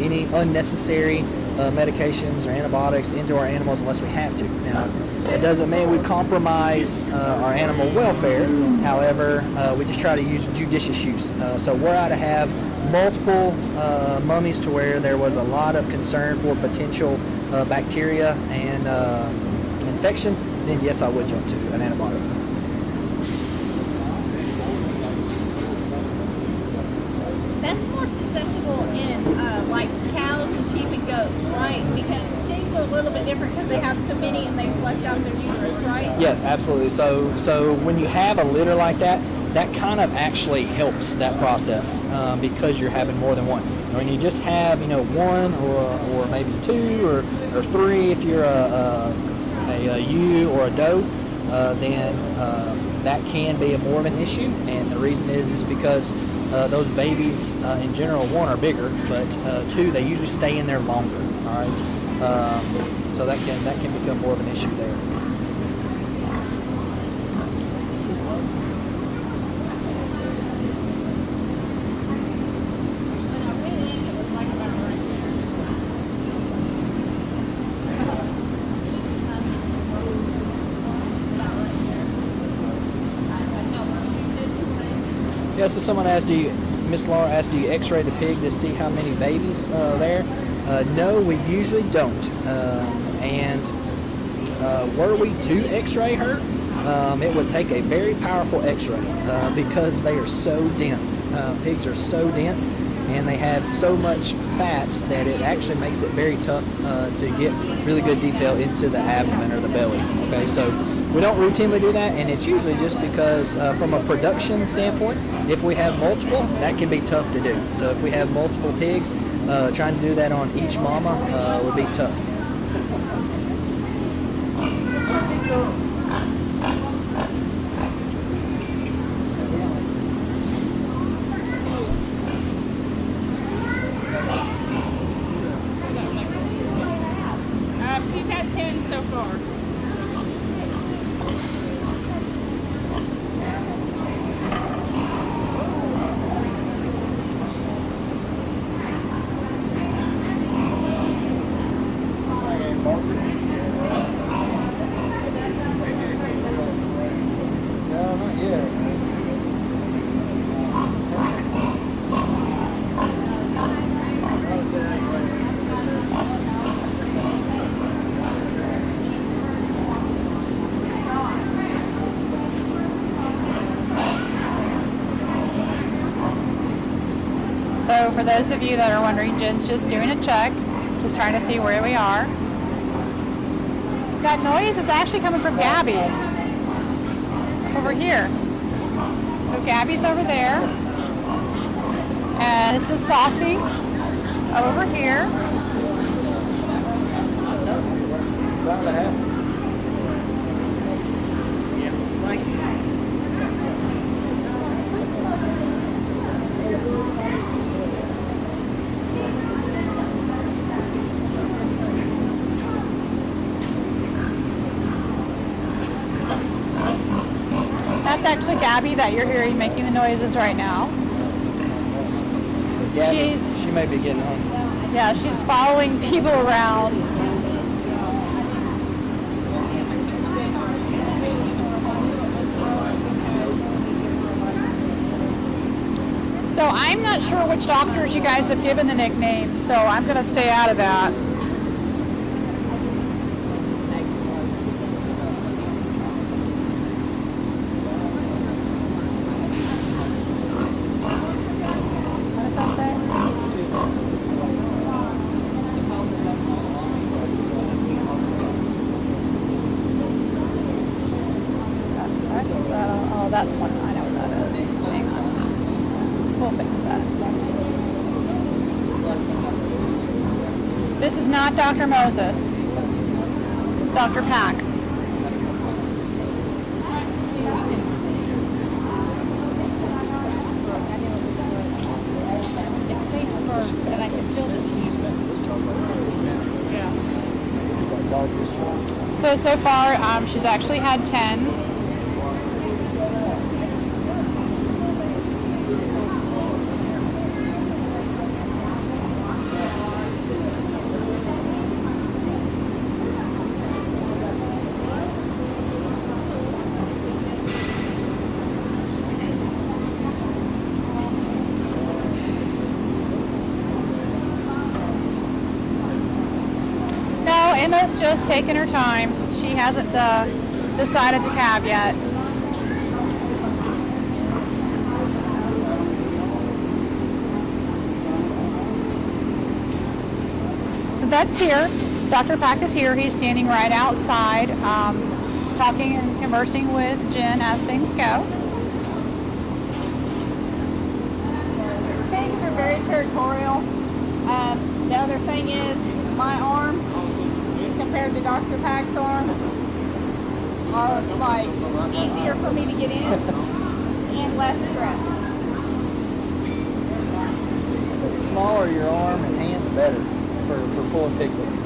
any unnecessary medications or antibiotics into our animals unless we have to. Now, it doesn't mean we compromise our animal welfare. However, we just try to use judicious use. So were I to have multiple mummies to where there was a lot of concern for potential bacteria and infection, then yes, I would jump to an antibiotic. That's more susceptible in like cows and sheep and goats, right? Because pigs are a little bit different because they have so many and they flush out their uterus, right? Yeah, absolutely. So when you have a litter like that, that kind of actually helps that process because you're having more than one. When you just have, one or maybe two or three if you're a ewe or a doe, then that can be more of an issue. And the reason is because those babies in general, one, are bigger, but two, they usually stay in there longer. All right, so that can become more of an issue there. Yeah, so someone asked, Miss Laura asked, do you x-ray the pig to see how many babies there? No, we usually don't. And were we to x-ray her, it would take a very powerful x-ray because they are so dense. Pigs are so dense and they have so much fat that it actually makes it very tough to get really good detail into the abdomen or the belly. Okay, so we don't routinely do that, and it's usually just because from a production standpoint, if we have multiple, that can be tough to do. So if we have multiple pigs, trying to do that on each mama would be tough. She's had 10 so far. So for those of you that are wondering, Jen's just doing a check, just trying to see where we are. That noise is actually coming from Gabby over here. So Gabby's over there, and this is Saucy over here. That's actually Gabby that you're hearing making the noises right now. Gabby, she may be getting home. Yeah, she's following people around. So I'm not sure which doctors you guys have given the nicknames, so I'm going to stay out of that. What does that say? Oh, that's one. I know what that is. Hang on. We'll fix that. This is not Dr. Moses. It's Dr. Pack. It's face first, and I can feel this heat. Yeah. So far, she's actually had 10. Emma's just taking her time. She hasn't decided to calve yet. The vet's here. Dr. Pack is here. He's standing right outside, talking and conversing with Jen as things go. Pigs are very territorial. The other thing is my arms compared to Dr. Pack's arms are like easier for me to get in and less stress. The smaller your arm and hand, the better for pulling piglets.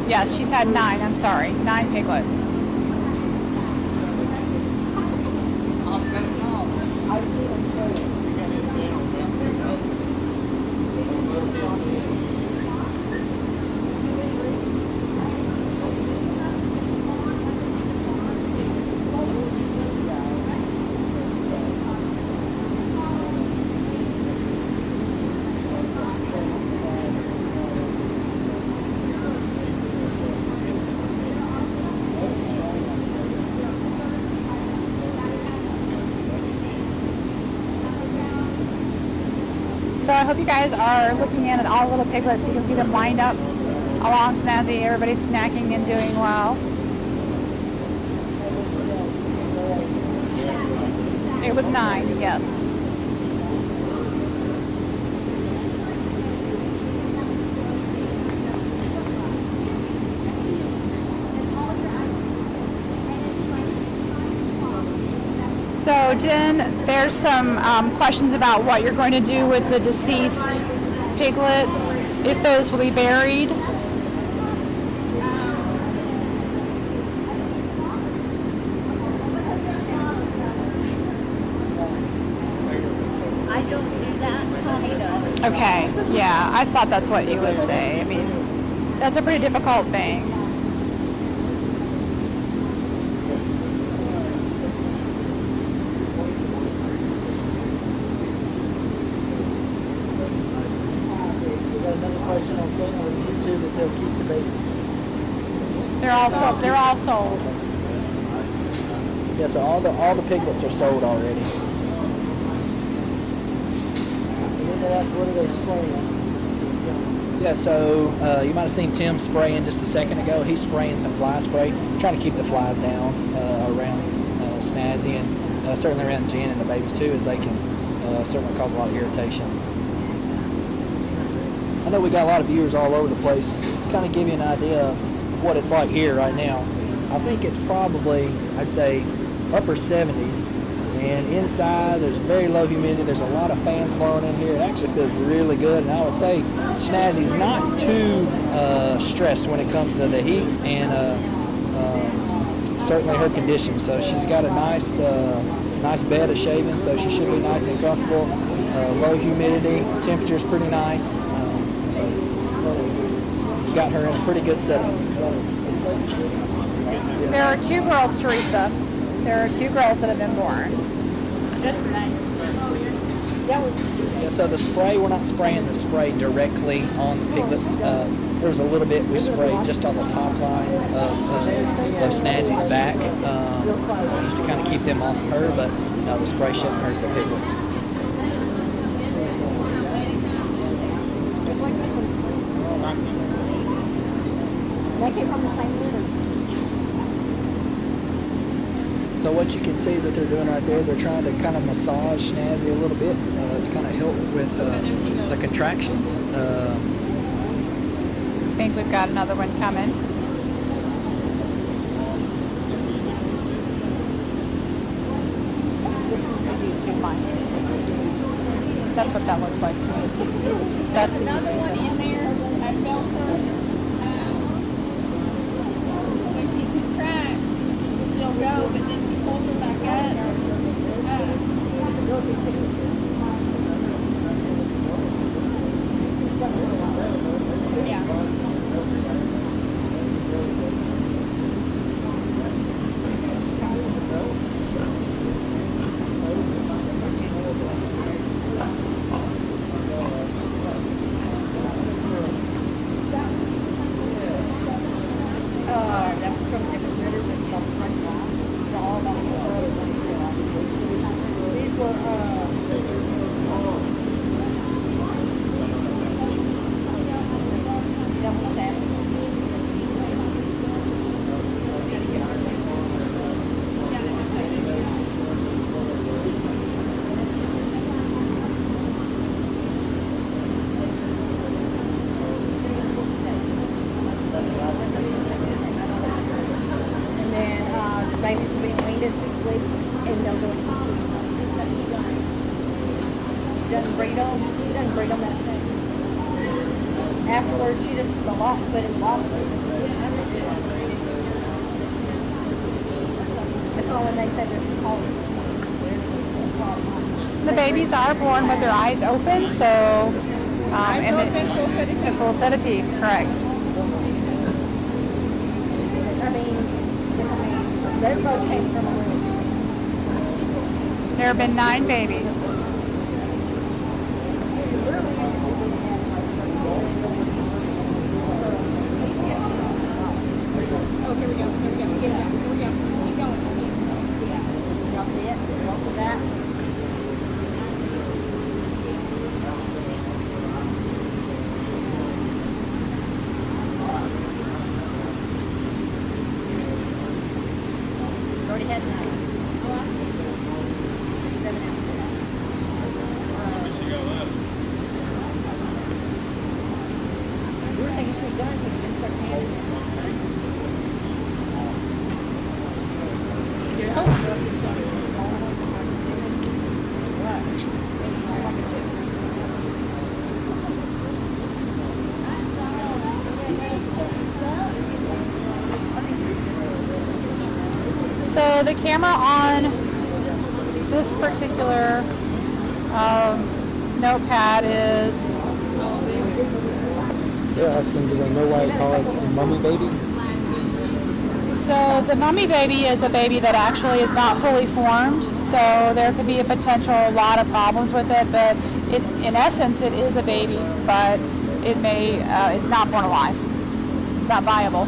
Yes, she's had 9. I'm sorry, 9 piglets. So I hope you guys are looking in at all the little piglets. You can see them lined up along Snazzy. Everybody's snacking and doing well. It was 9, yes. So Jen, there's some questions about what you're going to do with the deceased piglets, if those will be buried. I don't do that, Connie does. Okay, yeah, I thought that's what you would say. I mean, that's a pretty difficult thing. Question on YouTube that they'll keep the babies. They're all sold. Yeah, so all the piglets are sold already. So then they asked, what are they spraying? Yeah, so you might have seen Tim spraying just a second ago. He's spraying some fly spray, trying to keep the flies down around Snazzy and certainly around Jen and the babies too, as they can certainly cause a lot of irritation. I know we got a lot of viewers all over the place. Kind of give you an idea of what it's like here right now. I think it's probably, I'd say, upper 70s. And inside, there's very low humidity. There's a lot of fans blowing in here. It actually feels really good. And I would say Snazzy's not too stressed when it comes to the heat and certainly her condition. So she's got a nice bed of shaving, so she should be nice and comfortable. Low humidity, temperature's pretty nice. So got her in a pretty good setup. There are 2 girls, Teresa. There are 2 girls that have been born. Yesterday. Yeah, so the spray, we're not spraying the spray directly on the piglets. There was a little bit we sprayed just on the top line of Snazzy's back, just to kind of keep them off of her, but no, the spray shouldn't hurt the piglets. Just like this one. They came from the same litter. So what you can see that they're doing right there, they're trying to kind of massage Snazzy a little bit to kind of help with the contractions. I think we've got another one coming. This is the YouTube mic. That's what that looks like to me. That's Another the one in there. I felt her. When she contracts, she'll go, but then she pulls her back up. Yeah. to 6 weeks, and they'll go into two. She doesn't breed them. She doesn't breed them that thing. Afterwards, she doesn't the lot put in the bottle. That's why when they said there's some holes. The babies are born with their eyes open, so Eyes open, full set of a teeth. full set of teeth, correct. I mean, they both came from a room. There have been 9 babies. Oh, here we go. Here we go. Here we go. Here we go. Keep going. Y'all see it? Y'all see that? It's already had 9. 7 out. We were thinking she was done until we didn't start handing it. So the camera on this particular notepad is, They're asking, do they know why you call it a mummy baby? so the mummy baby is a baby that actually is not fully formed, so there could be a potential a lot of problems with it, but in essence it is a baby, but it may it's not born alive. It's not viable.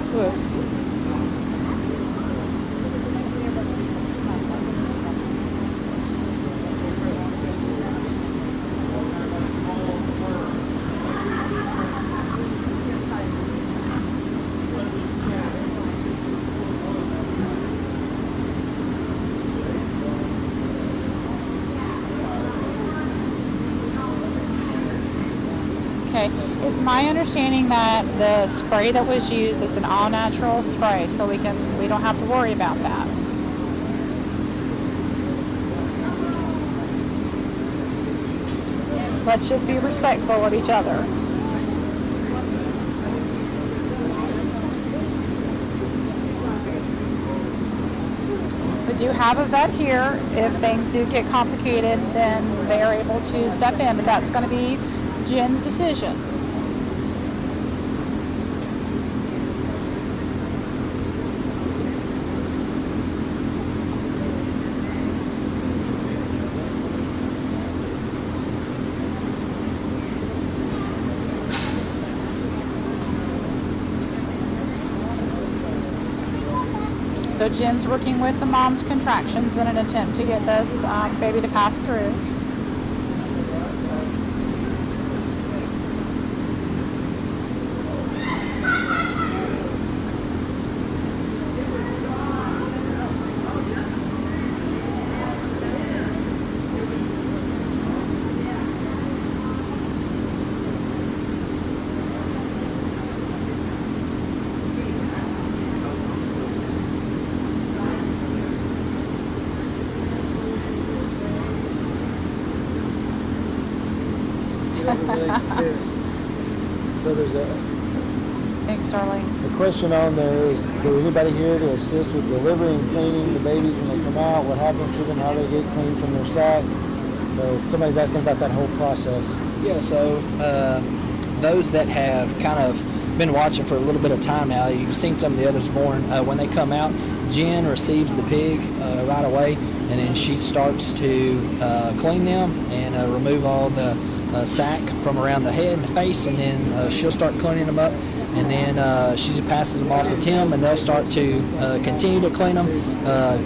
Okay, it's my understanding that the spray that was used is an all-natural spray, so we don't have to worry about that. Let's just be respectful of each other. We do have a vet here. If things do get complicated, then they are able to step in, but that's going to be Jen's decision. So Jen's working with the mom's contractions in an attempt to get this baby to pass through. So there's Thanks, darling. a question on there is, do anybody here to assist with delivering and cleaning the babies when they come out? What happens to them? How they get cleaned from their sack? So somebody's asking about that whole process. Yeah, so those that have kind of been watching for a little bit of time now, you've seen some of the others born. When they come out, Jen receives the pig right away, and then she starts to clean them and remove all the sack from around the head and the face, and then she'll start cleaning them up, and then she passes them off to Tim, and they'll start to continue to clean them,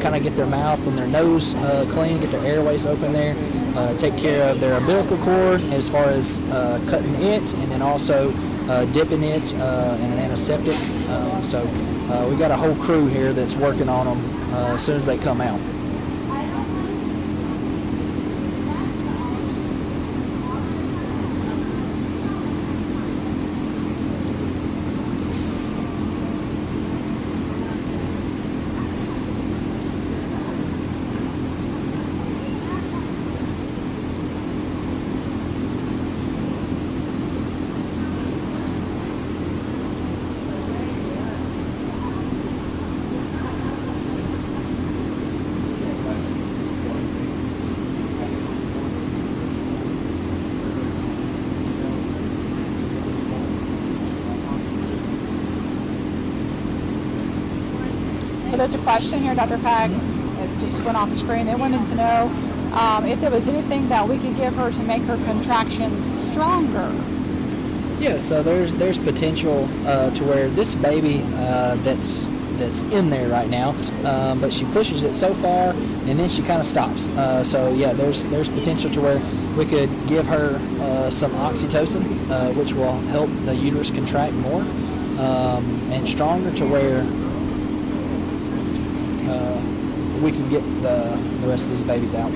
kind of get their mouth and their nose clean, get their airways open there, take care of their umbilical cord as far as cutting it, and then also dipping it in an antiseptic. So we got a whole crew here that's working on them as soon as they come out. there's a question here, Dr. Pack. It just went off the screen. They wanted to know if there was anything that we could give her to make her contractions stronger. Yeah, so there's potential to where this baby that's in there right now, but she pushes it so far and then she kind of stops. So yeah, there's potential to where we could give her some oxytocin, which will help the uterus contract more and stronger to where we can get the rest of these babies out.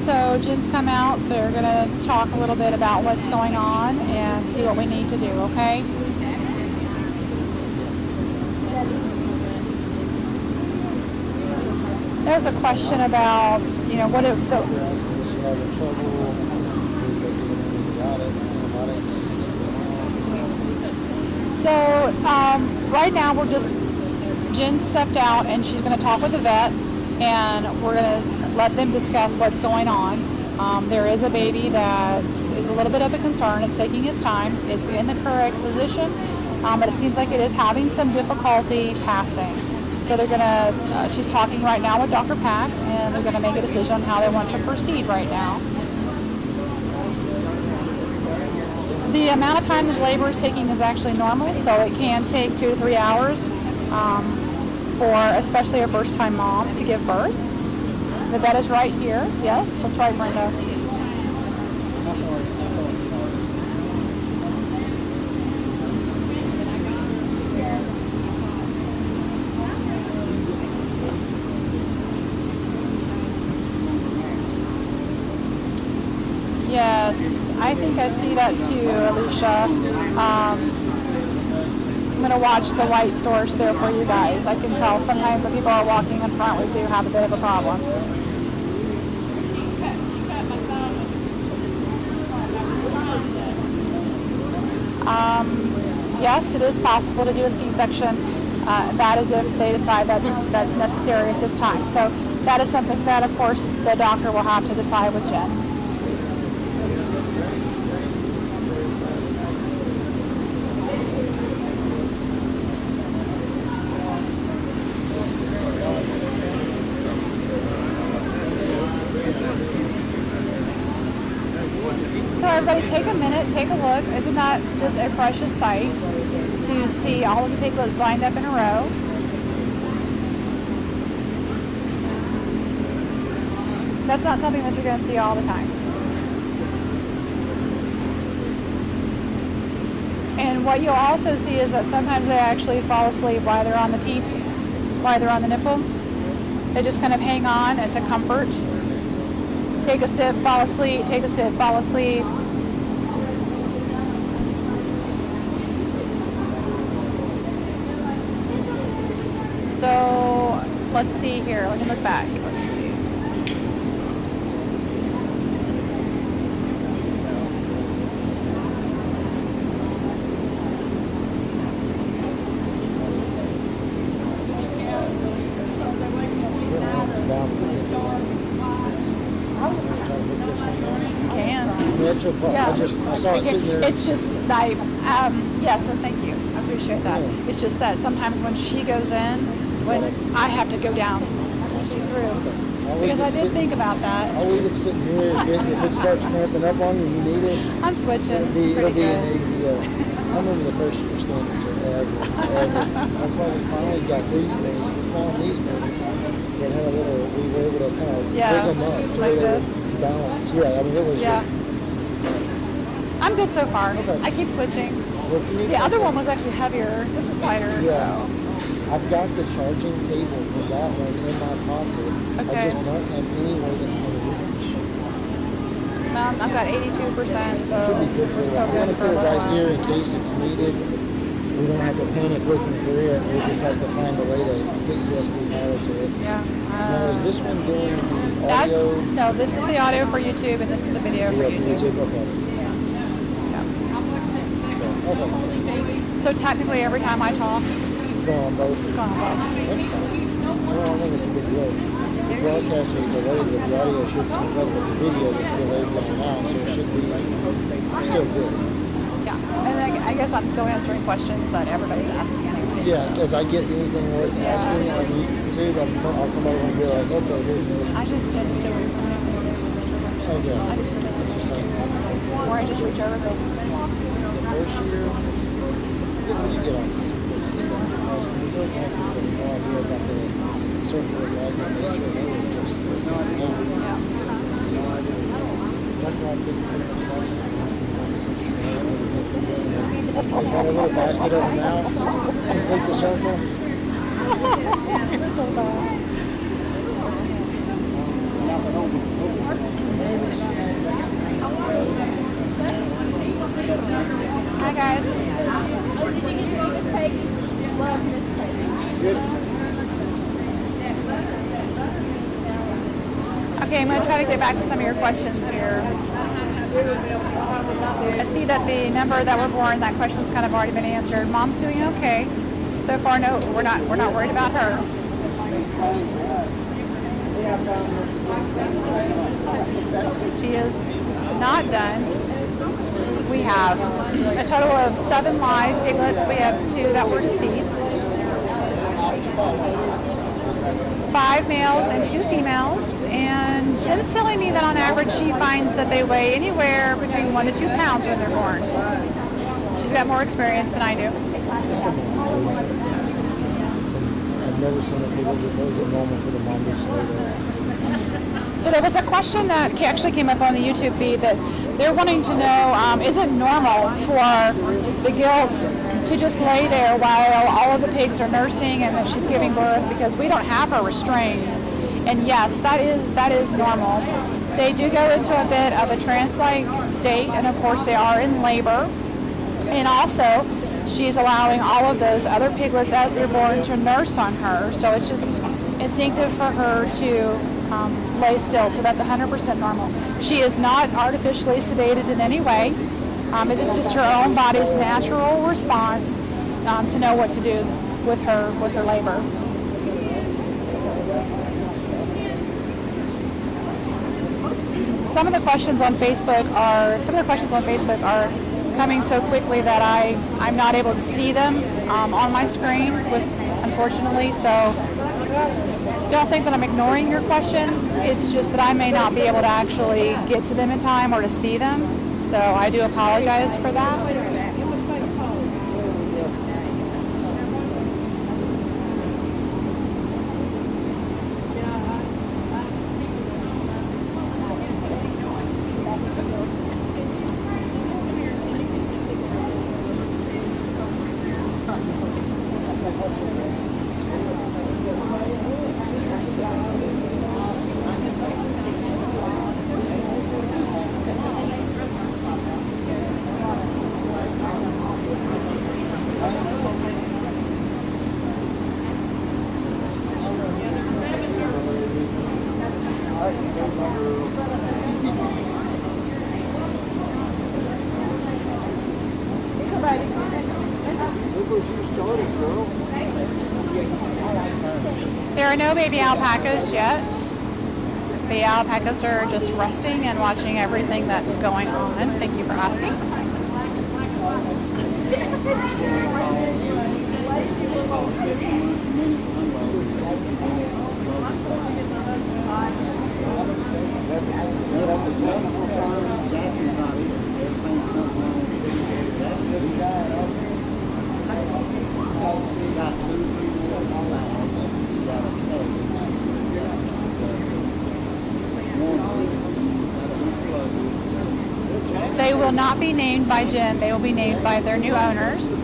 So Jen's come out. They're going to talk a little bit about what's going on and see what we need to do, okay? There's a question about, you know, what if the... So right now we're just, Jen stepped out and she's going to talk with the vet and we're going to let them discuss what's going on. There is a baby that is a little bit of a concern. It's taking its time. It's in the correct position, but it seems like it is having some difficulty passing. So they're going to, she's talking right now with Dr. Pack, and they're going to make a decision on how they want to proceed right now. The amount of time that labor is taking is actually normal, so it can take 2 to 3 hours for especially a first-time mom to give birth. The vet is right here. Yes, that's right, Brenda. Yes, I think I see that too, Alicia. I'm going to watch the light source there for you guys. I can tell sometimes when people are walking in front, we do have a bit of a problem. Yes, it is possible to do a C-section. That is if they decide that's necessary at this time. So that is something that, of course, the doctor will have to decide with Jen. So everybody take a minute, take a look. Isn't that just a precious sight to see all of the piglets lined up in a row? That's not something that you're going to see all the time. And what you'll also see is that sometimes they actually fall asleep while they're on the teat, while they're on the nipple. They just kind of hang on as a comfort. Take a sip, fall asleep, take a sip, fall asleep. So, let's see here. Let me look back. Let's see. Yeah. I saw it sitting there. It's just, yes, and thank you. I appreciate that. Yeah. It's just that sometimes when she goes in, when I have to go down to see through. Because I did think about that. I'll leave it sitting here. If it starts cramping up on you and you need it, I'm switching. It'll be an easy, I remember the first year standards ever. That's why we finally got these things. We found these things that had a little, we were able to kind of pick them up to like where this. they were balanced. Yeah, I mean, it was just. I'm good so far. Okay. I keep switching. Well, the other one was actually heavier. This is lighter. Yeah. So. I've got the charging cable for that one in my pocket. Okay. I just don't have anywhere that I can reach. I've got 82%, so Should be good for we're it. still I'm gonna good for put a it little right while. here in case it's needed. We don't have to panic looking for it. We just have to find a way to get USB power to it. Yeah. Now, is this one doing the That's audio? no. This is the audio for YouTube, and this is the video for Yeah, YouTube. Okay. So technically, every time I talk, It's going on both. it's going on both. That's fine. Well, I don't think it's a big deal. The broadcast is delayed, but the audio should sync up with the video that's delayed right now, so it should be still good. Yeah, and I guess I'm still answering questions that everybody's asking anyway. Yeah, as I get anything worth asking on YouTube, I'll come over and be like, okay, here's this. I just do it. Oh, yeah. I just pretend It's just like or I just reach over the. the first year, when you get on Facebook and stuff, you don't have people no idea about the circular life and nature. They were just Yeah. that's why I said just had a little basket of them out, complete the circle. You're so bad. Hi guys. Oh, did you get to meet Miss Peggy? Love Miss Peggy. Okay, I'm going to try to get back to some of your questions here. I see that the number that were born, that question's kind of already been answered. Mom's doing okay. So far, no, we're not worried about her. She is not done. We have a total of 7 live piglets. We have 2 that were deceased. 5 males and 2 females. And Jen's telling me that on average she finds that they weigh anywhere between 1 to 2 pounds when they're born. She's got more experience than I do. I've never seen a piglet that goes normal for the mom to just lay there. So there was a question that actually came up on the YouTube feed that they're wanting to know, is it normal for the gilts to just lay there while all of the pigs are nursing and that she's giving birth, because we don't have her restrained? And yes, that is normal. They do go into a bit of a trance-like state, and of course they are in labor. And also, she's allowing all of those other piglets as they're born to nurse on her. So it's just instinctive for her to lay still. So that's 100% normal. She is not artificially sedated in any way. It is just her own body's natural response to know what to do with her labor. Some of the questions on Facebook are coming so quickly that I'm not able to see them on my screen, unfortunately. So don't think that I'm ignoring your questions. It's just that I may not be able to actually get to them in time or to see them. So I do apologize for that. There are no baby alpacas yet. The alpacas are just resting and watching everything that's going on. Thank you for asking. They will not be named by Jen. They will be named by their new owners.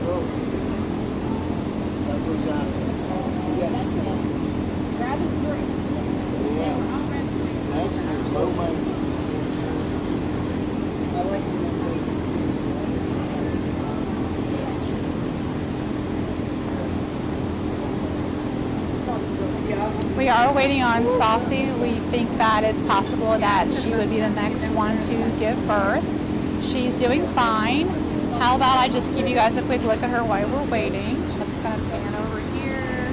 We are waiting on Saucy. We think that it's possible that she would be the next one to give birth. She's doing fine. How about I just give you guys a quick look at her while we're waiting. So I'm just going to pan over here.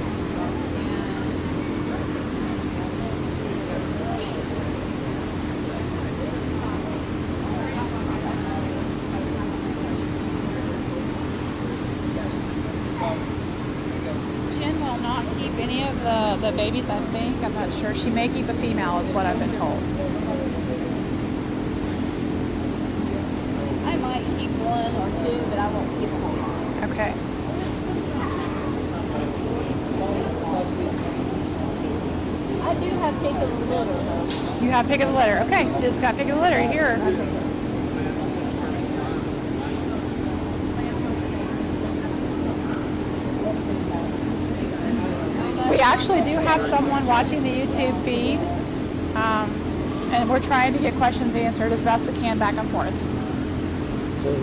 Jen will not keep any of the babies, I think. I'm not sure. She may keep a female is what I've been told. I might keep one or two, but I won't keep a whole lot. Okay. I do have pick of the litter, though. You have pick of the litter. Okay, Jen's got pick of the litter here. We actually do have someone watching the YouTube feed, and we're trying to get questions answered as best we can back and forth. So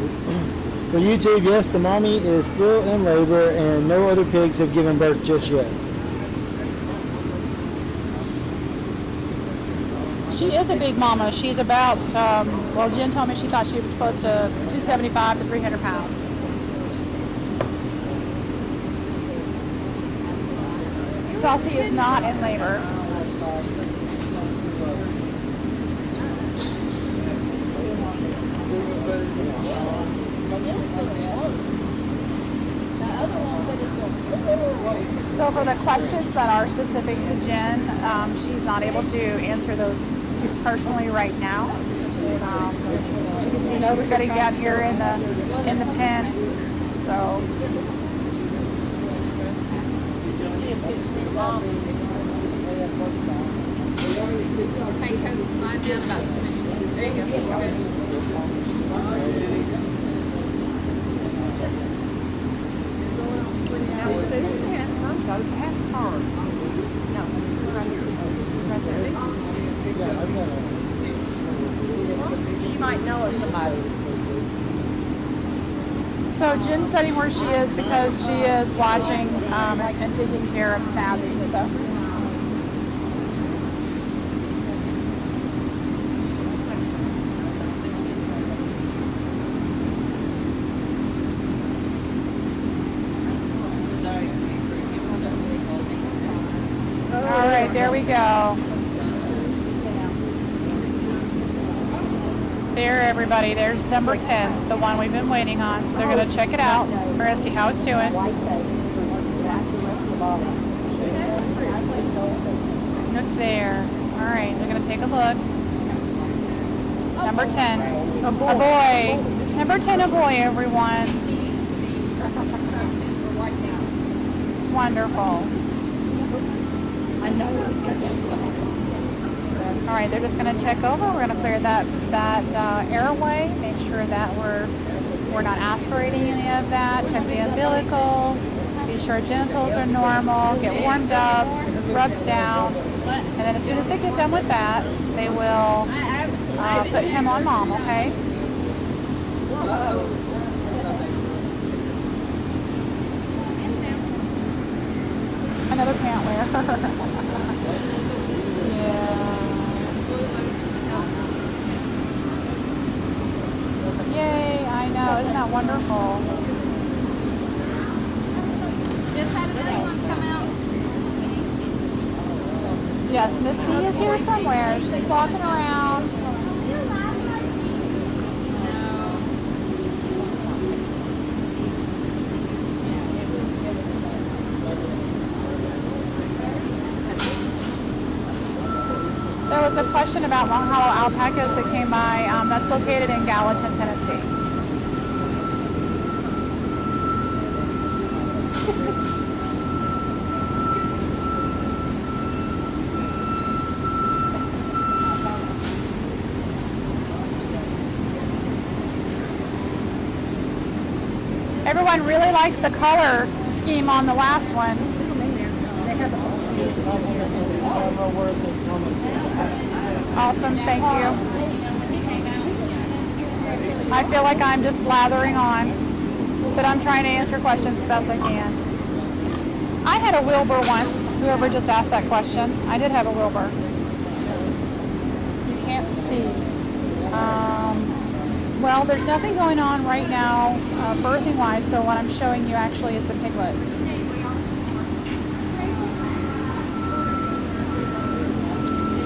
for YouTube, yes, the mommy is still in labor and no other pigs have given birth just yet. She is a big mama. She's about, well, Jen told me she thought she was close to 275 to 300 pounds. Saucy is not in labor. So for the questions that are specific to Jen, she's not able to answer those personally right now. As you can see, she's sitting down here in the pen. So. Hey, Cody, slide down about 2 inches. There you go. Good. Ask her. No, right here. Right there. She might know of somebody. So Jen's sitting where she is because she is watching and taking care of Snazzy. So. All right, there we go. There, everybody. There's number 10, the one we've been waiting on. So they're going to check it out. We're going to see how it's doing. Look there. All right, they're going to take a look. Number 10, a boy. Number 10, a boy, everyone. It's wonderful. I know. All right, they're just going to check over. We're going to clear that airway, make sure that we're not aspirating any of that. Check the umbilical, be sure genitals are normal, get warmed up, rubbed down, and then as soon as they get done with that, they will put him on mom, okay? Another pant wear. Yeah. Yay, I know. Isn't that wonderful? Just had another one come out. Yes, Miss B is here somewhere. She's walking around. There was a question about Long Hollow alpacas that came by. That's located in Gallatin, Tennessee. Everyone really likes the color scheme on the last one. Awesome, thank you. I feel like I'm just blathering on, but I'm trying to answer questions as best I can. I had a Wilbur once. Whoever just asked that question, I did have a Wilbur. You can't see. Well, there's nothing going on right now, birthing-wise. So what I'm showing you actually is the piglets.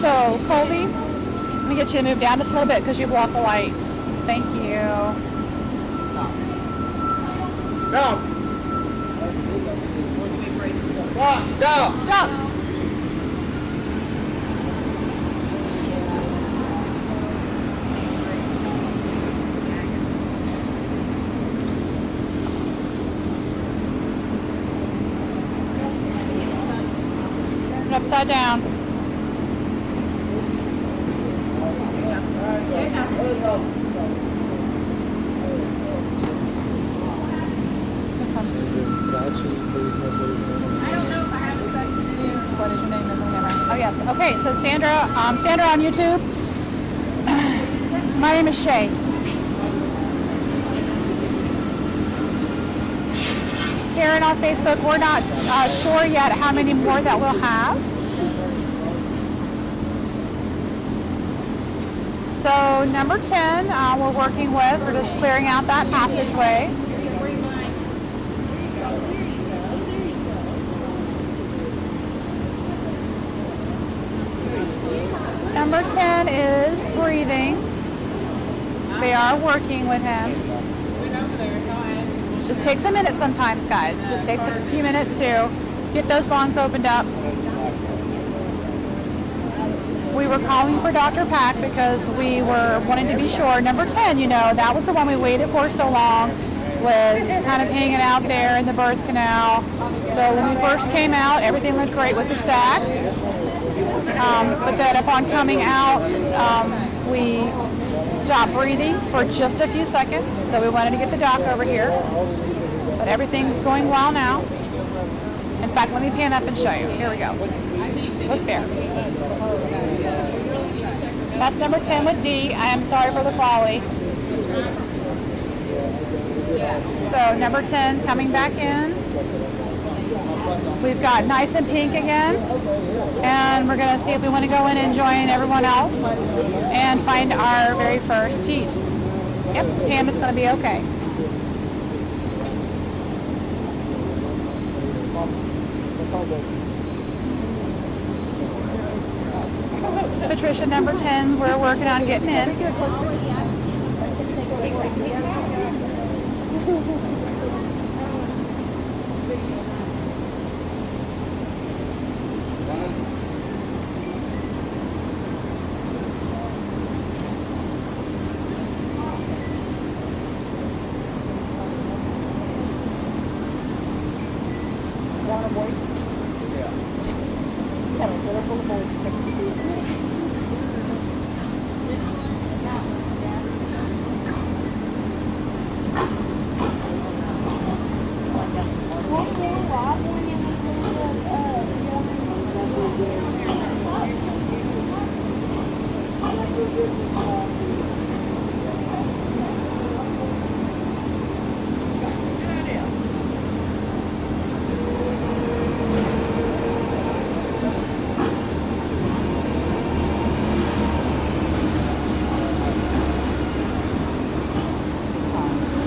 So Colby, I'm gonna get you to move down just a little bit because you block the light. Thank you. Go. Go. Go. Upside down. What is your name? Oh yes. Okay. So Sandra on YouTube. My name is Shay. Karen on Facebook. We're not sure yet how many more that we'll have. So number 10, we're working with. We're just clearing out that passageway. Number 10 is breathing. They are working with him. It just takes a minute sometimes, guys. It just takes a few minutes to get those lungs opened up. We were calling for Dr. Pack because we were wanting to be sure. Number 10, you know, that was the one we waited for so long, was kind of hanging out there in the birth canal. So when we first came out, everything looked great with the sac. But then upon coming out, we stopped breathing for just a few seconds. So we wanted to get the doc over here. But everything's going well now. In fact, let me pan up and show you. Here we go. Look there. That's number 10 with D. I am sorry for the quality. So number 10 coming back in. We've got nice and pink again. And we're going to see if we want to go in and join everyone else and find our very first teat. Yep, Pam, it's going to be okay. Patricia, number 10, we're working on getting in.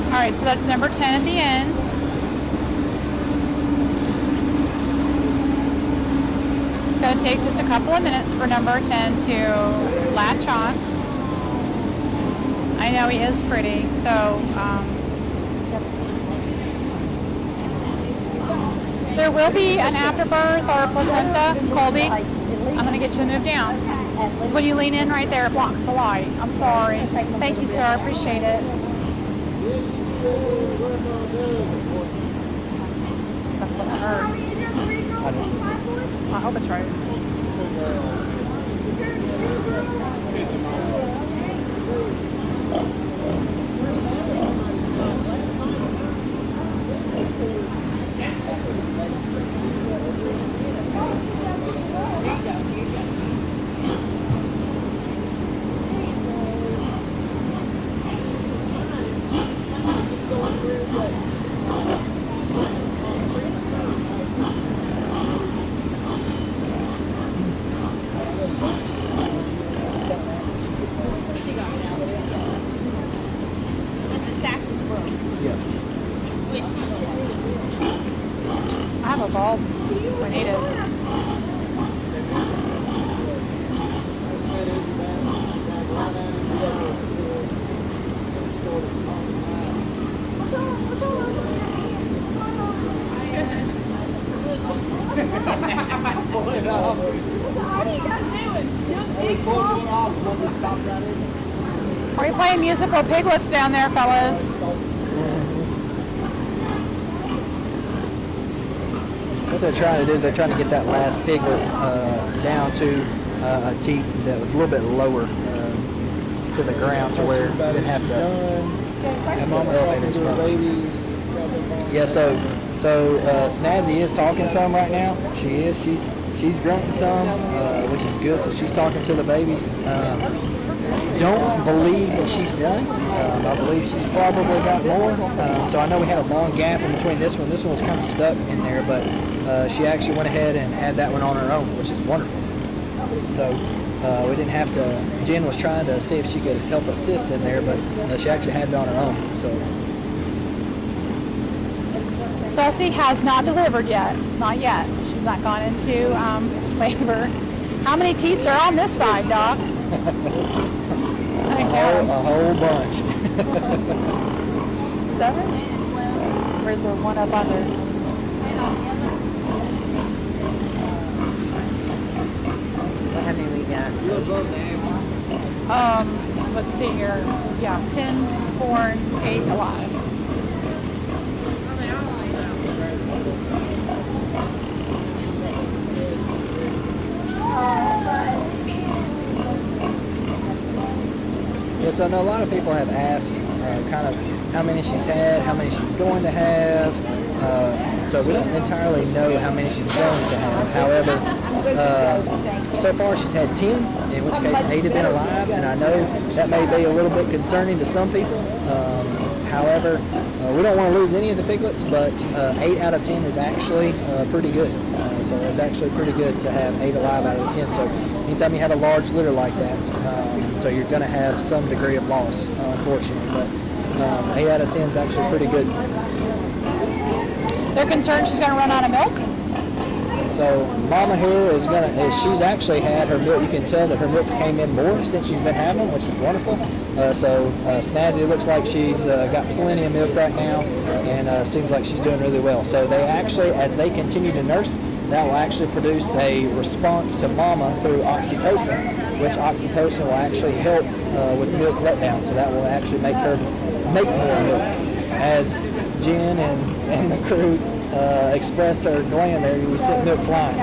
All right, so that's number 10 at the end. It's going to take just a couple of minutes for number 10 to latch on. I know he is pretty, so there will be an afterbirth or a placenta. Colby, I'm going to get you to move down. It's when you lean in right there, it blocks the light. I'm sorry. Thank you, sir. I appreciate it. That's what I heard. I hope it's right. have a bulb if we need it. Pull it off. What are you guys doing? Are you playing musical Piglets down there, fellas? What they're trying to do is they're trying to get that last piglet down to a teat that was a little bit lower to the ground to where you didn't have to elevators much. Yeah, so Snazzy is talking some right now. She is. She's grunting some, which is good. So she's talking to the babies. Don't believe that she's done. I believe she's probably got more. So I know we had a long gap in between this one. This one was kind of stuck in there, but she actually went ahead and had that one on her own, which is wonderful. So we didn't have to. Jen was trying to see if she could help assist in there, but she actually had it on her own. So. Saucy has not delivered yet. Not yet. She's not gone into labor. How many teats are on this side, Doc? A whole bunch. 7? Or is there one up under? How many we got? Let's see here. Yeah, 10 born, 8 alive. Yes, I know a lot of people have asked kind of how many she's had, how many she's going to have. So we don't entirely know how many she's going to have. However, so far she's had 10, in which case 8 have been alive, and I know that may be a little bit concerning to some people. However, we don't want to lose any of the piglets, but 8 out of 10 is actually pretty good. So it's actually pretty good to have 8 alive out of the 10. So anytime you have a large litter like that, so you're going to have some degree of loss, unfortunately. But 8 out of 10 is actually pretty good. They're concerned she's going to run out of milk? So Mama here is she's actually had her milk. You can tell that her milks came in more since she's been having them, which is wonderful. So Snazzy looks like she's got plenty of milk right now, and seems like she's doing really well. So they actually, as they continue to nurse, that will actually produce a response to Mama through oxytocin, which oxytocin will actually help with milk letdown. So that will actually make her make more milk. As Jen and the crew express her gland there, you see milk flying.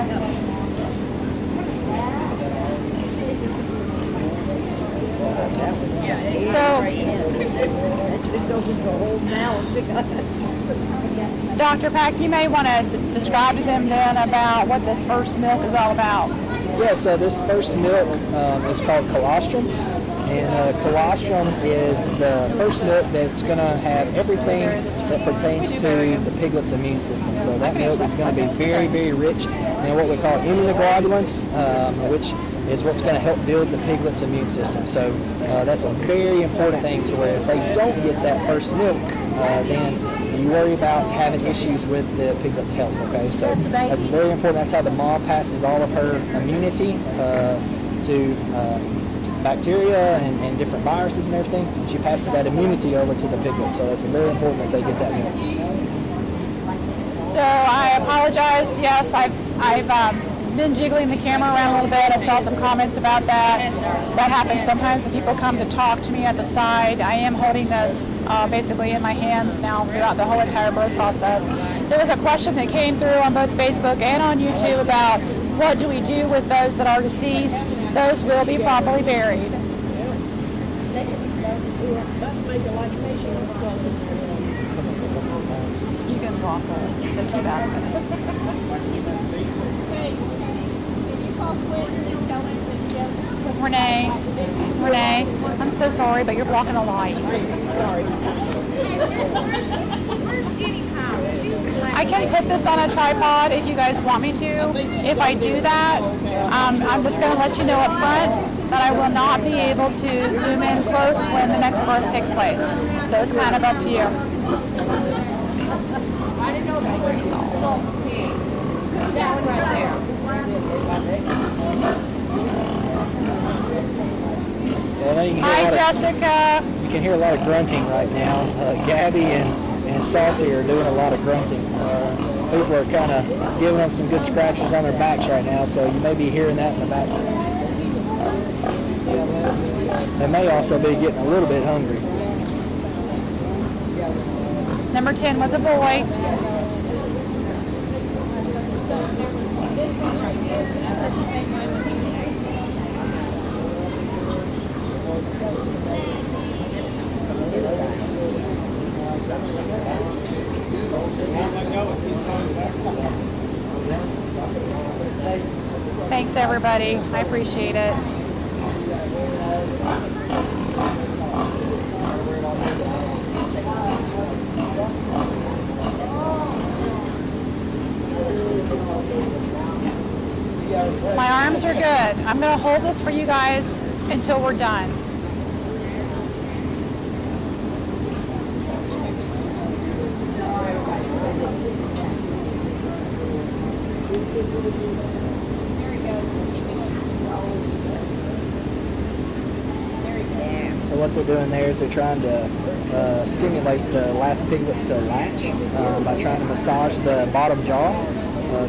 Dr. Pack, you may want to describe to them then about what this first milk is all about. Yeah, so this first milk is called colostrum. And colostrum is the first milk that's going to have everything that pertains to the piglet's immune system. So that milk is going to be very, very rich in what we call immunoglobulins, which is what's going to help build the piglet's immune system. So that's a very important thing to where if they don't get that first milk, then you worry about having issues with the piglet's health, okay? So that's very important. That's how the mom passes all of her immunity to bacteria and different viruses and everything. She passes that immunity over to the piglets, so it's very important that they get that milk. So I apologize. Yes, I've been jiggling the camera around a little bit. I saw some comments about that. That happens sometimes when people come to talk to me at the side. I am holding this basically in my hands now throughout the whole entire birth process. There was a question that came through on both Facebook and on YouTube about what do we do with those that are deceased. Those will be properly buried. You can block it. They keep asking it. Renee, I'm so sorry, but you're blocking a light. Sorry. I can put this on a tripod if you guys want me to. If I do that, I'm just going to let you know up front that I will not be able to zoom in close when the next birth takes place. So it's kind of up to you. you can Hi, hear Jessica. you can hear a lot of grunting right now. Gabby and Saucy are doing a lot of grunting. People are kind of giving them some good scratches on their backs right now, so you may be hearing that in the background. They may also be getting a little bit hungry. Number 10 was a boy. Thanks, everybody. I appreciate it. My arms are good. I'm going to hold this for you guys until we're done. So what they're doing there is they're trying to stimulate the last piglet to latch by trying to massage the bottom jaw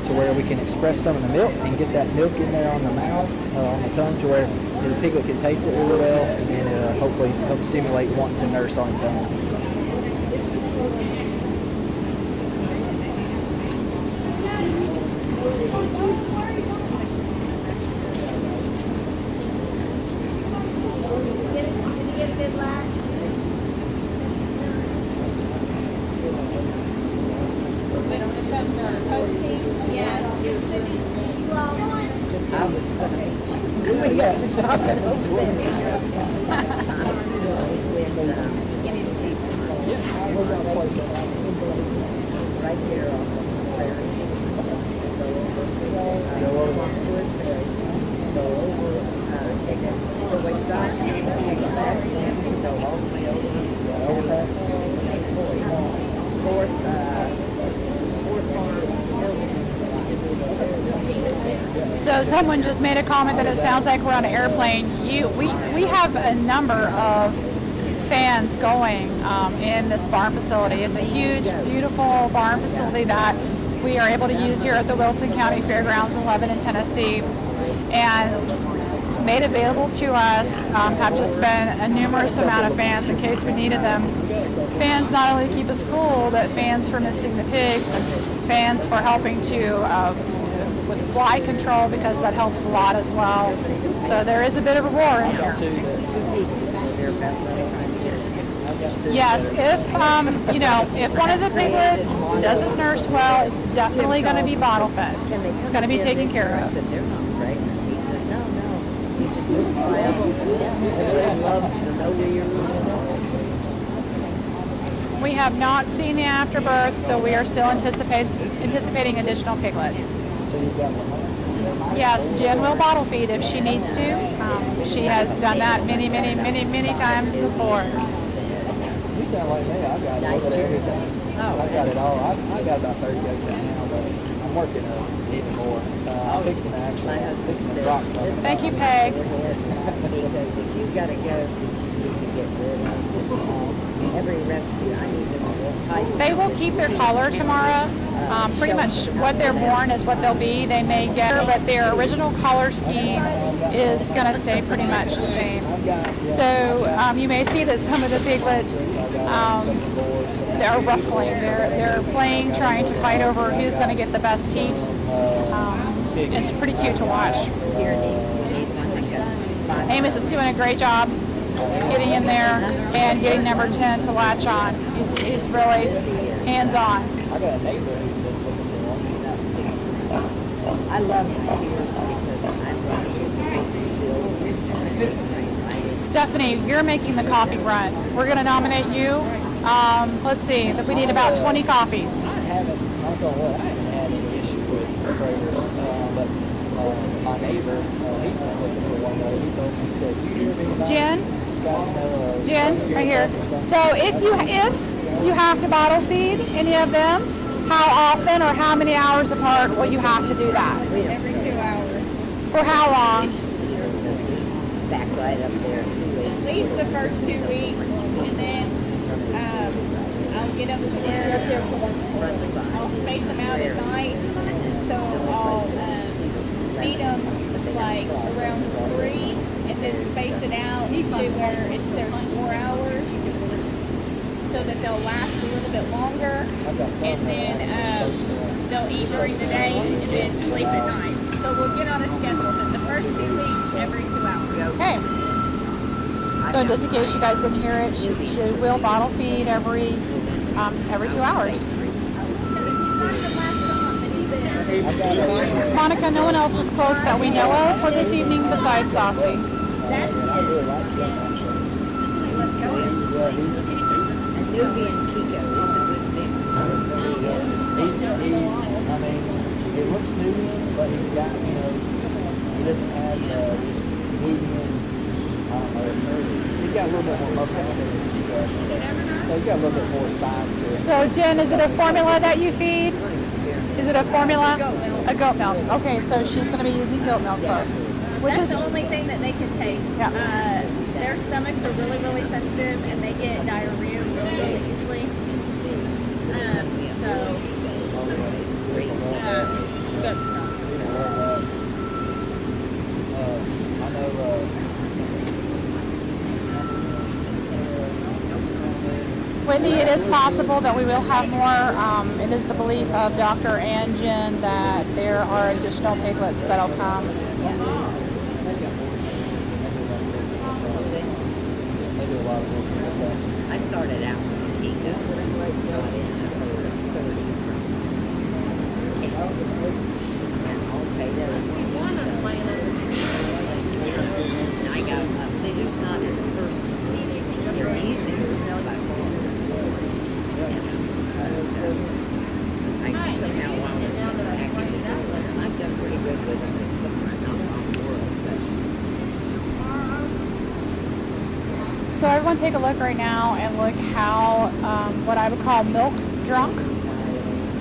to where we can express some of the milk and get that milk in there on the mouth, on the tongue, to where the piglet can taste it really well, and then hopefully help stimulate wanting to nurse on its own. So someone just made a comment that it sounds like we're on an airplane. We have a number of fans going in this barn facility. It's a huge, beautiful barn facility that we are able to use here at the Wilson County Fairgrounds in Lebanon, Tennessee, and made available to us. Have just been a numerous amount of fans in case we needed them. Fans not only to keep us cool, but fans for misting the pigs, and fans for helping to with fly control, because that helps a lot as well. So there is a bit of a roar in here. Yes, if if one of the piglets doesn't nurse well, it's definitely going to be bottle fed. It's going to be taken care of. They're not pregnant. He says, no. He said, just everyone loves the no-ears. We have not seen the afterbirth, so we are still anticipating additional piglets. Yes, Jen will bottle feed if she needs to. She has done that many times before. You sound like me. I've got everything. I've got it all. I've got about 30 eggs right now, but I'm working even more. I'm fixing to drop some. Thank you, Peg. Because if you've got a goat that you need to get rid of, just call. Every rescue, I need them. They will keep their color tomorrow. Pretty much what they're born is what they'll be. They may get, but their original color scheme is going to stay pretty much the same. So you may see that some of the piglets, they're wrestling. They're playing, trying to fight over who's going to get the best heat. It's pretty cute to watch. Amos is doing a great job getting in there and getting number 10 to latch on. He's really hands-on. I got a neighbor who's been looking for one. 6 months. I love the ears because I'm Stephanie, you're making the coffee run. We're going to nominate you. Let's see, we need about 20 coffees. I haven't had any issue with separators, but my neighbor, he's been looking for one though. He told me, he said, you hear me about Jen, right here. So if you have to bottle feed any of them, how often or how many hours apart will you have to do that? Every 2 hours. For how long? back right up there too. least the first 2 weeks, and then I'll get them to where I'll space them out at night. So I'll feed them like around 3, and then space it out to where there's 4 hours, so that they'll last a little bit longer, and then they'll eat during the day and then sleep at night. So we'll get on a schedule, but the first 2 weeks, every 2 hours. Okay. So just in case you guys didn't hear it, she will bottle feed every 2 hours. Monica, no one else is close that we know of for this evening besides Saucy. Nubian Kiko is a good mix. I mean, it looks Nubian, but he's got, he doesn't have just Nubian, he's got a little bit more muscle on it than Kiko. So he's got a little bit more size to it. So Jen, is it a formula that you feed? Is it a formula? Goat milk. A goat milk. Okay, so she's going to be using goat milk, folks. That's the only thing that they can taste. Yeah. Their stomachs are really, really sensitive, and they get diarrhea really easily. Goat milk. I know, Whitney, it is possible that we will have more. It is the belief of Dr. and Jen that there are additional piglets that'll come. I started out with Kiko. Got in at 30 from Kansas. And okay, there was one of my and I got they're just not as personal. They're easier to know by falling on the floors. I somehow wound up acting it out. I've done pretty good with them this summer, not around the world, but So everyone take a look right now and look how, what I would call milk drunk,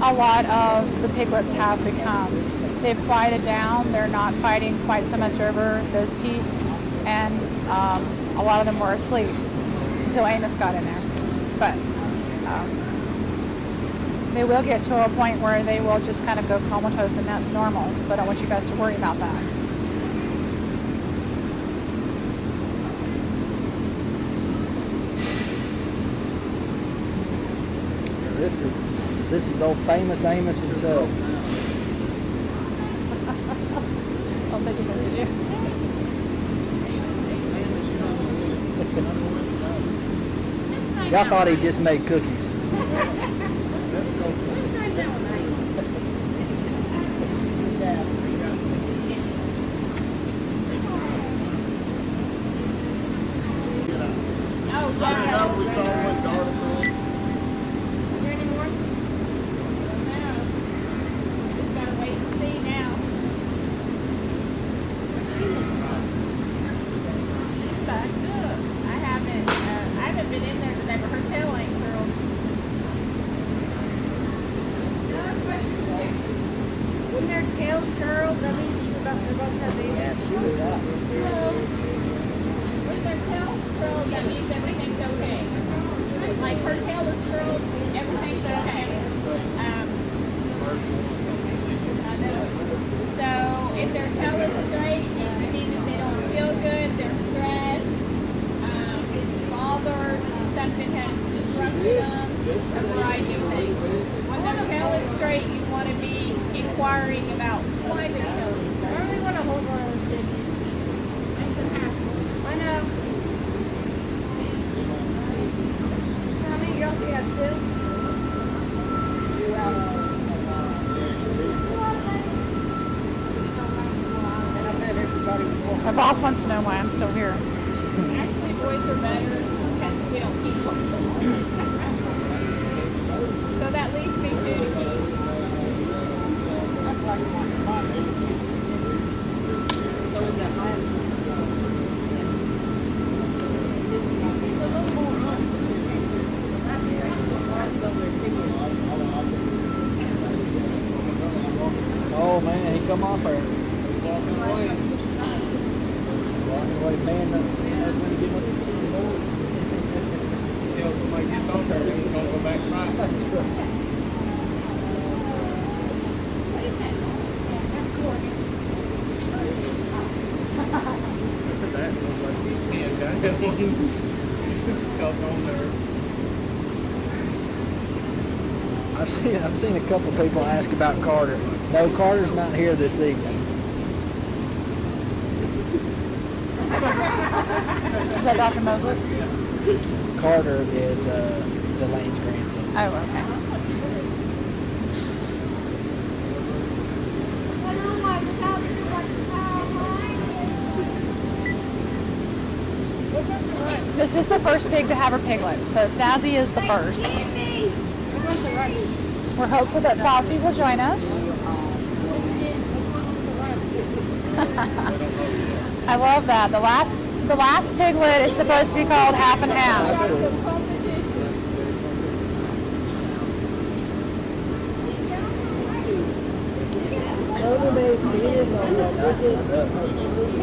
a lot of the piglets have become. They've quieted down. They're not fighting quite so much over those teats, and a lot of them were asleep until Amos got in there. But they will get to a point where they will just kind of go comatose, and that's normal. So I don't want you guys to worry about that. This is old famous Amos himself. I'll take it with you. Y'all thought he just made cookies. When their tails curl, that means they're about to have babies. Yeah, she was up. When their tail's curled, that means everything's okay. Like her tail is curled, everything's okay. So if their tail is straight, it means that they don't feel good, they're stressed, bothered, something has disrupted them, a variety of things. When their tail is straight, you want to be inquiring about why the tail is straight. I really want to hold one of those babies. I know. So how many girls do you have? 2? 2 out of... My boss wants to know why I'm still here. Actually, boys are better because we don't keep them. So that leaves me 2 to keep. so is that last one? Oh man, he come off her. Walking away, man. When he get with somebody gets on there, it's gonna go back right. That's right. Look at that, looks like his hand got that one stuck on there. I've seen a couple people ask about Carter. No, Carter's not here this evening. Is that Dr. Moses? Carter is Delaine's grandson. Oh, okay. This is the first pig to have her piglets, so Snazzy is the first. We're hopeful that Saucy will join us. I love that. The last piglet is supposed to be called half and half.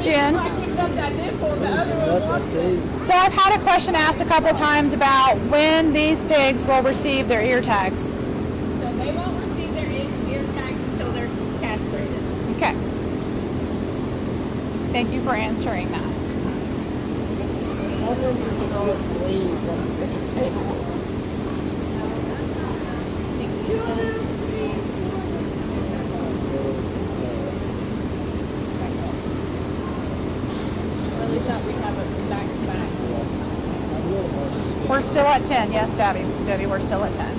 Jen? So I've had a question asked a couple times about when these pigs will receive their ear tags. So they won't receive their ear tags until they're castrated. Okay. Thank you for answering that. Some of them just fell asleep on the table. Really thought we'd have it back to back. We're still at 10. Yes, Debbie, we're still at 10.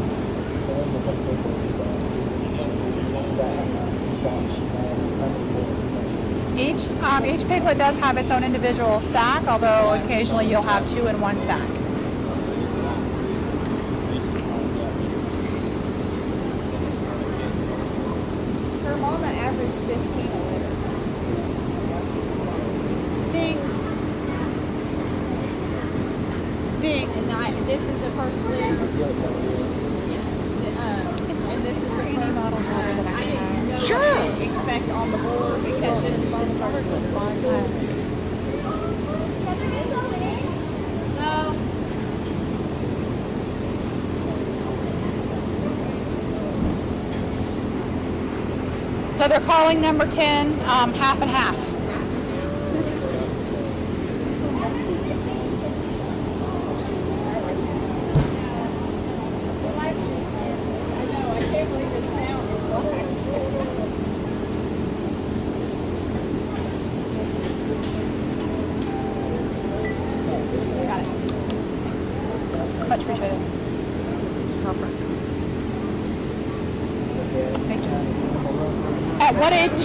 Each piglet does have its own individual sack, although occasionally you'll have two in one sack. Her mama averaged 15 a litter. Ding. Ding. And this is the first litter. And this is the first model that I I didn't have. know Sure. what to expect on the board because this is the first one. No. So they're calling number 10 half and half. I know, I can't believe this sound is black. Got it. Thanks. Much appreciated. It's topper. Thank you. At what age?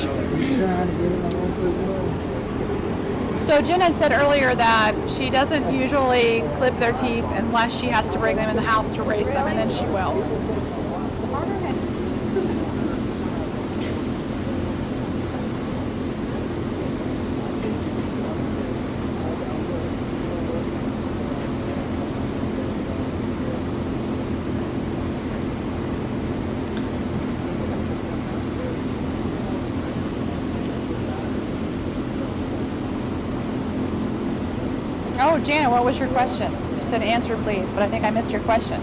So Jen had said earlier that she doesn't usually clip their teeth unless she has to bring them in the house to raise them, and then she will. Oh, Janet, what was your question? You said answer, please, but I think I missed your question.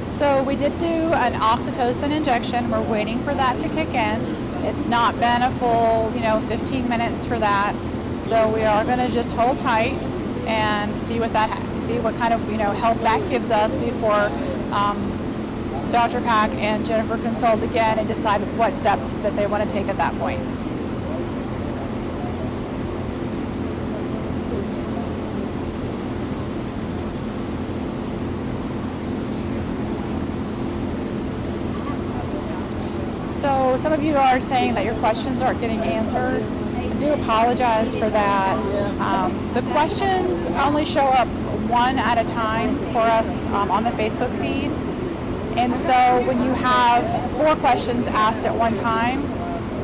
So we did do an oxytocin injection. We're waiting for that to kick in. It's not been a full, 15 minutes for that. So we are going to just hold tight and see what kind of, help that gives us before Dr. Pack and Jennifer consult again and decide what steps that they want to take at that point. So some of you are saying that your questions aren't getting answered. I do apologize for that. The questions only show up one at a time for us on the Facebook feed. And so when you have 4 questions asked at one time,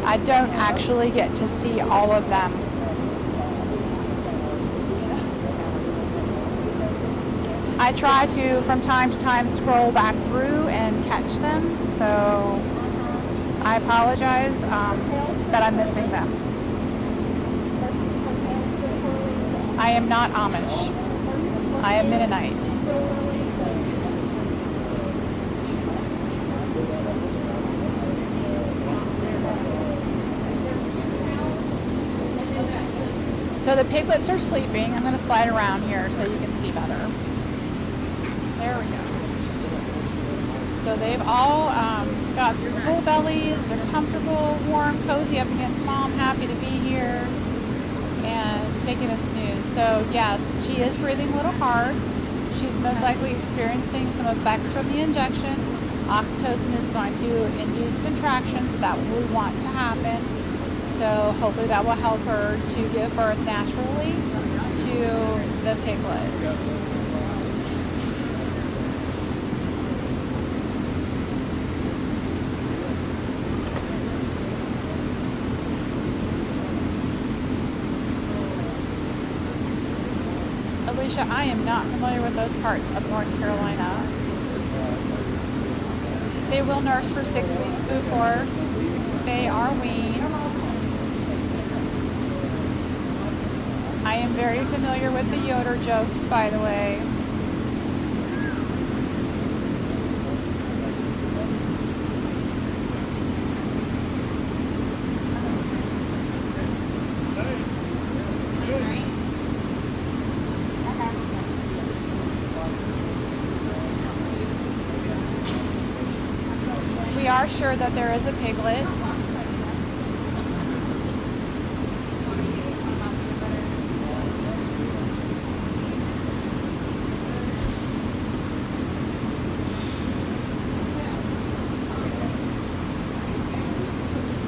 I don't actually get to see all of them. I try to, from time to time, scroll back through and catch them. So I apologize that I'm missing them. I am not Amish. I am Mennonite. So the piglets are sleeping. I'm going to slide around here so you can see better. There we go. So they've all got full bellies. They're comfortable, warm, cozy up against mom, happy to be here, and taking a snooze. So yes, she is breathing a little hard. She's most likely experiencing some effects from the injection. Oxytocin is going to induce contractions that we want to happen. So hopefully that will help her to give birth naturally to the piglet. Alicia, I am not familiar with those parts of North Carolina. They will nurse for 6 weeks before they are weaned. I am very familiar with the Yoder jokes, by the way. We are sure that there is a piglet.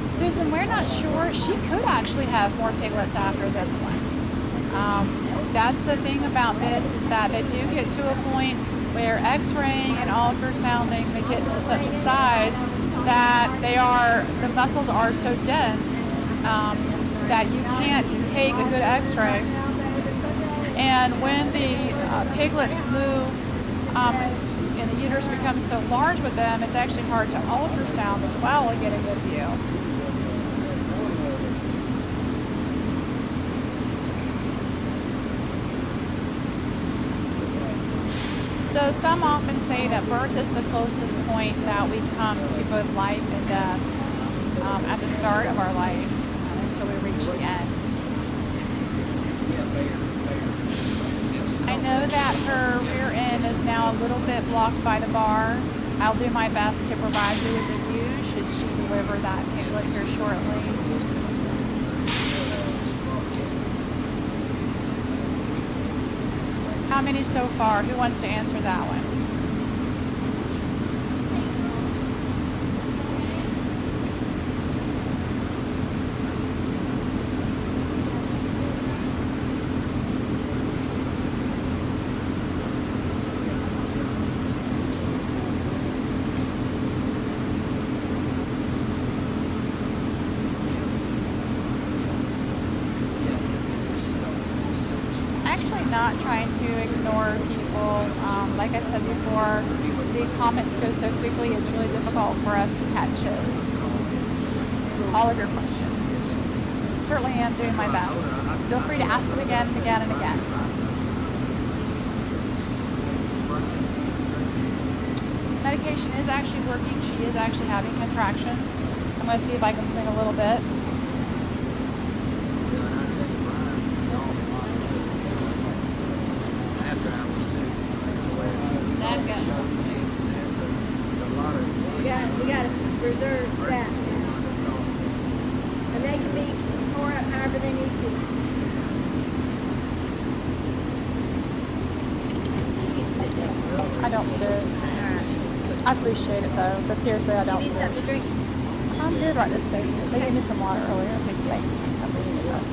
Susan, we're not sure. She could actually have more piglets after this one. That's the thing about this, is that they do get to a point where x-raying and ultrasounding, they get to such a size that the muscles are so dense that you can't take a good x-ray. And when the piglets move and the uterus becomes so large with them, it's actually hard to ultrasound as well and get a good view. So some often say that birth is the closest point that we come to both life and death at the start of our life until we reach the end. I know that her rear end is now a little bit blocked by the bar. I'll do my best to provide you with a view should she deliver that piglet here shortly. How many so far? Who wants to answer that one? Not trying to ignore people. Like I said before, the comments go so quickly, it's really difficult for us to catch it. All of your questions. Certainly am doing my best. Feel free to ask them again and again and again. Medication is actually working. She is actually having contractions. I'm going to see if I can swing a little bit. We got to reserve staff now. And they can be tore up however they need to. I don't sit. I appreciate it though, but seriously, I don't. You need something to drink? I'm good right this second. They gave me some water earlier. I think I appreciate that.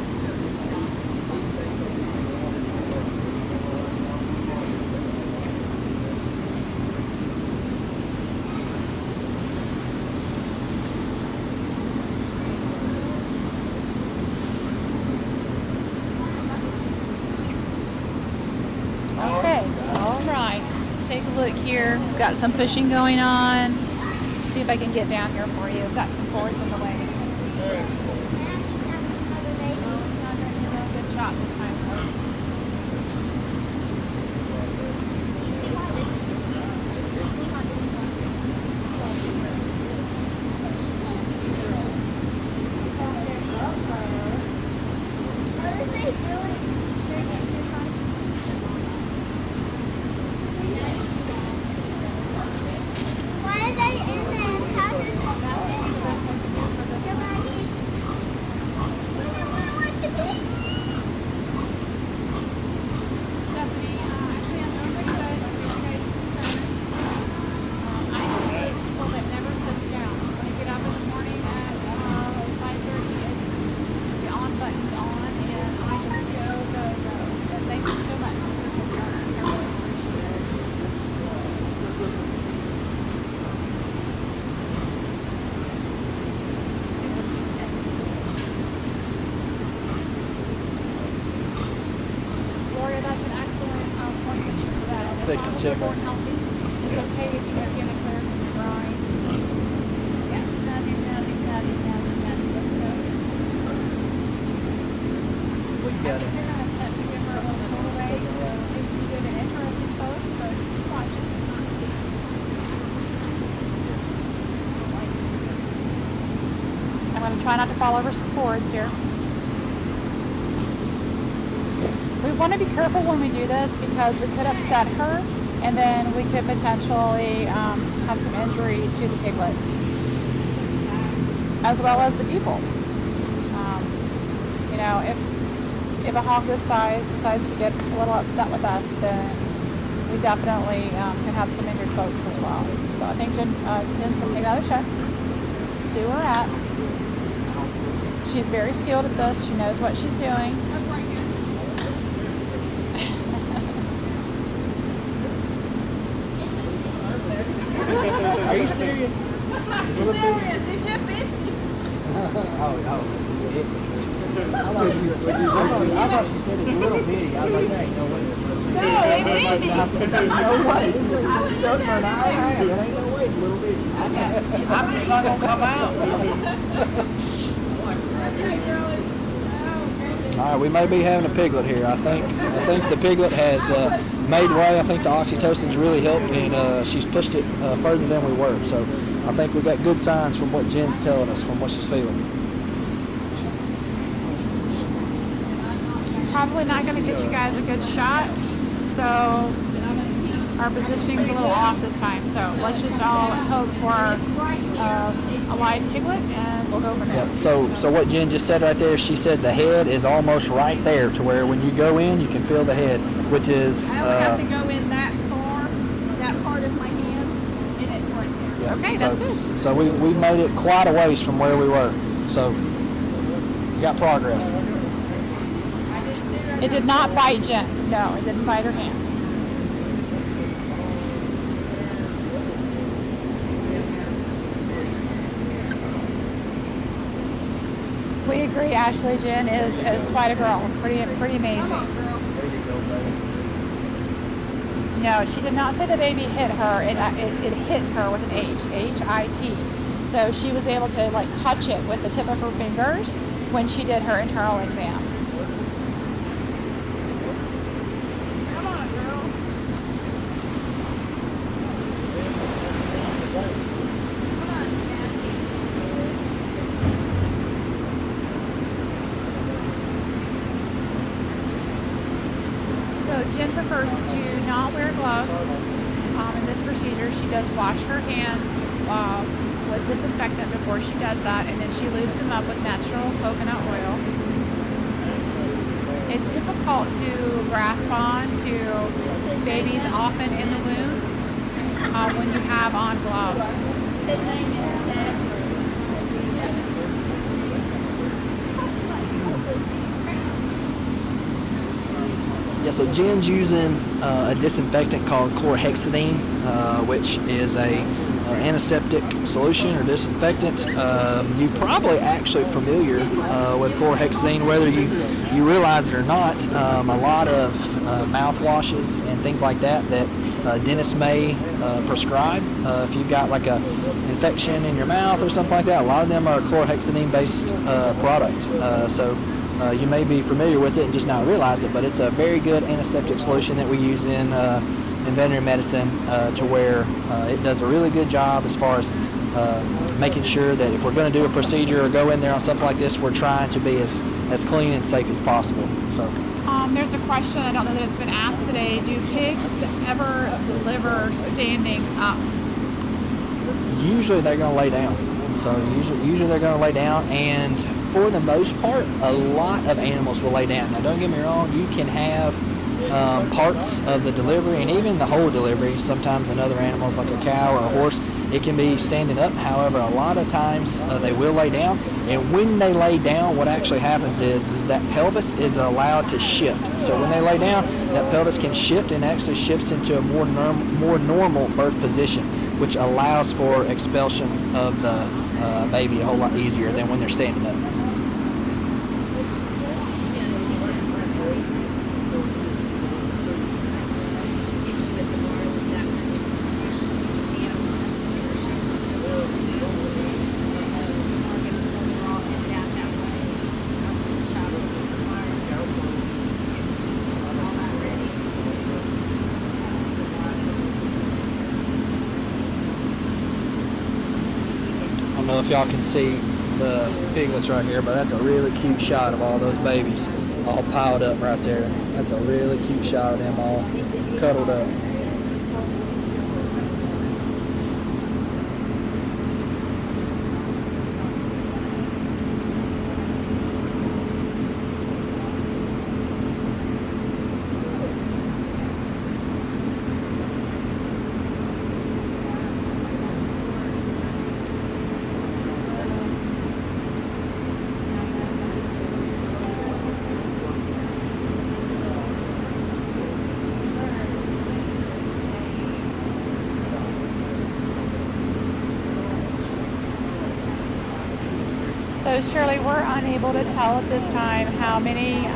Okay, all right. Let's take a look here. Got some pushing going on. see if I can get down here for you. I've got some cords in the way. Not going to be a real good shot this time, folks. Fixing chipper. It's okay if you have given her right. Yes, Snazzy. Let's go. We got it. You're going to attempt to give her a little pull away, so it's good and interesting, folks. So just keep watching. I'm going to try not to fall over some cords here. We want to be careful when we do this because we could upset her and then we could potentially have some injury to the piglet as well as the people. You know, if a hog this size decides to get a little upset with us, then we definitely can have some injured folks as well. So I think Jen's going to take out a check, see where we're at. She's very skilled at this. She knows what she's doing. Are you serious? Serious, it's your business. I thought she said it's a little bitty. I was like, there ain't no way it's little bitty. No, it ain't. I said, there's no way. This thing is stuck for an hour and a half. There ain't no way it's little bitty. I'm just not gonna come out. All right, we may be having a piglet here. I think the piglet has made way. I think the oxytocin's really helped, and she's pushed it further than we were. So I think we got good signs from what Jen's telling us, from what she's feeling. Probably not going to get you guys a good shot, so our positioning's a little off this time. So let's just all hope for a live piglet, and we'll go from there. Yep. So what Jen just said right there, she said the head is almost right there to where when you go in, you can feel the head, which is... I would have to go in that far, that part of my hand, and it's right there. Yeah. Okay, that's good. So we made it quite a ways from where we were. So we got progress. It did not bite Jen. No, it didn't bite her hand. We agree, Ashley. Jen is quite a girl. Pretty amazing. No, she did not say the baby hit her. It hit her with an H, H-I-T. So she was able to like touch it with the tip of her fingers when she did her internal exam. Come on, girl. Come on, Snazzy. So Jen prefers to not wear gloves in this procedure. She does wash her hands with disinfectant before she does that, and then she lubes them up with natural coconut oil. It's difficult to grasp on to babies often in the womb when you have on gloves. His name is Snazzy. Yeah, so Jen's using a disinfectant called chlorhexidine, which is a antiseptic solution or disinfectant. You're probably actually familiar with chlorhexidine, whether you realize it or not. A lot of mouthwashes and things like that dentists may prescribe if you've got like a infection in your mouth or something like that. A lot of them are chlorhexidine based product. So you may be familiar with it and just not realize it, but it's a very good antiseptic solution that we use in veterinary medicine to where it does a really good job as far as making sure that if we're going to do a procedure or go in there on something like this, we're trying to be as clean and safe as possible. So. There's a question, I don't know that it's been asked today. Do pigs ever deliver standing up? Usually they're going to lay down. So usually they're going to lay down, and for the most part, a lot of animals will lay down. Now, don't get me wrong, you can have parts of the delivery and even the whole delivery. Sometimes in other animals like a cow or a horse, it can be standing up. However, a lot of times they will lay down, and when they lay down, what actually happens is that pelvis is allowed to shift. So when they lay down, that pelvis can shift and actually shifts into a more normal birth position, which allows for expulsion of the baby a whole lot easier than when they're standing up. I don't know if y'all can see the piglets right here, but that's a really cute shot of all those babies all piled up right there. That's a really cute shot of them all cuddled up. So Shirley, we're unable to tell at this time how many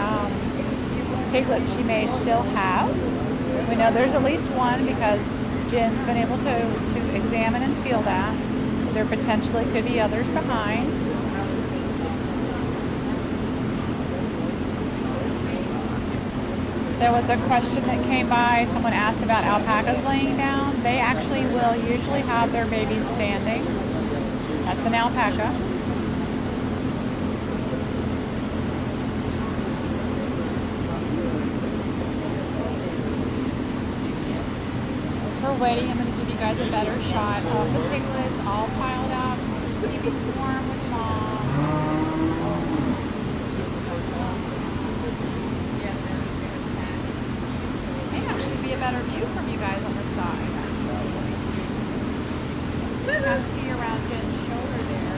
piglets she may still have. We know there's at least one because Jen's been able to examine and feel that. There potentially could be others behind. There was a question that came by. Someone asked about alpacas laying down. They actually will usually have their babies standing. That's an alpaca. We're waiting. I'm going to give you guys a better shot of the piglets all piled up, keeping warm with mom. May actually be a better view from you guys on the side, actually. You can see around Jen's shoulder there.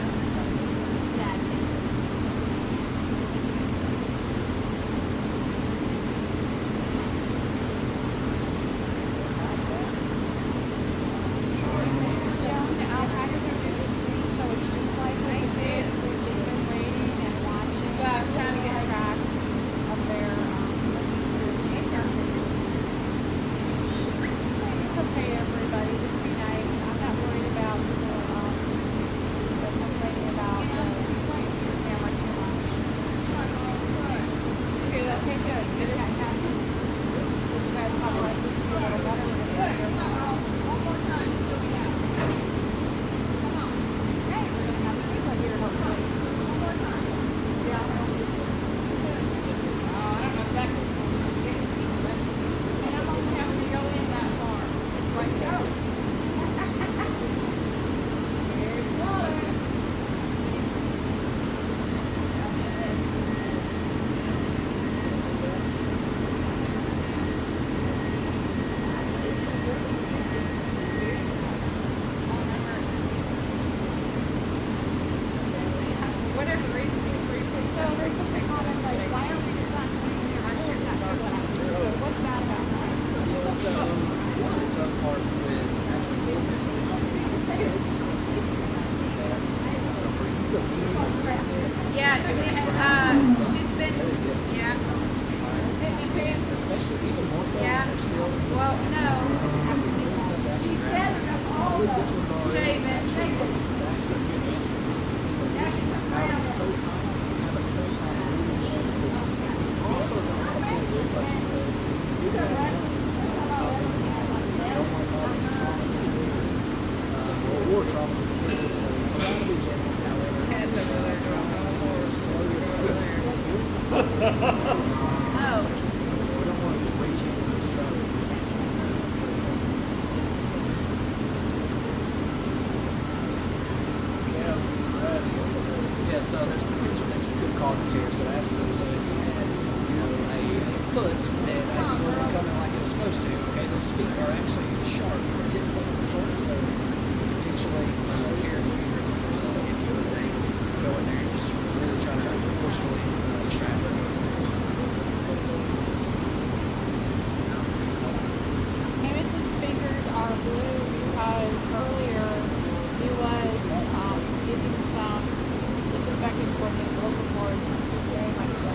Well, no. She's better than all of them. Shaven. Ted's over there dropping the horse. Oh. Yeah, so there's potential that you could cause a tear. So absolutely, so if you had, a foot that wasn't coming like it was supposed to, okay, those feet are actually sharp. The tips of them are sharp, so potentially tear the uterus if you were to go in there and just really try to forcefully extract it. Amos's fingers are blue because earlier he was using some disinfectant for the umbilical cords. Very much so.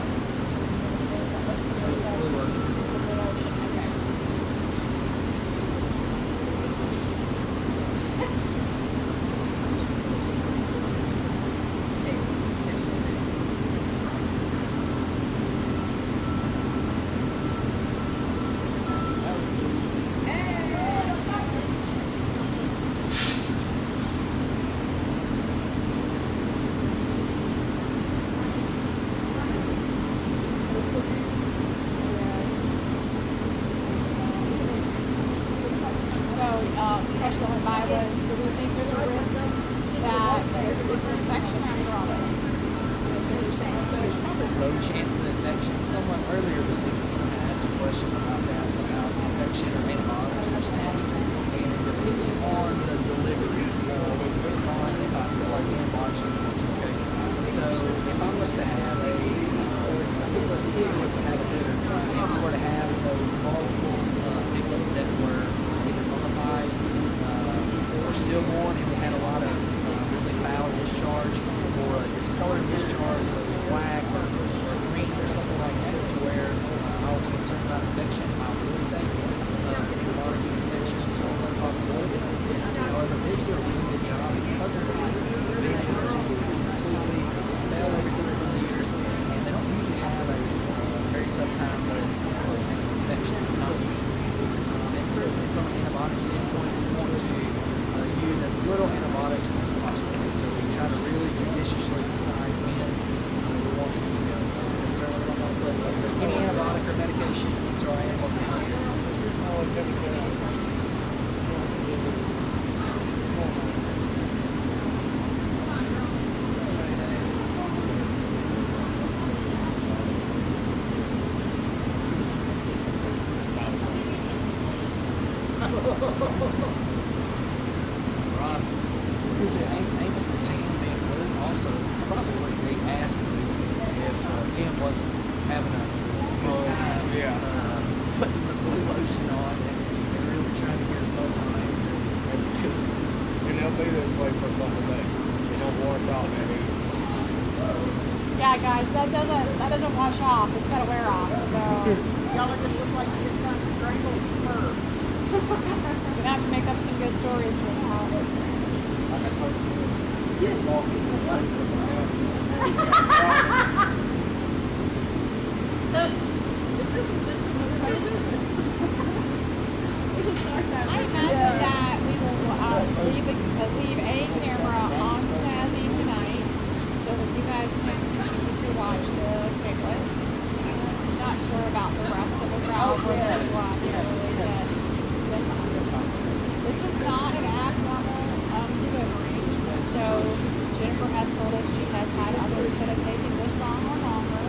Blue lotion. Blue lotion, okay. Question on my was, do we think there's a risk that there is an infection after all this? So there's probably low chance of infection. Someone earlier this evening, someone asked a question about that, about infection or antibiotics or Snazzy. And depending on the delivery, depending on if I feel like antibiotics are going to okay. So if I was to have a pig was to have a litter, and we were to have those multiple piglets that were either mummified or stillborn, and we had a lot of really foul discharge or a discolored discharge that was black or green or something like that, to where I was concerned about infection, I would say yes, antibiotic infection is always a possibility. However, pigs do a really good job because of that, being able to completely expel everything from the ears, and they don't usually have a very tough time with infection, not usually. And certainly from an antibiotic standpoint, we want to use as little antibiotics as possible. So we try to really judiciously decide when we want to use them. We certainly don't want to put any antibiotic or medication into our animals that's unnecessary. Amos's hand being blue also probably wouldn't be as blue if Tim wasn't having a good time putting the blue lotion on and really trying to get as much on Amos as he could. And they'll be this way for a couple of days. They don't wash off that either. Yeah, guys, that doesn't wash off. It's got to wear off. So Y'all are gonna look like you're trying to strangle a spur. we're gonna have to make up some good stories for now. I imagine that we will leave a camera on Snazzy tonight so that you guys can continue to watch the piglets. I'm not sure about the rest of the crowd whether they watch it. This is not an abnormal delivery, so Jennifer has told us she has had others that have taken this long or longer.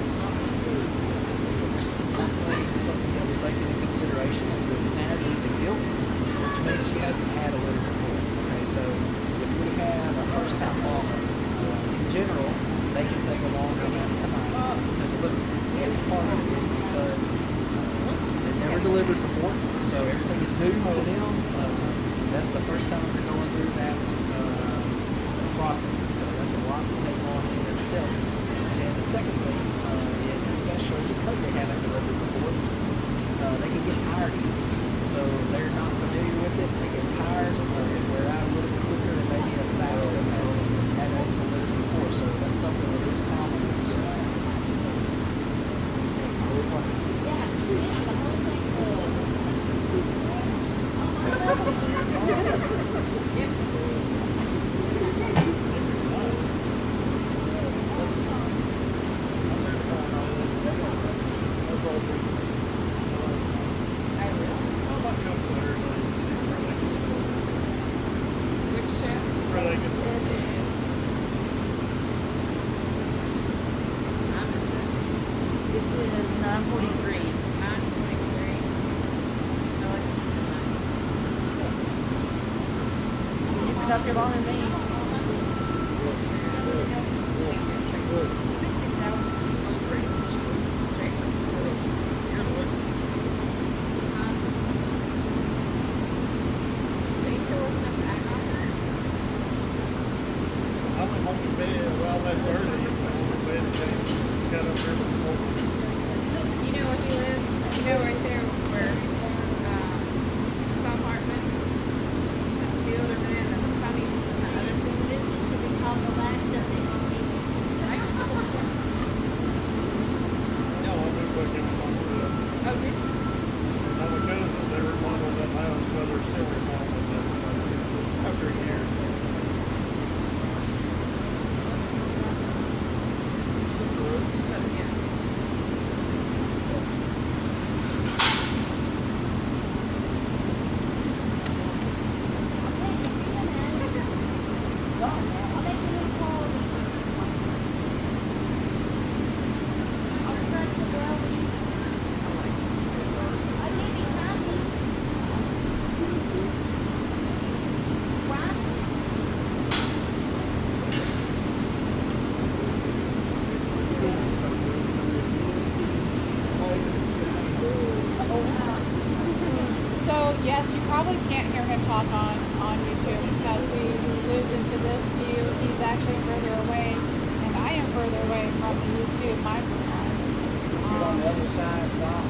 Certainly, something that we take into consideration is that Snazzy is a gilt, which means she hasn't had a litter before. Okay, so if we have a first-time mom, in general, they can take a long amount of time to deliver. And part of it is because they've never delivered before, so everything is new to them. That's the first time they're going through that process, so that's a lot to take on in itself. And the second thing is, especially because they haven't delivered before, they can get tired easily. So up here longer than me. I went home and fed. Well, I left early. I went home and fed and got up there before. You know where he lives? You know right there where Sam Hartman, that field over there, and then the ponies and the other field. This one should be called the last of these people. No, I moved back in with my mom. Oh, did you? Now my cousins, they remodeled that house, well, they're still remodeling that after a year. So yes, you probably can't hear him talk on YouTube because we moved into this view. He's actually further away, and I am further away from the YouTube microphone. Get on the other side, Doc.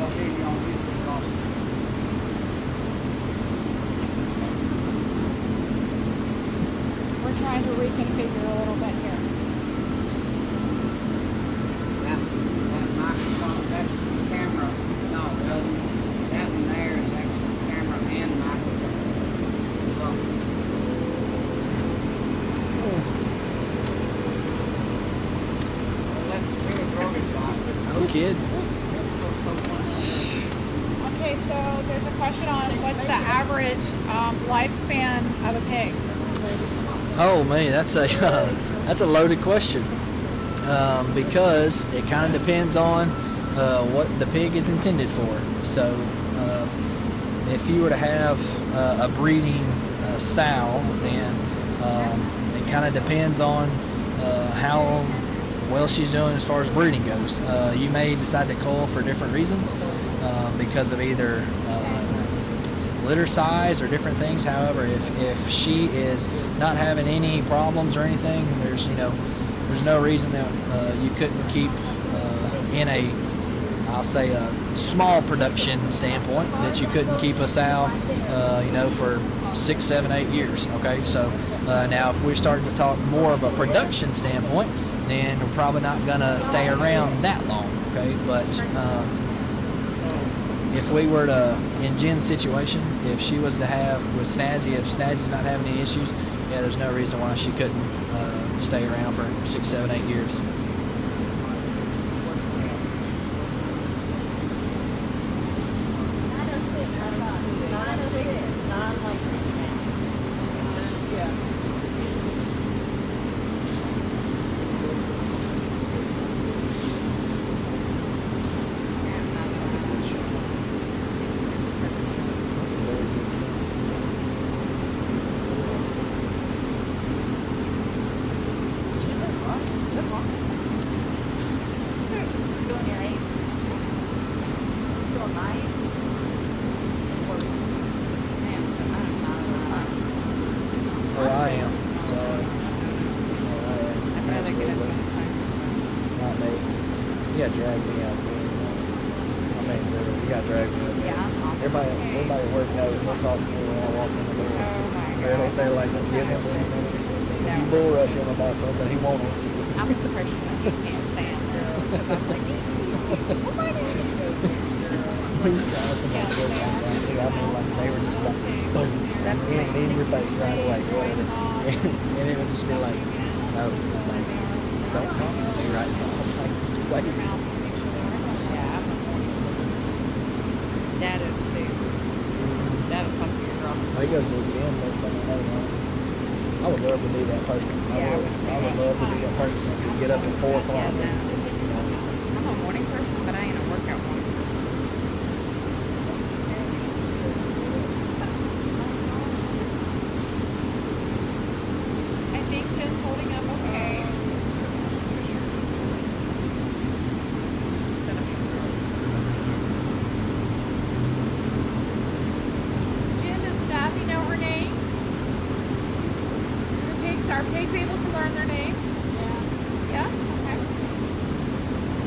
I'll hear you on YouTube also. We're trying to reconfigure a little bit here. That microphone, that's the camera. No, the other one. That one there is actually the camera and microphone. Let's see the garbage box. No kid. Okay, so there's a question on what's the average lifespan of a pig? Oh man, that's a that's a loaded question because it kind of depends on what the pig is intended for. So if you were to have a breeding sow, then it kind of depends on how well she's doing as far as breeding goes. You may decide to cull for different reasons because of either litter size or different things. However, if she is not having any problems or anything, there's no reason that you couldn't keep in a, I'll say, a small production standpoint, that you couldn't keep a sow for 6, 7, 8 years. Okay, so now if we're starting to talk more of a production standpoint, then we're probably not gonna stay around that long. Okay, but if we were to, in Jen's situation, if she was to have with Snazzy, if Snazzy's not having any issues, yeah, there's no reason why she couldn't stay around for 6, 7, 8 years. Where I am, so I'd rather get up on the side. not me. You gotta drag me out. I mean, you gotta drag me out. Yeah. Everybody at work knows. They'll talk to me when I walk in the door. Oh my They're like, give him 3 minutes. If you bull rush him about something, he won't answer you. I'm the person that you can't stand because I'm like, We used to have somebody work like that too. I mean, like they were just like, boom, in your face right away. And it would just be like, no, like, don't talk to me right now. Like, just wait. yeah. That is too. That'll talk to your girl. He goes to the gym, next thing I know. I would love to be that person. Yeah, I would love to be that person that could get up at 4 o'clock. Yeah, no. I'm a morning person, but I ain't a workout morning person. pigs able to learn their names? Yeah. Okay.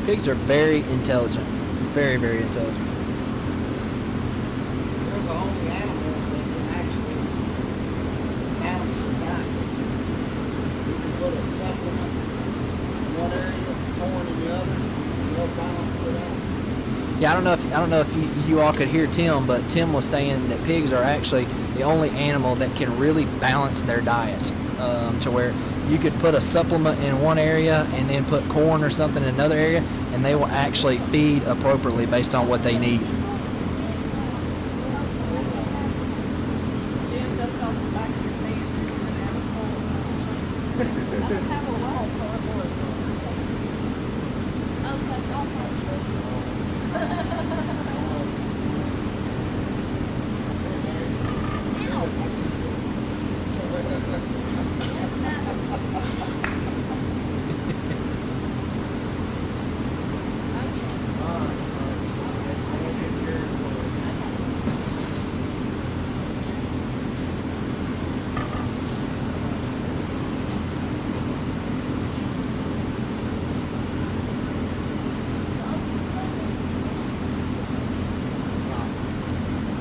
Pigs are very intelligent. Very, very intelligent. They're the only animal that can actually balance their diet. You can put a supplement in one area, corn in the other, and they'll balance it out. Yeah, I don't know if you all could hear Tim, but Tim was saying that pigs are actually the only animal that can really balance their diet, to where you could put a supplement in one area and then put corn or something in another area, and they will actually feed appropriately based on what they need. Jim, dust off the back of your pants. You're going to have a cold. I don't have a wall cardboard. Oh, that's all partial.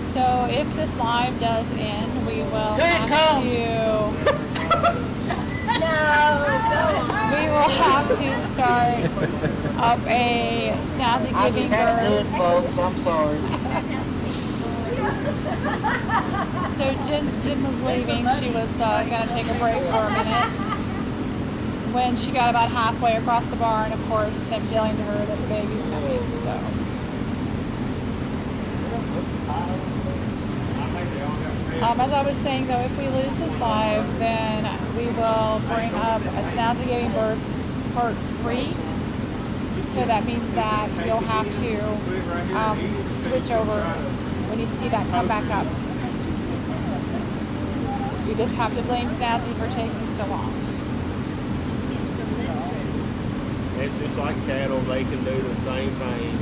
So if this live does end, we will have to start up a Snazzy I giving just had to do it, birth. folks. I'm sorry. So Jen was leaving. She was going to take a break for a minute. When she got about halfway across the barn, of course, Tim's yelling to her that the baby's coming. So. As I was saying, though, if we lose this live, then we will bring up a Snazzy Giving Birth Part 3. So that means that you'll have to switch over when you see that come back up. You just have to blame Snazzy for taking so long. It's just like cattle, they can do the same thing.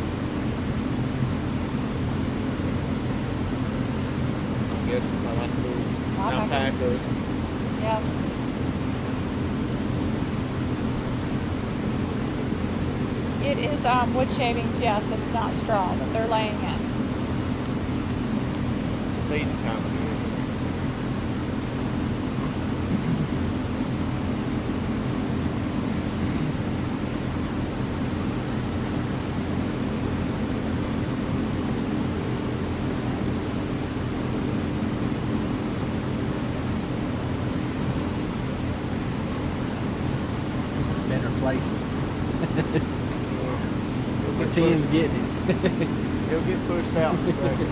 I guess I like the alpacas. Yes. It is wood shavings, yes, it's not straw that they're laying in. Feeding time of year. Been replaced. The ten's getting it. He'll get pushed out in a second.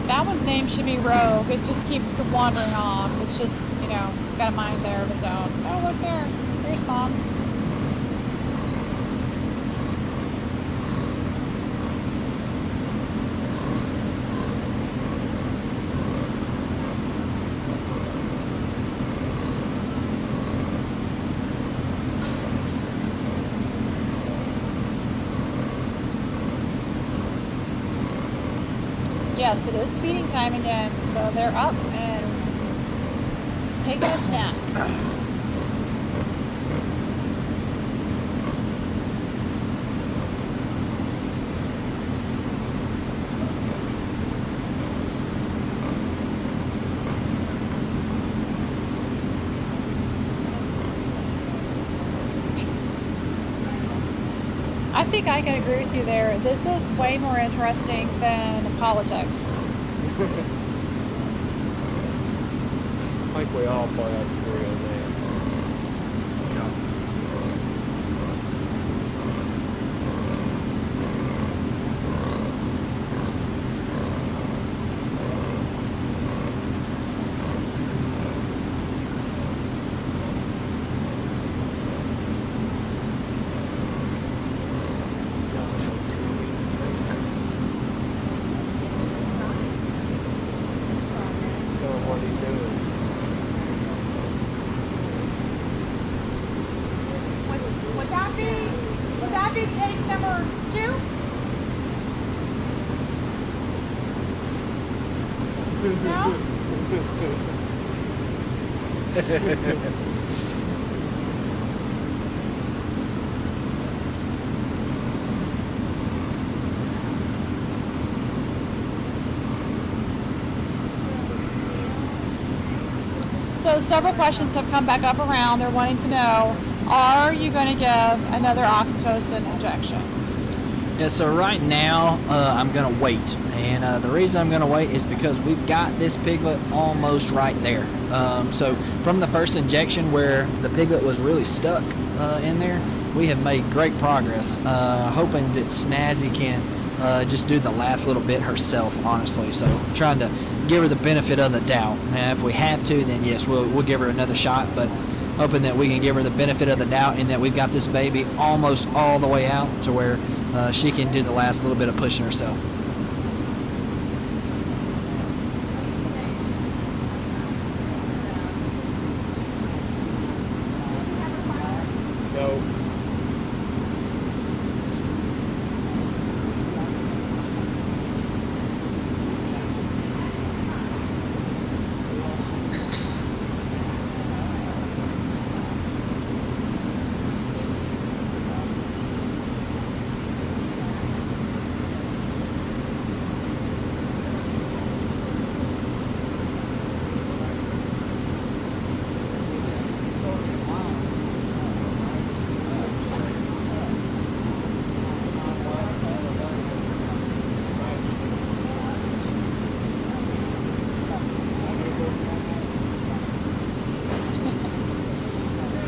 That one's name should be Rogue. It just keeps wandering off. It's just, it's got a mind there of its own. Oh, look there. There's Mom. Yes, it is feeding time again, so they're up and taking a snack. I think I can agree with you there. This is way more interesting than politics. I think we all probably have to agree on that. Tell him what he's doing. number 2? No? So several questions have come back up around. They're wanting to know, are you going to give another oxytocin injection? Yeah, so right now I'm going to wait. And the reason I'm going to wait is because we've got this piglet almost right there. So from the first injection where the piglet was really stuck in there, we have made great progress. Hoping that Snazzy can just do the last little bit herself, honestly. So trying to give her the benefit of the doubt. Now, if we have to, then yes, we'll give her another shot, but hoping that we can give her the benefit of the doubt and that we've got this baby almost all the way out to where she can do the last little bit of pushing herself. Go.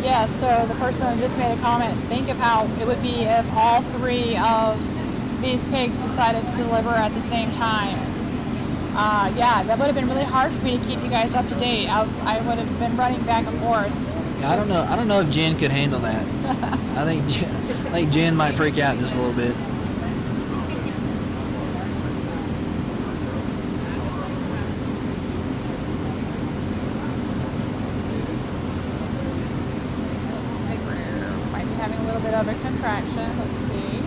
Yeah, so the person just made a comment. Think of how it would be if all 3 of these pigs decided to deliver at the same time. Yeah, that would have been really hard for me to keep you guys up to date. I would have been running back and forth. Yeah, I don't know if Jen could handle that. I think Jen might freak out just a little bit. Might be having a little bit of a contraction. Let's see.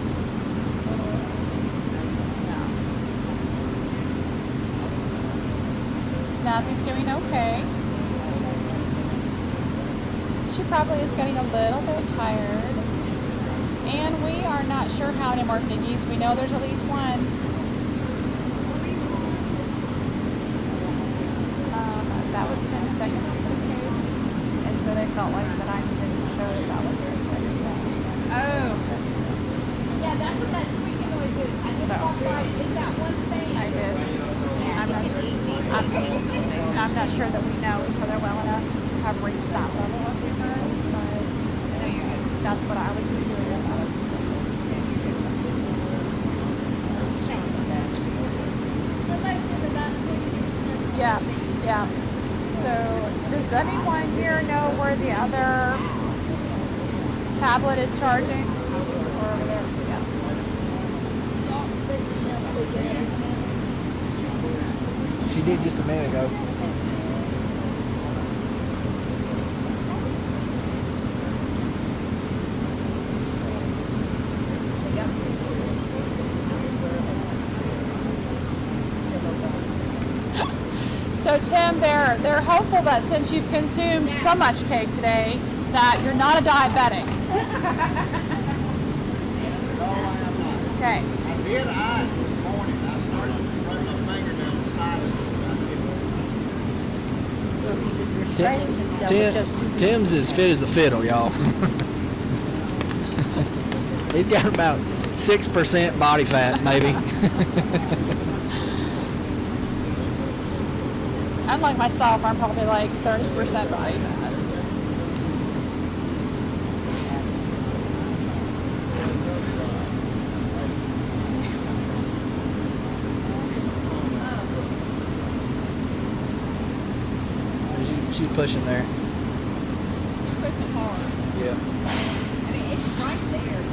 Snazzy's doing okay. She probably is getting a little bit tired. And we are not sure how many more piggies. We know there's at least one. That was 10 seconds piece of cake. And so they felt like that I needed to show that was 10 seconds. Oh. Yeah, that's what that squeaky noise is. I just walked by. Is that one thing? I did. I'm not sure that we know each other well enough to have reached that level of ignorance, but that's what I was just doing as I was Somebody said about 20 years. Yeah. So, does anyone here know where the other tablet is charging? Or over there? Yeah. She did just a minute ago. So Tim, they're hopeful that since you've consumed so much cake today, that you're not a diabetic. Okay. I did eye this morning. I started to run my finger down the side of it. Tim's as fit as a fiddle, y'all. He's got about 6% body fat, maybe. Unlike myself, I'm probably like 30% body fat. She's pushing there. She's pushing hard. Yeah. I mean, it's right there.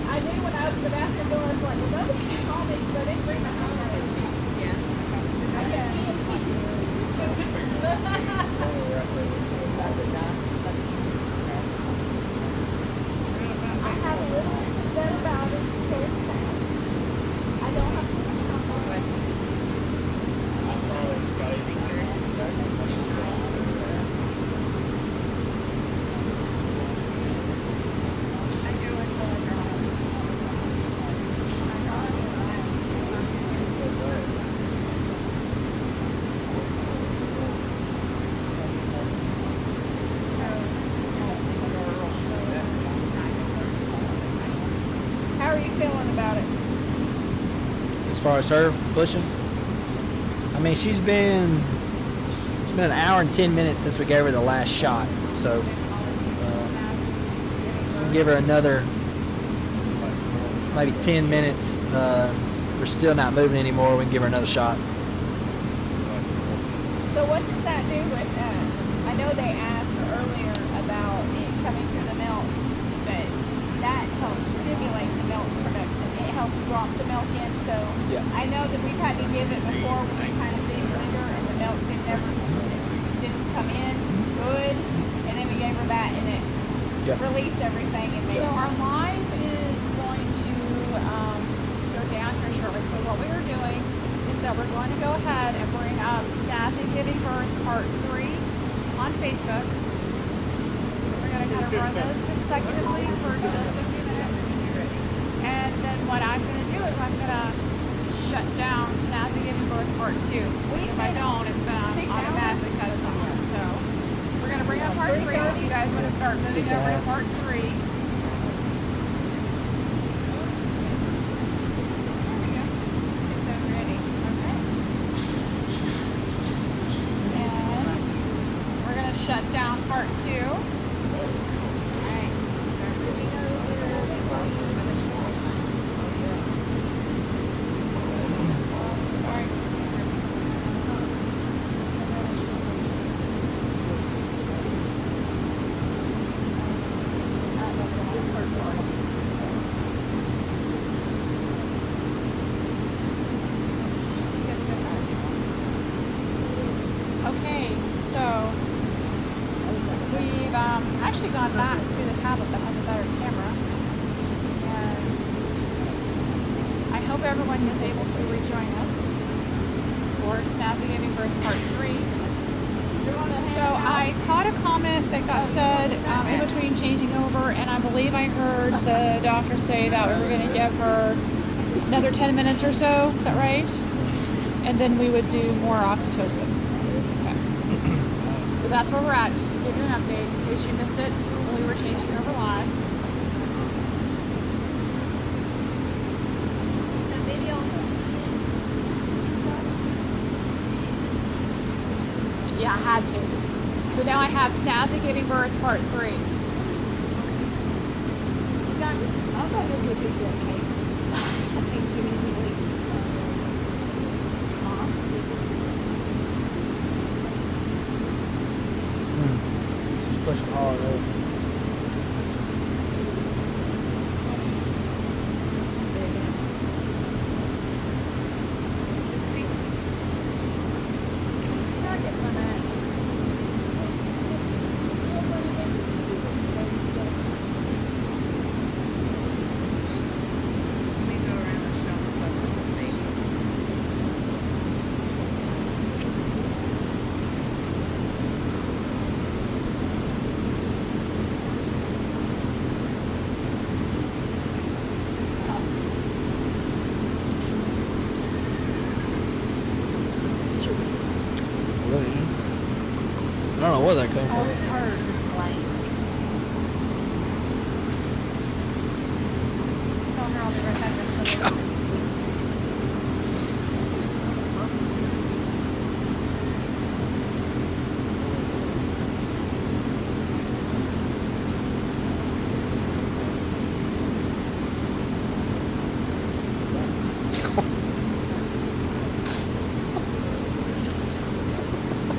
I knew when I opened the bathroom door, I was like, well, nobody can call me, so they didn't bring my phone. far as her pushing. I mean, it's been an hour and 10 minutes since we gave her the last shot. So we'll give her another maybe 10 minutes. We're still not moving anymore. We can give her another shot. So what does that do with, I know they asked earlier about it coming through the milk, but that helps stimulate the milk production. It helps drop the milk in. So Yeah. I know that we've had to give it before when we kind of did later and the milk didn't come in good. And then we gave her that and it Yep. released everything and made So her. our live is going to go down here shortly. So what we are doing is that we're going to go ahead and bring up Snazzy Giving Birth Part 3 on Facebook. We're going to kind of run those consecutively for just a few minutes. And then what I'm going to do is I'm going to shut down Snazzy Giving Birth Part 2. If I don't, it's going to automatically cut us off. So we're going to bring up Part 3. If you guys want to start moving over to Part 3. Shut down Part 2. Alright, start moving Okay, so we've actually gone back to the tablet that has a better camera, and I hope everyone is able to rejoin us for Snazzy Giving Birth Part 3. So I caught a comment that got said in between changing over, and I believe I heard the doctor say that we were going to give her another 10 minutes or so. Is that right? And then we would do more oxytocin. So that's where we're at, just to give you an update in case you missed it when we were changing over lives. Yeah, I had to. So now I have Snazzy Giving Birth Part 3. She's pushing hard. I don't know where that came from. Oh, it's hers. It's blank. Tell her I'll be right back.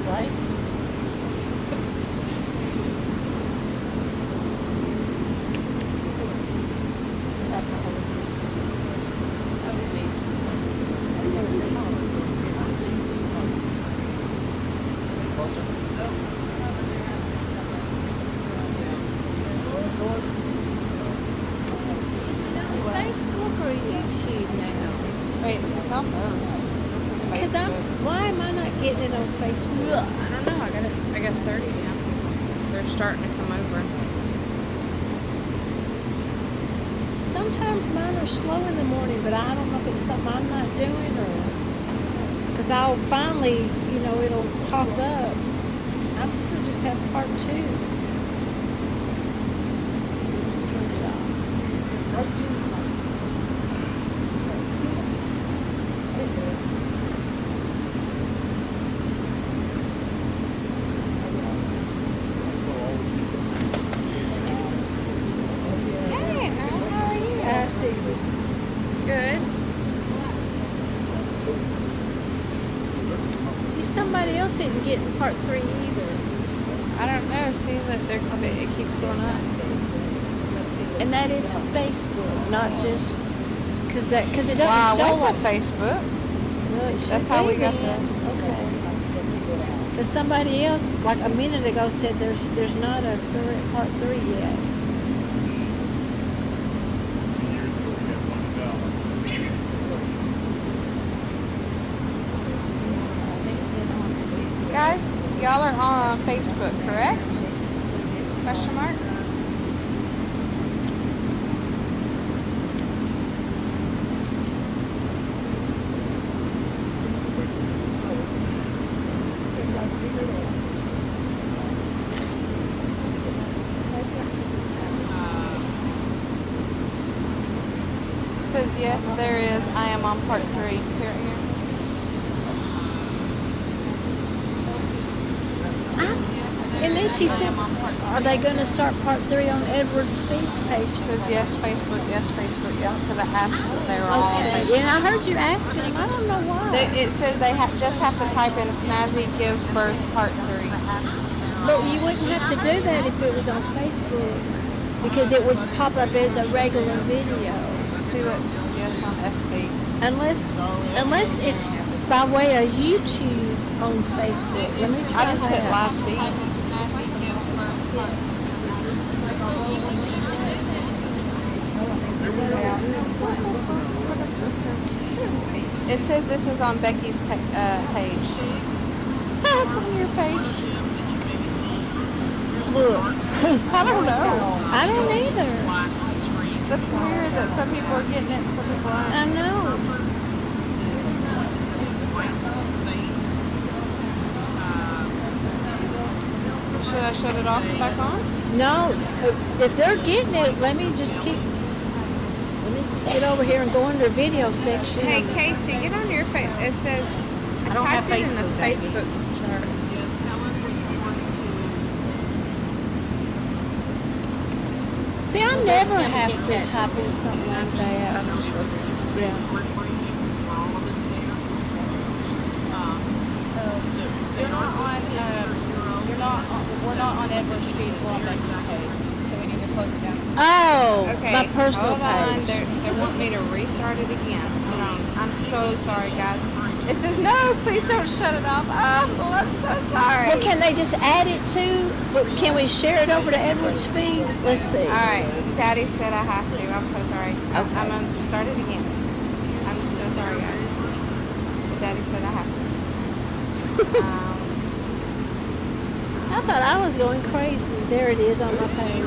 Right? Closer. Facebook or YouTube now? It's on both. This is Because why am I not getting it on Facebook? I don't know. I got 30 now. They're starting to come over. Sometimes mine are slow in the morning, but I don't know if it's something I'm not doing or because I'll finally, it'll pop up. I'm still just have Part 2. Turn it off. part 3 either. I don't know. See that it keeps going up. And that is Facebook, not just because it doesn't Well, I show went to like Facebook. well, it should That's how be we got then. Okay. Because somebody else, like a minute ago, said there's not a part 3 yet. Guys, y'all are on Facebook, correct? Question mark? Says yes, there is. I am on part 3. See right here? And then she said, are they going to start part 3 on Edward's Feed's page? She says yes, Facebook, yes, because I asked if they were all on Okay. Facebook. Yeah, I heard you ask them. I don't know why. It says they just have to type in Snazzy gives birth part 3. But you wouldn't have to do that if it was on Facebook, because it would pop up as a regular video. See that? Yes, on FB. Unless it's by way of YouTube on Facebook. Let me try I just hit that. live feed. It says this is on Becky's page. It's on your page. Look. I don't know. I don't either. That's weird that some people are getting it and some people aren't. I know. Should I shut it off and back on? No. If they're getting it, let me just get over here and go in their video section. Hey, Casey, get on your face. It says, I don't type have it in the Facebook, Facebook chart. See, I never have to type in something like that. Yeah. We're not on Edward's feed. We're on Becky's page. So we need to close it down. Oh, Okay, my personal hold on. page. They want me to restart it again. Hold on. I'm so sorry, guys. It says, no, please don't shut it off. Oh, I'm so sorry. Well, can they just add it to? Can we share it over to Edward's feeds? Let's see. All right. Daddy said I have to. I'm so sorry. I'm going to start it again. I'm so sorry, guys. But Daddy said I have to. I thought I was going crazy. There it is on my page.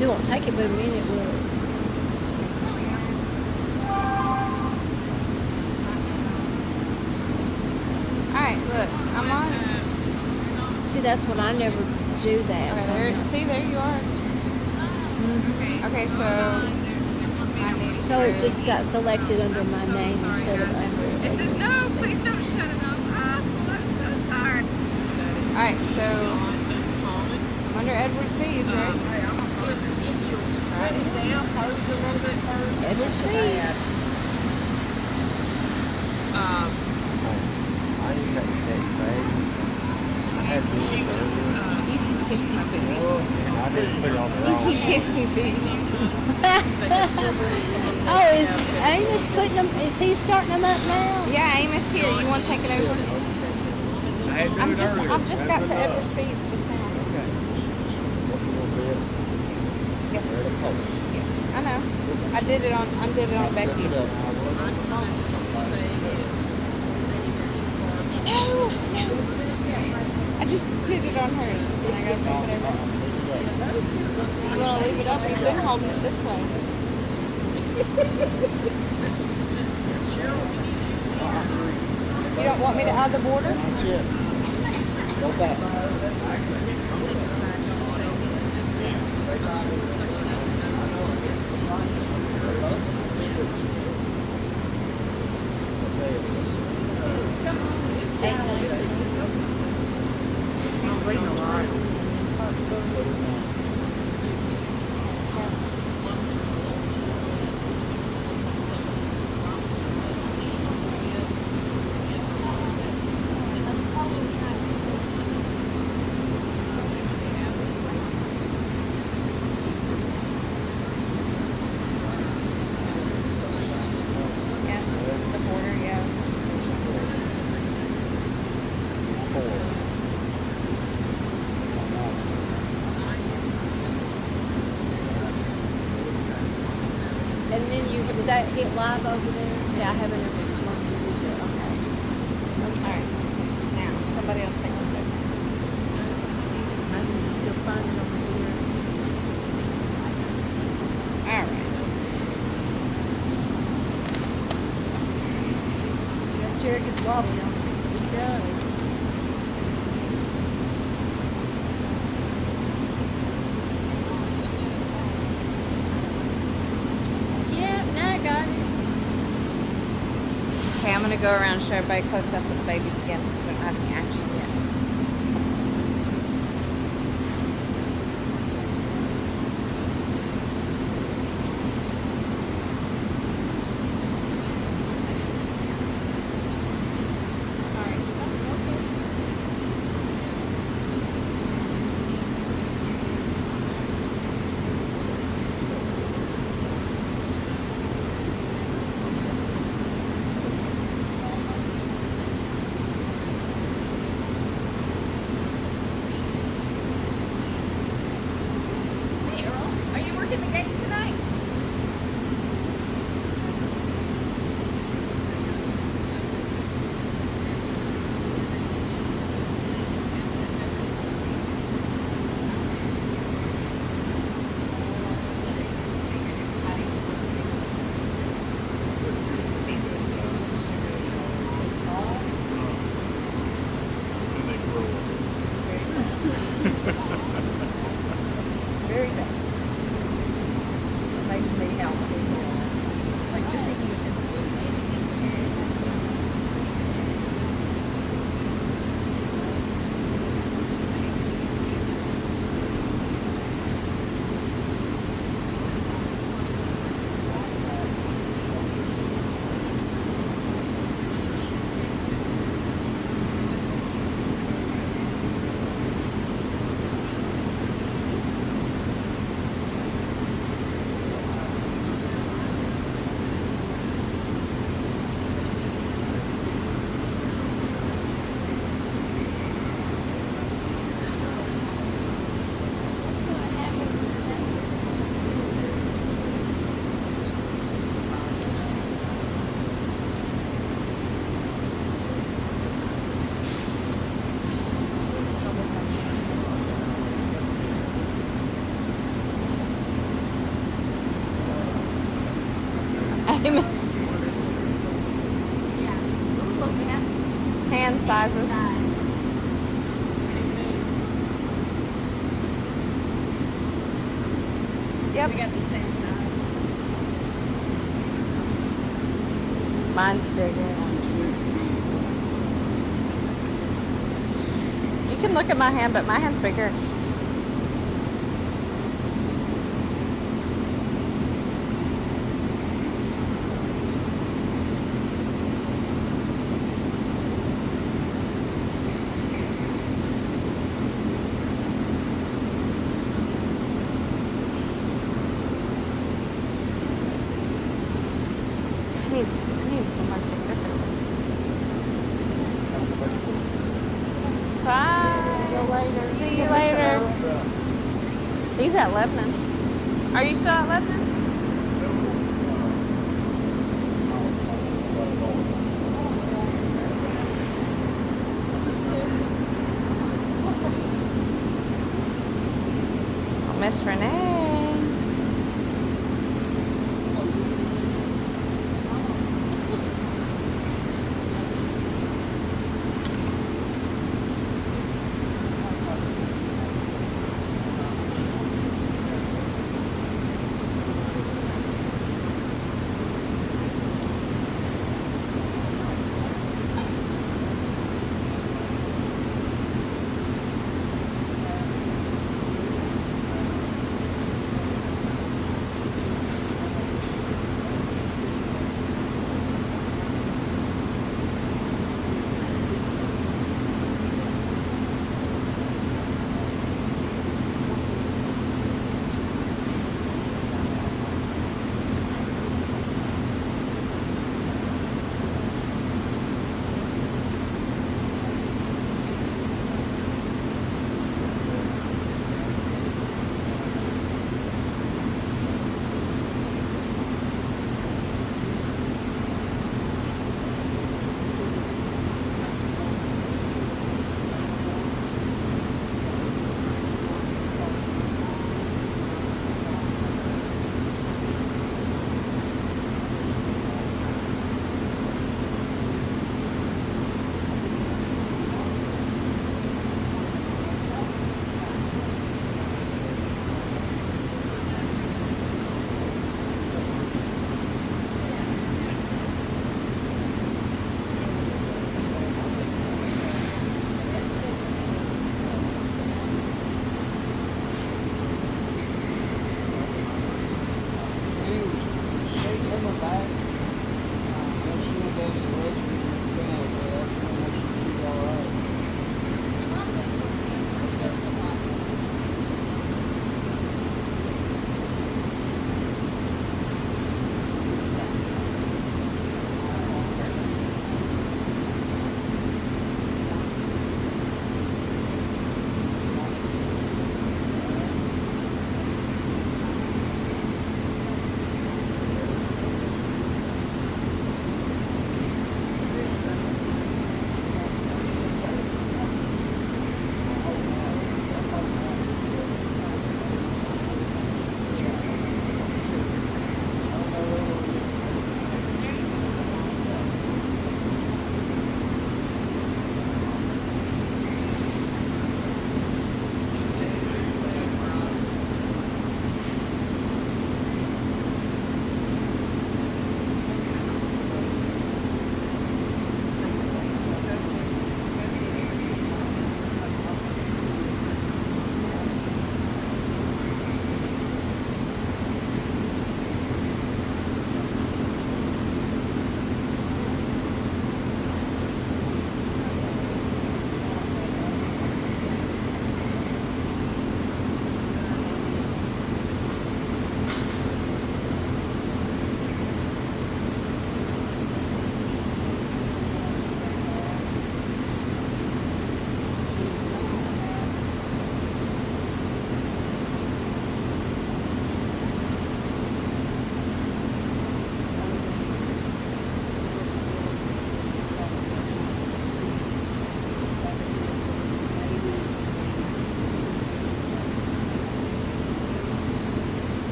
It won't take it but a minute, will it? Alright, look. I'm on. See, that's when I never do that. Okay, see, there you are. Okay, so I need So it just got selected under my name instead of under. It says, no, please don't shut it off. I'm so sorry. Alright, so I'm under Edward's feeds, right? Edward's feeds. I didn't got your text, right? I had to. You can kiss my booty. I didn't put it on the You wrong. can kiss me, booty. Oh, is Amos putting them? Is he starting them up now? Yeah, Amos here. You want to take it over? I had to do it earlier. I've just got to Edward's feeds just now. Okay. Look a little bit. Yeah. Where the post. I know. I did it on Becky's. No. I just did it on hers. And I gotta flip it over. You wanna leave it up? You've been holding it this way. You don't want me to add the border? That's it. Go back. And then was that hit live over there? See, I haven't ever used it. Okay. Alright. Now, somebody else take this over. I need to still find it over here. Alright. Jared gets wobbly on things. He does. Yeah, now I got it. Okay, I'm gonna go around and show everybody close up with the babies again so they're not having action yet. Hey, Earl, are you working the gate tonight? Very bad. Makes me healthy. Like just eating it. Amos. Hand sizes. Yep. We got the same size. Mine's bigger. You can look at my hand, but my hand's bigger. I need someone to take this over. Bye. See you later. He's at Lebanon. Are you still at Lebanon? Miss Renee.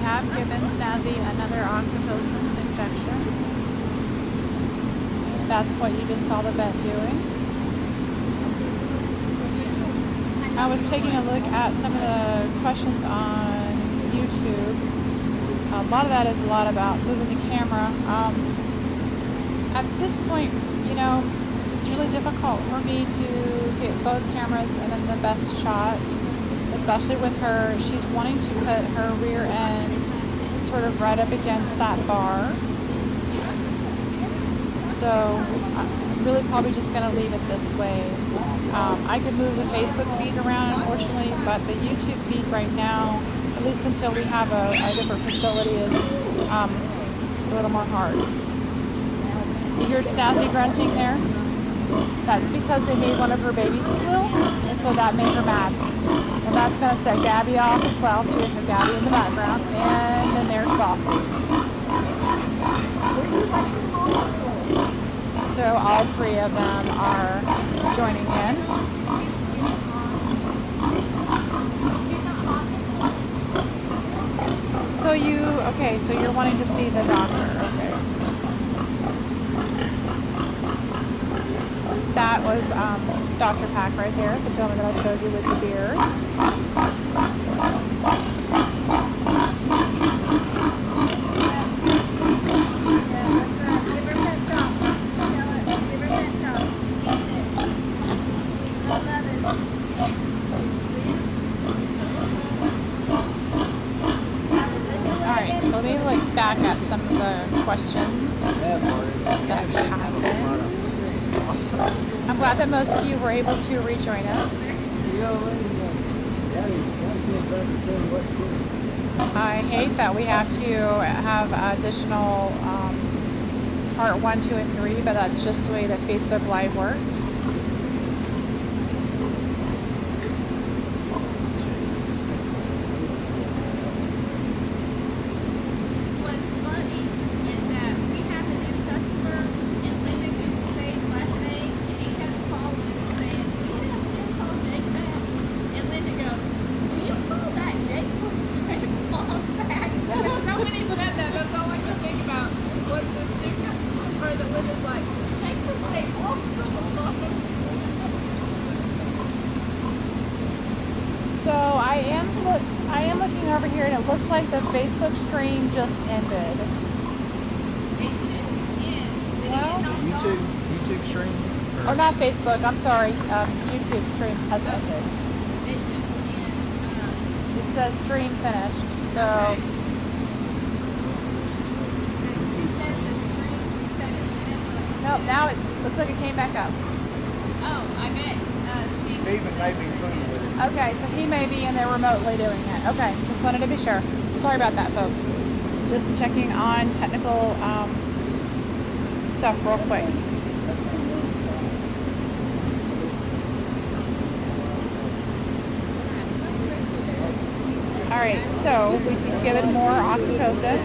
have given Snazzy another oxytocin injection. That's what you just saw the vet doing. I was taking a look at some of the questions on YouTube. A lot of that is a lot about moving the camera. At this point, you know, it's really difficult for me to get both cameras in the best shot, especially with her. She's wanting to put her rear end sort of right up against that bar. So I'm really probably just going to leave it this way. I could move the Facebook feed around, unfortunately, but the YouTube feed right now, at least until we have a different facility, is a little more hard. You hear Snazzy grunting there? That's because they made one of her babies squeal, and so that made her mad. And that's going to set Gabby off as well, so you have Gabby in the background, and then there's Saucy. So all three of them are joining in. So you're wanting to see the doctor, okay. That was Dr. Pack right there, the gentleman that I showed you with the beard. Alright, so let me look back at some of the questions that happened. I'm glad that most of you were able to rejoin us. I hate that we have to have additional part 1, 2, and 3, but that's just the way that Facebook Live works. I am looking over here, and it looks like the Facebook stream just ended. Well, YouTube stream? Or not Facebook, I'm sorry. YouTube stream has ended. It says stream finished, so. Nope, now it looks like it came back up. Oh, I bet. Stephen may be included with it. Okay, so he may be in there remotely doing it. Okay, just wanted to be sure. Sorry about that, folks. Just checking on technical stuff real quick. All right, so we've given more oxytocin.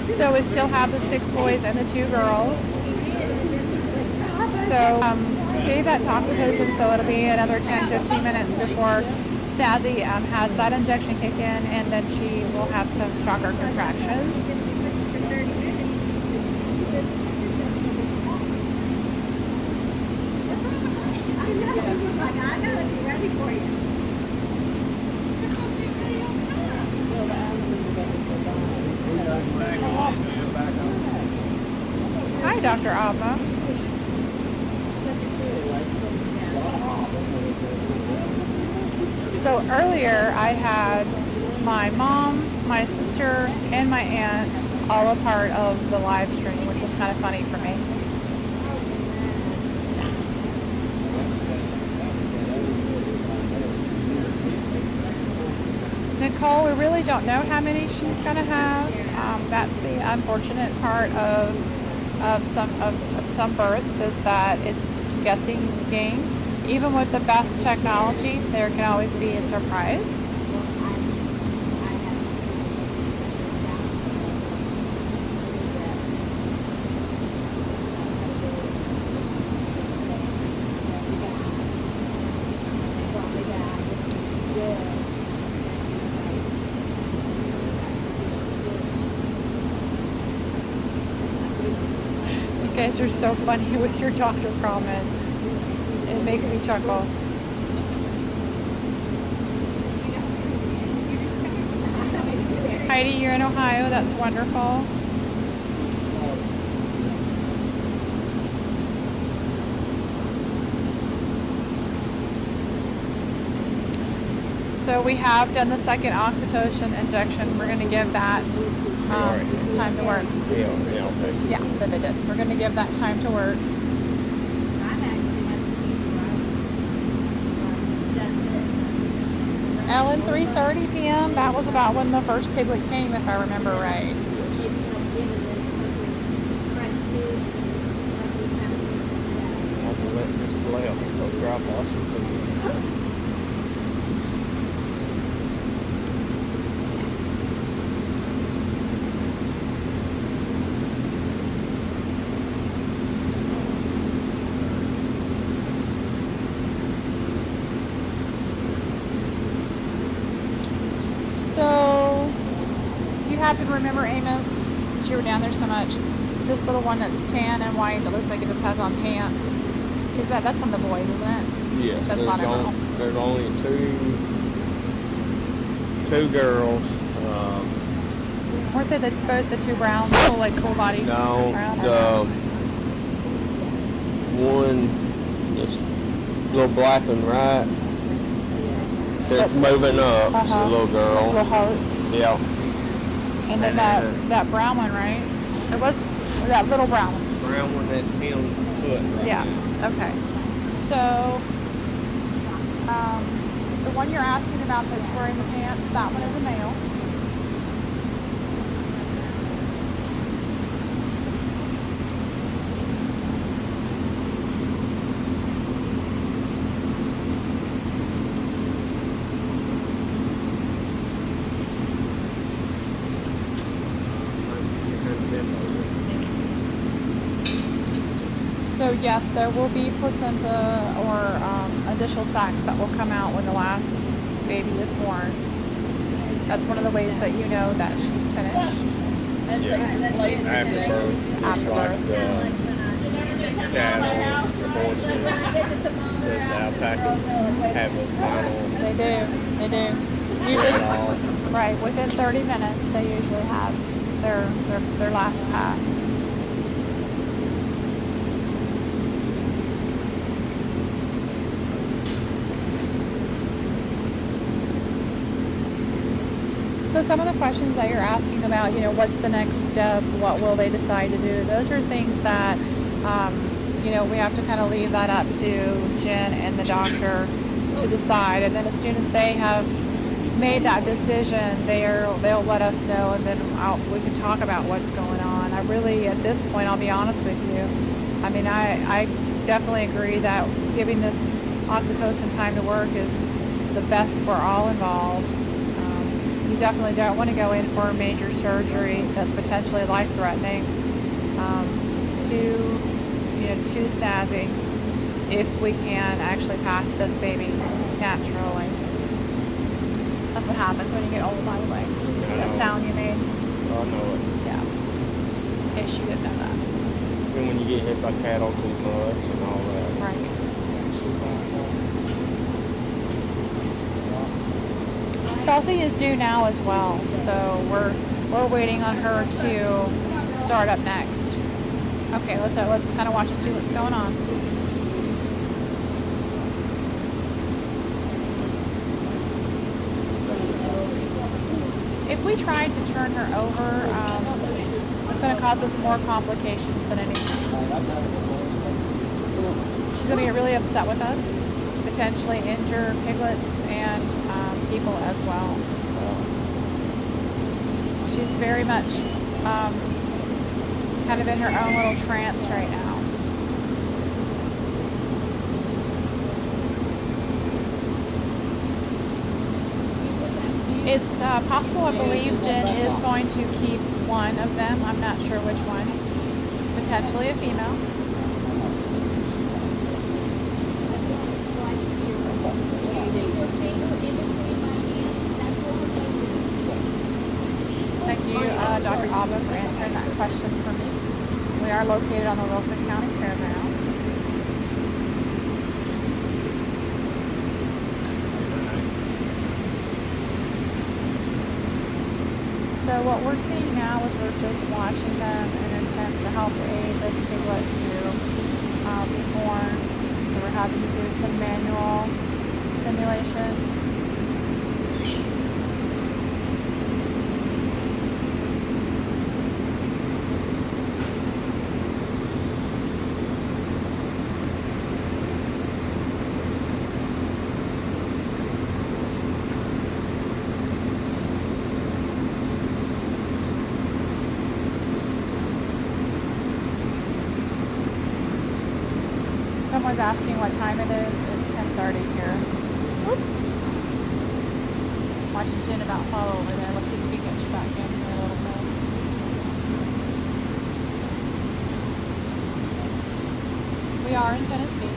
So we still have the 6 boys and the 2 girls. So gave that toxicodone, so it'll be another 10-15 minutes before Snazzy has that injection kick in, and then she will have some stronger contractions. Hi, Dr. Abba. So earlier I had my mom, my sister, and my aunt all a part of the live stream, which was kind of funny for me. Nicole, we really don't know how many she's going to have. That's the unfortunate part of some births, is that it's guessing game. Even with the best technology, there can always be a surprise. guys are so funny with your doctor comments. It makes me chuckle. Heidi, you're in Ohio. That's wonderful. So we have done the second oxytocin injection. We're going to give that time to work. Yeah, that they did. We're going to give that time to work. Ellen, 3:30 p.m. That was about when the first piglet came, if I remember right. So, do you happen to remember, Amos, since you were down there so much, this little one that's tan and white that looks like it just has on pants? That's one of the boys, isn't it? Yes. That's not a girl. There's only two girls. Weren't they both the two browns, full body? No, brown, the one that's a little black and white. It's moving up. It's a little girl. Little heart. Yeah. And then that brown one, right? It was that little brown one. Brown one that's him foot right Yeah. now. Okay. So, the one you're asking about that's wearing the pants, that one is a male. So yes, there will be placenta or additional sacs that will come out when the last baby is born. That's one of the ways that you know that she's finished. Yeah. After birth. After birth. Like cattle, the horses, the alpacas have a final. They do. Usually, right, within 30 minutes, they usually have their last pass. So some of the questions that you're asking about, what's the next step? What will they decide to do? Those are things that, we have to kind of leave that up to Jen and the doctor to decide. And then as soon as they have made that decision, they'll let us know, and then we can talk about what's going on. I really, at this point, I'll be honest with you. I mean, I definitely agree that giving this oxytocin time to work is the best for all involved. You definitely don't want to go in for a major surgery that's potentially life-threatening to Snazzy if we can actually pass this baby naturally. That's what happens when you get old, by the way. That sound you made. I know it. Yeah. In case you didn't know that. And when you get hit by cattle too much and all that. Right. Saucy is due now as well, so we're waiting on her to start up next. Okay, let's kind of watch and see what's going on. If we tried to turn her over, it's going to cause us more complications than anything. She's going to get really upset with us, potentially injure piglets and people as well. So she's very much kind of in her own little trance right now. It's possible, I believe Jen is going to keep one of them. I'm not sure which one. Potentially a female. Thank you, Dr. Abba, for answering that question for me. We are located on the Wilson County Fairgrounds. So what we're seeing now is we're just watching them in an attempt to help aid this piglet to be born. So we're having to do some manual stimulation. Someone's asking what time it is. It's 10:30 here. Oops. Watching Jen about fall over there. Let's see if we can get you back in here a little bit. We are in Tennessee.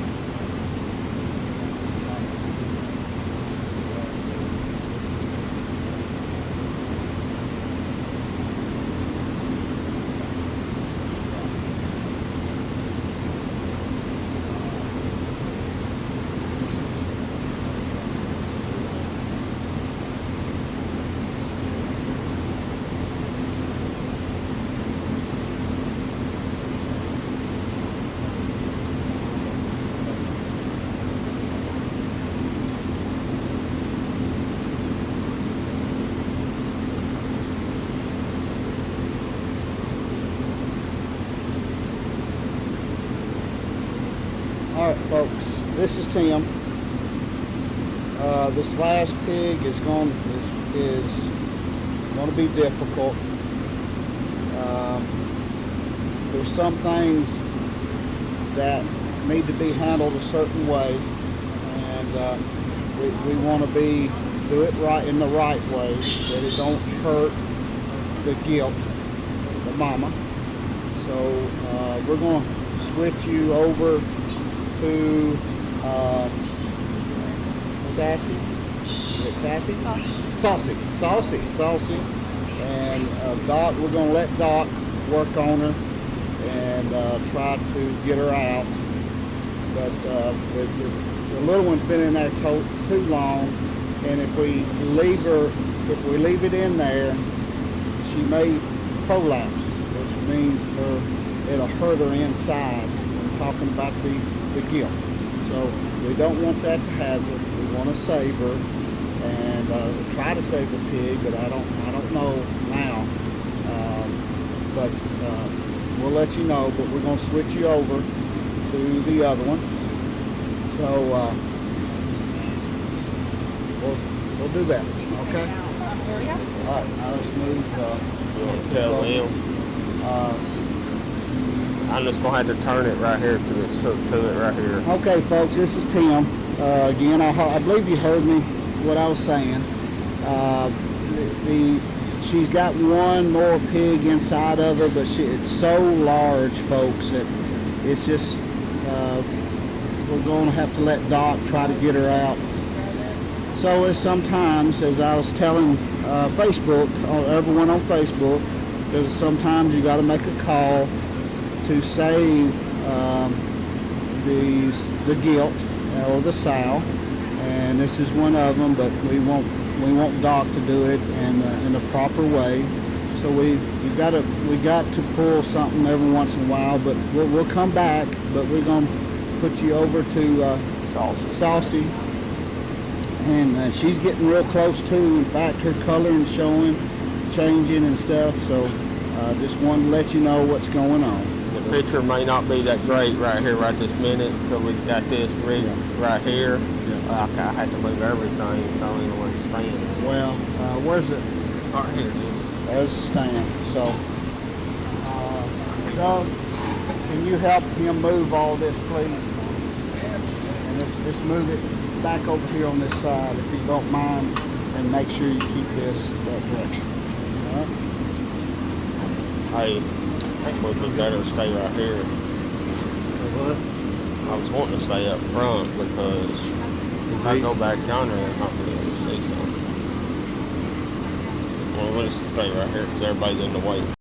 Alright folks, this is Tim. This last pig is going to be difficult. There's some things that need to be handled a certain way, and we want to do it right in the right way, that it don't hurt the gilt, the mama. So we're going to switch you over to Sassy. Is it Sassy? Saucy. And Dot, we're going to let Dot work on her and try to get her out. But the little one's been in there too long, and if we leave it in there, she may prolapse, which means it'll hurt her insides. I'm talking about the gilt. So we don't want that to happen. We want to save her and try to save the pig, but I don't know now. But we'll let you know. But we're going to switch you over to the other one. So we'll do that. Okay. All right. Now let's move. You want to tell them? I'm just going to have to turn it right here because it's hooked to it right here. Okay, folks, this is Tim. Again, I believe you heard me, what I was saying. She's got one more pig inside of her, but it's so large, folks, that it's just, we're going to have to let Doc try to get her out. So as sometimes, as I was telling Facebook, everyone on Facebook, there's sometimes you got to make a call to save the gilt or the sow, and this is one of them. But we want Doc to do it in the proper way. So we got to pull something every once in a while. But we'll come back. But we're gonna put you over to Saucy, and she's getting real close too. In fact, her coloring's changing and stuff. So just wanted to let you know what's going on. The picture may not be that great right here, right this minute, because we got this rig right here. I had to move everything, so I don't know where to stand. Well, where's it? Right here it is. There's the stand. So, Doug, can you help him move all this, please? And let's move it back over here on this side, if you don't mind, and make sure you keep this that direction. All right? Hey, I think we'd be better to stay right here. What? I was wanting to stay up front because if I go back yonder, I'm not going to be able to see something. Well, we'll just stay right here because everybody's in the way.